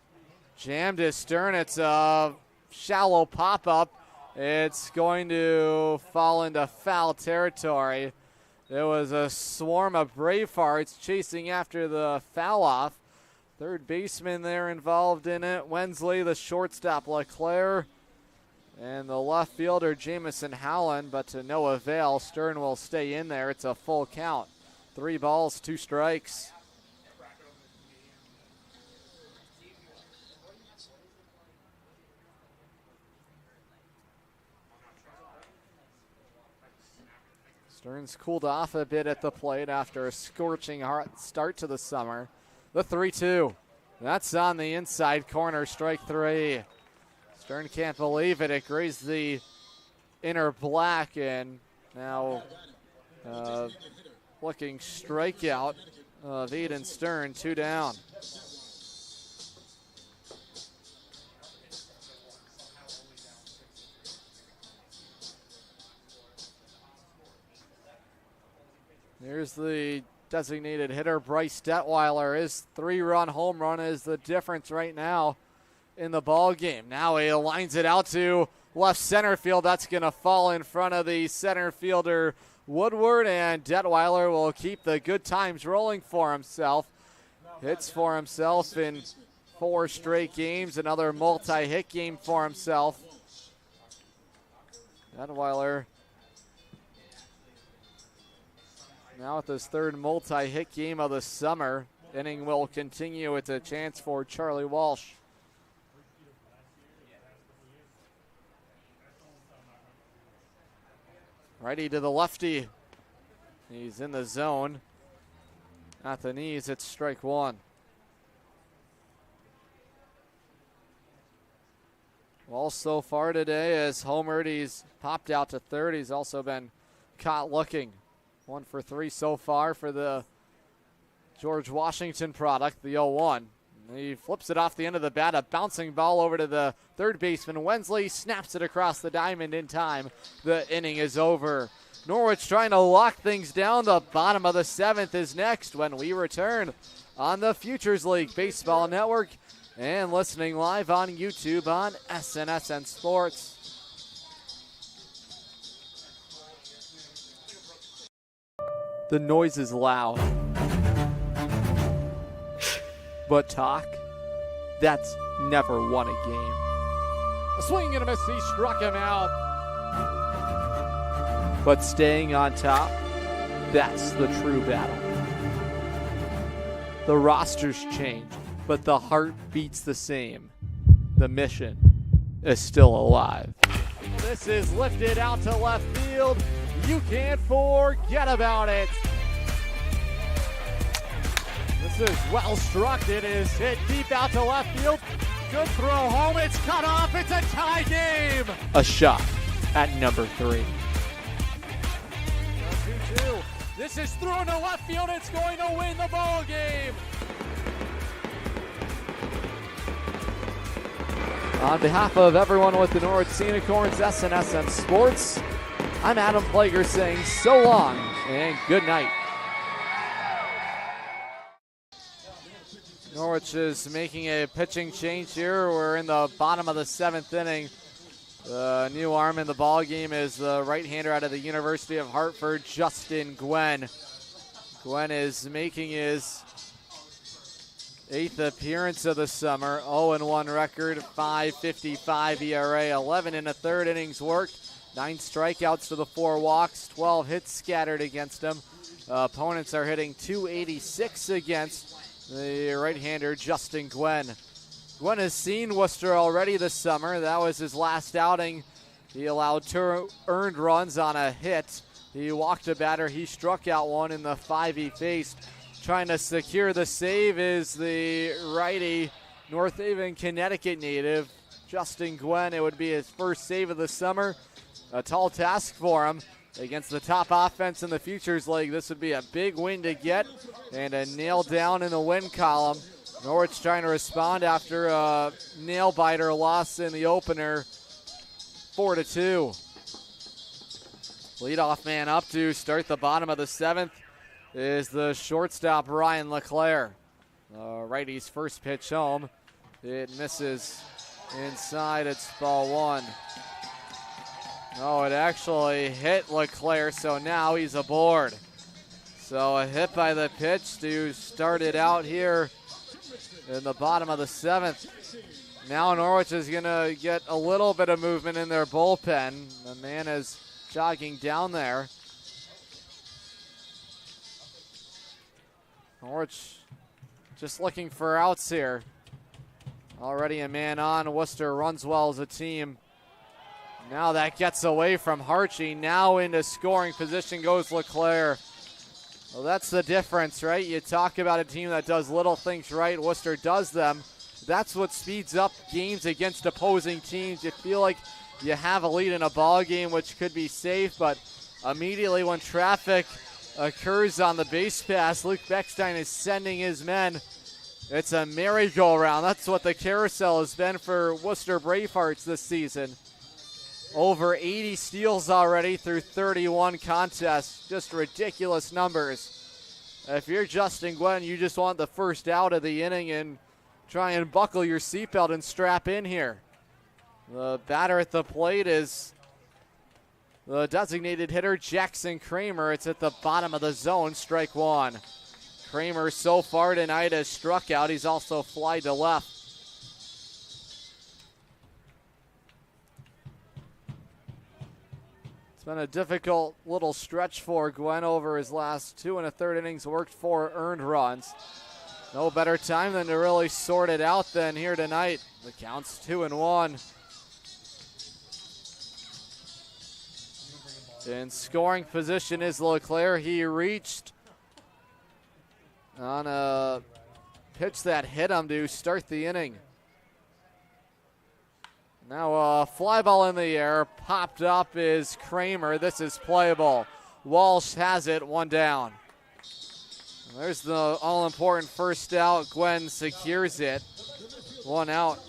Jammed his Stern. It's a shallow pop-up. It's going to fall into foul territory. There was a swarm of Bravehearts chasing after the foul off. Third baseman there involved in it. Wensley, the shortstop, LeClaire, and the left fielder, Jamison Howland, but to no avail. Stern will stay in there. It's a full count. 3 balls, 2 strikes. Stern's cooled off a bit at the plate after a scorching hot start to the summer. The 3-2. That's on the inside corner, strike 3. Stern can't believe it. It grazed the inner black, and now looking strikeout of Aiden Stern, 2 down. Here's the designated hitter, Bryce Detweiler. His 3-run home run is the difference right now in the ball game. Now he lines it out to left center field. That's going to fall in front of the center fielder, Woodward, and Detweiler will keep the good times rolling for himself. Hits for himself in 4 straight games. Another multi-hit game for himself. Detweiler now with his 3rd multi-hit game of the summer. Inning will continue. It's a chance for Charlie Walsh. Righty to the lefty. He's in the zone. At the knees, it's strike 1. Walsh so far today has homered. He's popped out to third. He's also been caught looking. 1 for 3 so far for the George Washington product, the 0-1. He flips it off the end of the bat, a bouncing ball over to the third baseman. Wensley snaps it across the diamond in time. The inning is over. Norwich trying to lock things down. The bottom of the 7th is next when we return on the Futures League Baseball Network and listening live on YouTube on SNSN Sports. The noise is loud. But talk, that's never won a game. A swing and a miss, he struck him out. But staying on top, that's the true battle. The rosters change, but the heart beats the same. The mission is still alive. This is lifted out to left field. You can't forget about it. This is well struck. It is hit deep out to left field. Good throw home. It's cut off. It's a tie game. A shot at number 3. 2-2. This is thrown to left field. It's going to win the ball game. On behalf of everyone with the Norwich Unicorns, SNSN Sports, I'm Adam Plager saying so long and good night. Norwich is making a pitching change here. We're in the bottom of the 7th inning. The new arm in the ball game is the right-hander out of the University of Hartford, Justin Gwen. Gwen is making his 8th appearance of the summer. 0-1 record, 5.55 ERA, 11 in the third innings worked, 9 strikeouts to the 4 walks, 12 hits scattered against him. Opponents are hitting .286 against the right-hander Justin Gwen. Gwen has seen Worcester already this summer. That was his last outing. He allowed 2 earned runs on a hit. He walked a batter. He struck out one in the 5 he faced. Trying to secure the save is the righty North Haven, Connecticut native, Justin Gwen. It would be his first save of the summer. A tall task for him. Against the top offense in the Futures League, this would be a big win to get and a nail down in the win column. Norwich trying to respond after a nail-biter loss in the opener, 4-2. Leadoff man up to start the bottom of the 7th is the shortstop Ryan LeClaire. Righty's first pitch home. It misses inside. It's ball 1. Oh, it actually hit LeClaire, so now he's aboard. So a hit by the pitch to start it out here in the bottom of the 7th. Now Norwich is going to get a little bit of movement in their bullpen. The man is jogging down there. Norwich just looking for outs here. Already a man on. Worcester runs well as a team. Now that gets away from Harchie. Now into scoring position goes LeClaire. Well, that's the difference, right? You talk about a team that does little things right. Worcester does them. That's what speeds up games against opposing teams. You feel like you have a lead in a ball game, which could be safe, but immediately when traffic occurs on the base pass, Luke Beckstein is sending his men. It's a merry-go-round. That's what the carousel has been for Worcester Bravehearts this season. Over 80 steals already through 31 contests. Just ridiculous numbers. If you're Justin Gwen, you just want the first out of the inning and try and buckle your seatbelt and strap in here. The batter at the plate is the designated hitter, Jackson Kramer. It's at the bottom of the zone, strike 1. Kramer so far tonight has struck out. He's also flied to left. It's been a difficult little stretch for Gwen over his last 2 1/3 innings, worked 4 earned runs. No better time than to really sort it out than here tonight. The count's 2-1. In scoring position is LeClaire. He reached on a pitch that hit him to start the inning. Now a fly ball in the air, popped up is Kramer. This is playable. Walsh has it, 1 down. There's the all-important first out. Gwen secures it, 1 out.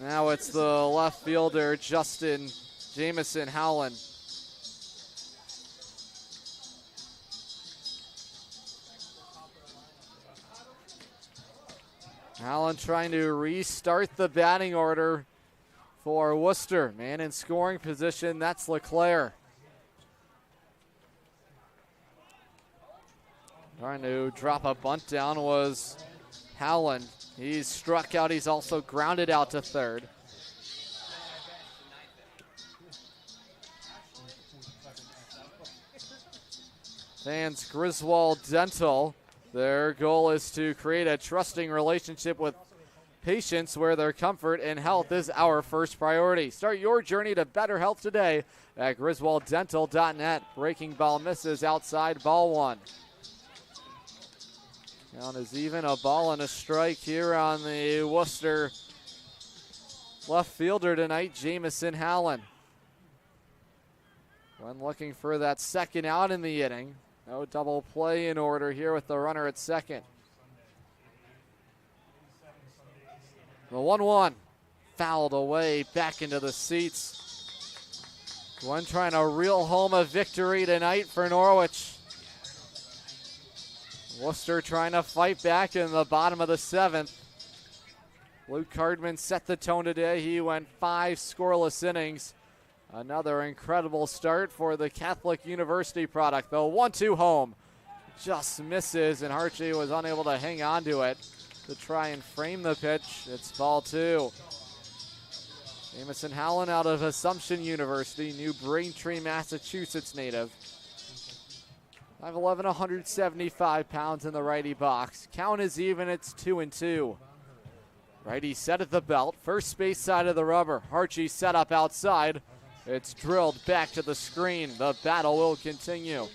Now it's the left fielder, Justin Jamison Howland. Allen trying to restart the batting order for Worcester. Man in scoring position, that's LeClaire. Trying to drop a bunt down was Howland. He's struck out. He's also grounded out to third. Fans Griswold Dental. Their goal is to create a trusting relationship with patients where their comfort and health is our first priority. Start your journey to better health today at griswolddental.net. Breaking ball misses outside, ball 1. Count is even, a ball and a strike here on the Worcester left fielder tonight, Jamison Howland. When looking for that second out in the inning. No double play in order here with the runner at second. The 1-1 fouled away back into the seats. Gwen trying to reel home a victory tonight for Norwich. Worcester trying to fight back in the bottom of the 7th. Luke Cardman set the tone today. He went 5 scoreless innings. Another incredible start for the Catholic University product. The 1-2 home just misses, and Archie was unable to hang on to it to try and frame the pitch. It's ball 2. Jamison Howland out of Assumption University, New Braintree, Massachusetts native. 5'11", 175 pounds in the righty box. Count is even, it's 2-2. Righty set at the belt, first base side of the rubber. Archie set up outside. It's drilled back to the screen. The battle will continue.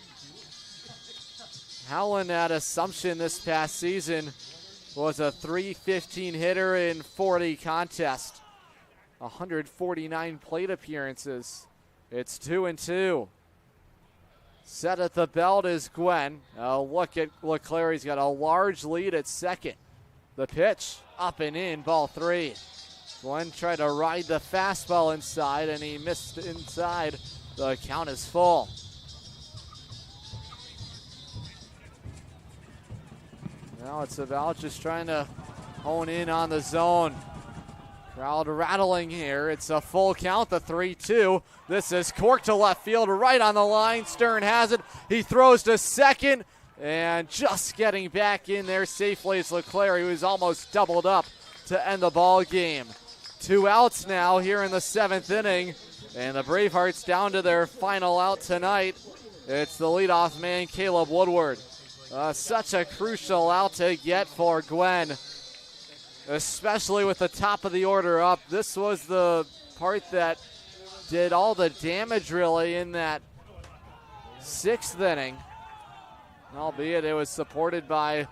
Howland at Assumption this past season was a .315 hitter in 40 contests. 149 plate appearances. It's 2-2. Set at the belt is Gwen. Look at LeClaire. He's got a large lead at second. The pitch up and in, ball 3. Gwen tried to ride the fastball inside, and he missed inside. The count is full. Now it's about just trying to hone in on the zone. Crowd rattling here. It's a full count, the 3-2. This is corked to left field, right on the line. Stern has it. He throws to second, and just getting back in there safely is LeClaire, who is almost doubled up to end the ball game. 2 outs now here in the 7th inning, and the Bravehearts down to their final out tonight. It's the leadoff man, Caleb Woodward. Such a crucial out to get for Gwen, especially with the top of the order up. This was the part that did all the damage really in that 6th inning, albeit it was supported by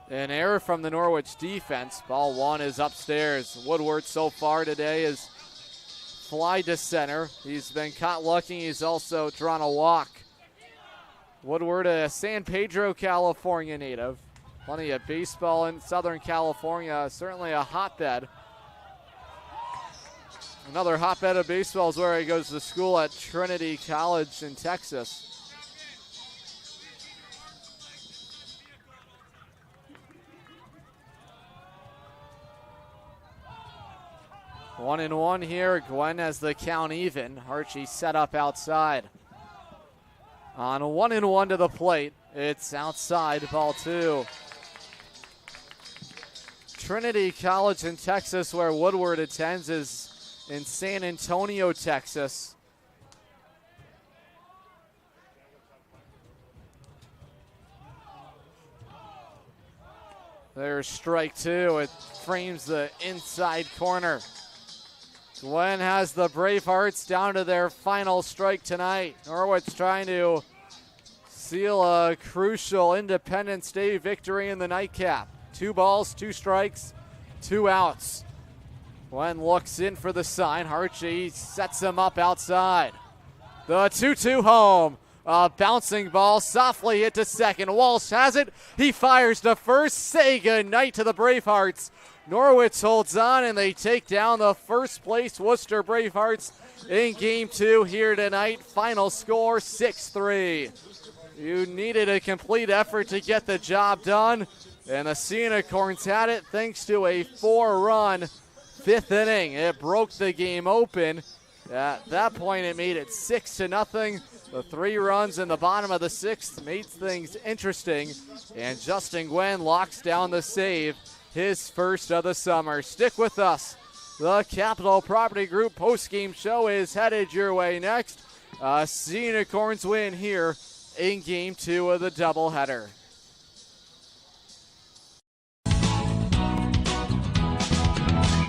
an error from the Norwich defense. Ball 1 is upstairs. Woodward so far today is fly to center. He's been caught lucky. He's also drawn a walk. Woodward, a San Pedro, California native. Plenty of baseball in Southern California, certainly a hotbed. Another hotbed of baseball is where he goes to school at Trinity College in Texas. One and one here. Gwen has the count even. Archie set up outside. On 1-1 to the plate, it's outside, ball 2. Trinity College in Texas, where Woodward attends, is in San Antonio, Texas. There's strike 2. It frames the inside corner. Gwen has the Bravehearts down to their final strike tonight. Norwich trying to seal a crucial Independence Day victory in the nightcap. 2 balls, 2 strikes, 2 outs. Gwen looks in for the sign. Archie sets him up outside. The 2-2 home. A bouncing ball softly hit to second. Walsh has it. He fires to first. Say goodnight to the Bravehearts. Norwich holds on, and they take down the first place Worcester Bravehearts in Game 2 here tonight. Final score 6-3. You needed a complete effort to get the job done, and the Unicorns had it thanks to a 4-run 5th inning. It broke the game open. At that point, it made it 6-0. The 3 runs in the bottom of the 6th made things interesting, and Justin Gwen locks down the save, his first of the summer. Stick with us. The Capital Property Group postgame show is headed your way next. Unicorns win here in Game 2 of the doubleheader.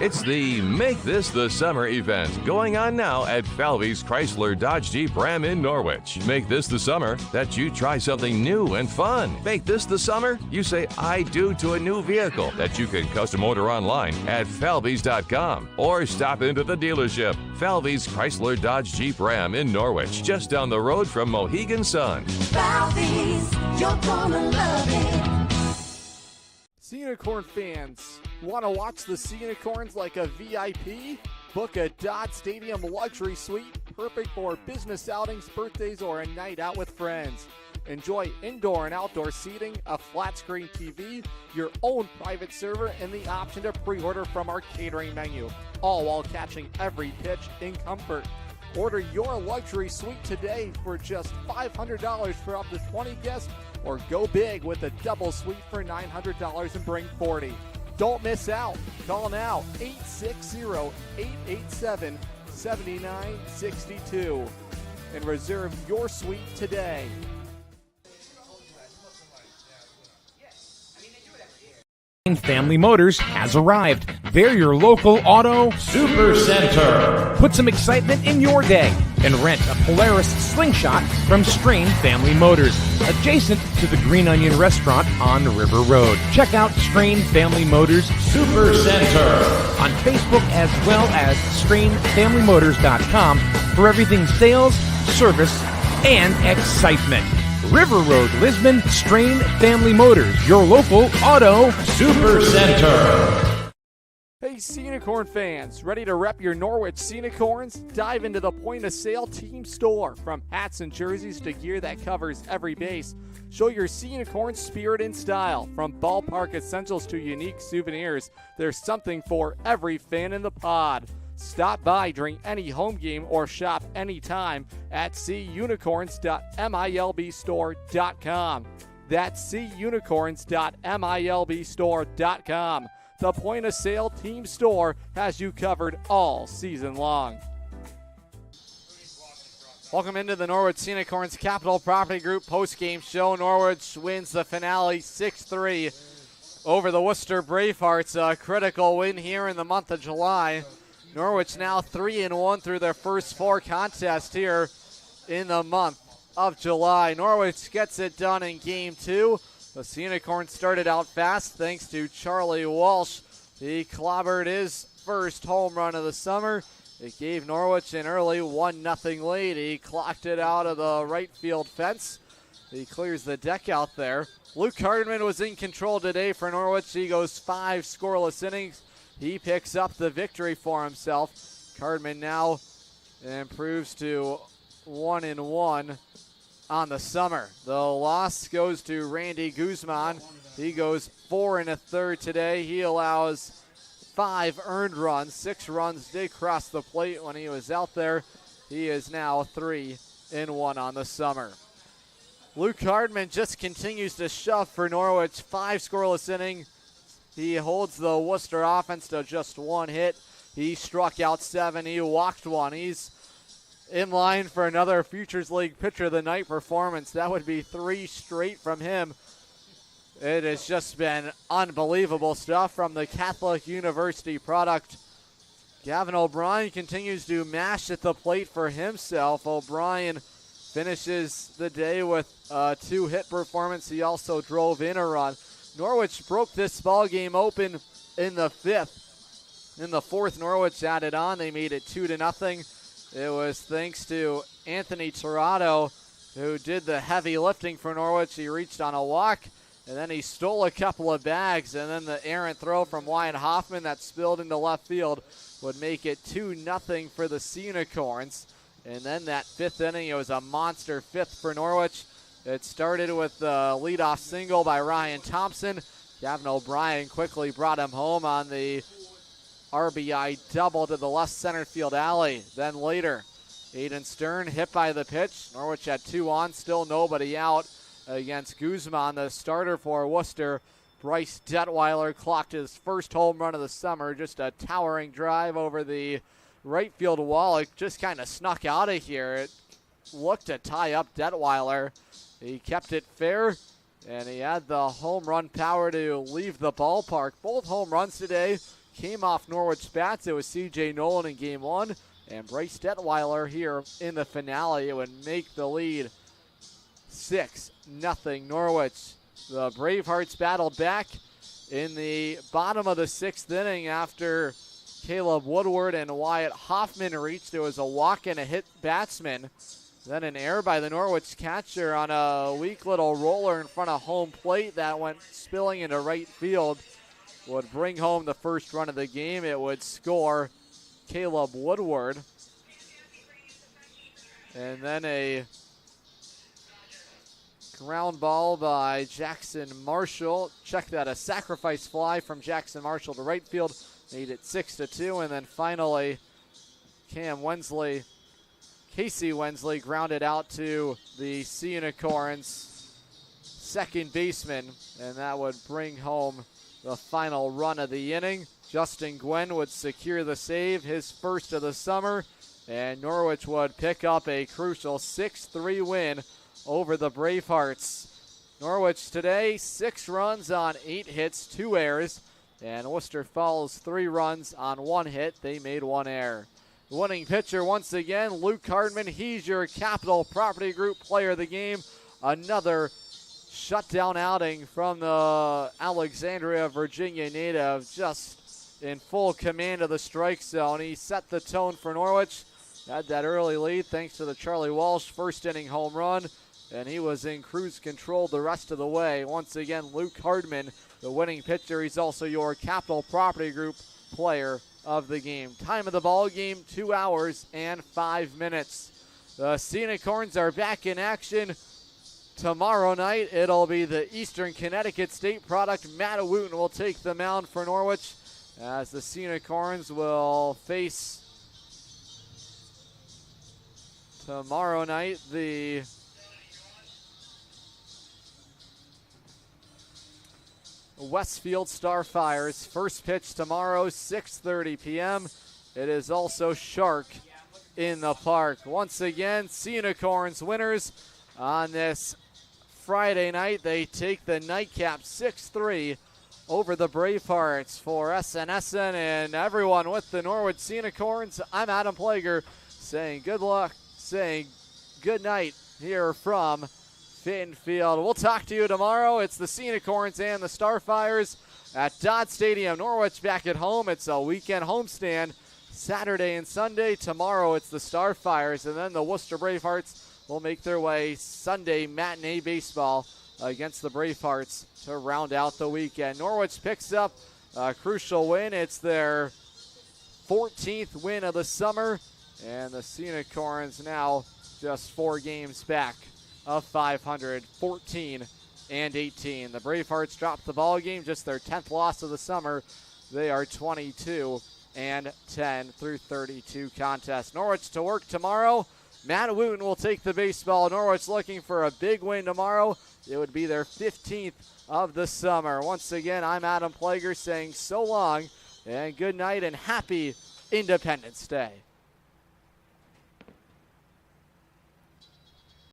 It's the Make This the Summer event going on now at Falvey's Chrysler Dodge Jeep Ram in Norwich. Make this the summer that you try something new and fun. Make this the summer you say I do to a new vehicle that you can custom order online at falveys.com or stop into the dealership. Falvey's Chrysler Dodge Jeep Ram in Norwich, just down the road from Mohegan Sun.
Falvey's, you're gonna love it.
Unicorn fans, want to watch the Unicorns like a VIP? Book a Dodd Stadium luxury suite, perfect for business outings, birthdays, or a night out with friends. Enjoy indoor and outdoor seating, a flat screen TV, your own private server, and the option to pre-order from our catering menu, all while catching every pitch in comfort. Order your luxury suite today for just $500 for up to 20 guests, or go big with a double suite for $900 and bring 40. Don't miss out. Call now, 860-887-7962, and reserve your suite today.
Family Motors has arrived. They're your local auto super center. Put some excitement in your day and rent a Polaris Slingshot from Strain Family Motors, adjacent to the Green Onion Restaurant on River Road. Check out Strain Family Motors Super Center on Facebook as well as strainfamilymotors.com for everything sales, service, and excitement. River Road, Lisbon, Strain Family Motors, your local auto super center.
Hey, Unicorn fans, ready to rep your Norwich Unicorns? Dive into the point-of-sale team store. From hats and jerseys to gear that covers every base, show your Unicorn spirit and style. From ballpark essentials to unique souvenirs, there's something for every fan in the pod. Stop by during any home game or shop anytime at cunicorns.milbstore.com. That's cunicorns.milbstore.com. The point-of-sale team store has you covered all season long. Welcome into the Norwich Unicorns Capital Property Group post-game show. Norwich wins the finale 6-3 over the Worcester Bravehearts. A critical win here in the month of July. Norwich now 3-1 through their first 4 contests here in the month of July. Norwich gets it done in Game 2. The Unicorns started out fast thanks to Charlie Walsh. He clobbered his first home run of the summer. It gave Norwich an early 1-0 lead. He clocked it out of the right field fence. He clears the deck out there. Luke Hardman was in control today for Norwich. He goes 5 scoreless innings. He picks up the victory for himself. Hardman now improves to 1-1 on the summer. The loss goes to Randy Guzman. He goes 4 1/3 today. He allows 5 earned runs. 6 runs did cross the plate when he was out there. He is now 3-1 on the summer. Luke Hardman just continues to shove for Norwich. 5 scoreless innings. He holds the Worcester offense to just 1 hit. He struck out 7. He walked 1. He's in line for another Futures League Pitcher of the Night performance. That would be 3 straight from him. It has just been unbelievable stuff from the Catholic University product. Gavin O'Brien continues to mash at the plate for himself. O'Brien finishes the day with a 2-hit performance. He also drove in a run. Norwich broke this ball game open in the 5th. In the 4th, Norwich added on. They made it 2-0. It was thanks to Anthony Tirado, who did the heavy lifting for Norwich. He reached on a walk, and then he stole a couple of bags, and then the errant throw from Wyatt Hoffman that spilled into left field would make it 2-0 for the Unicorns. And then that 5th inning, it was a monster 5th for Norwich. It started with the leadoff single by Ryan Thompson. Gavin O'Brien quickly brought him home on the RBI double to the left center field alley. Then later, Aiden Stern hit by the pitch. Norwich had 2 on, still nobody out against Guzman, the starter for Worcester. Bryce Detweiler clocked his first home run of the summer. Just a towering drive over the right field wall. It just kind of snuck out of here. It looked to tie up Detweiler. He kept it fair, and he had the home run power to leave the ballpark. Both home runs today came off Norwich bats. It was C.J. Nolan in Game 1 and Bryce Detweiler here in the finale. It would make the lead 6-0 Norwich. The Bravehearts battled back in the bottom of the 6th inning after Caleb Woodward and Wyatt Hoffman reached. There was a walk and a hit batsman. Then an error by the Norwich catcher on a weak little roller in front of home plate that went spilling into right field. Would bring home the first run of the game. It would score Caleb Woodward. And then a ground ball by Jackson Marshall. Check that, a sacrifice fly from Jackson Marshall to right field. Made it 6-2. And then finally, Cam Wensley Casey Wensley grounded out to the Unicorns' second baseman, and that would bring home the final run of the inning. Justin Gwen would secure the save, his first of the summer, and Norwich would pick up a crucial 6-3 win over the Bravehearts. Norwich today, 6 runs on 8 hits, 2 errors, and Worcester follows 3 runs on 1 hit. They made 1 error. The winning pitcher once again, Luke Hardman. He's your Capital Property Group player of the game. Another shutdown outing from the Alexandria, Virginia native, just in full command of the strike zone. He set the tone for Norwich. Had that early lead thanks to the Charlie Walsh first inning home run, and he was in cruise control the rest of the way. Once again, Luke Hardman, the winning pitcher. He's also your Capital Property Group player of the game. Time of the ball game, 2 hours and 5 minutes. The Unicorns are back in action tomorrow night. It'll be the Eastern Connecticut State product. Matt Wooten will take the mound for Norwich, as the Unicorns will face tomorrow night the Westfield Starfires. First pitch tomorrow, 6:30 p.m. It is also Shark in the park. Once again, Unicorns winners on this Friday night. They take the nightcap 6-3 over the Bravehearts. For SNSN and everyone with the Norwich Unicorns, I'm Adam Plager saying good luck, saying good night here from Fitton Field. We'll talk to you tomorrow. It's the Unicorns and the Starfires at Dodd Stadium. Norwich back at home. It's a weekend homestand Saturday and Sunday. Tomorrow it's the Starfires, and then the Worcester Bravehearts will make their way Sunday matinee baseball against the Bravehearts to round out the weekend. Norwich picks up a crucial win. It's their 14th win of the summer, and the Unicorns now just 4 games back of 500, 14 and 18. The Bravehearts dropped the ball game, just their 10th loss of the summer. They are 22 and 10 through 32 contests. Norwich to work tomorrow. Matt Wooten will take the baseball. Norwich looking for a big win tomorrow. It would be their 15th of the summer. Once again, I'm Adam Plager saying so long and good night and happy Independence Day.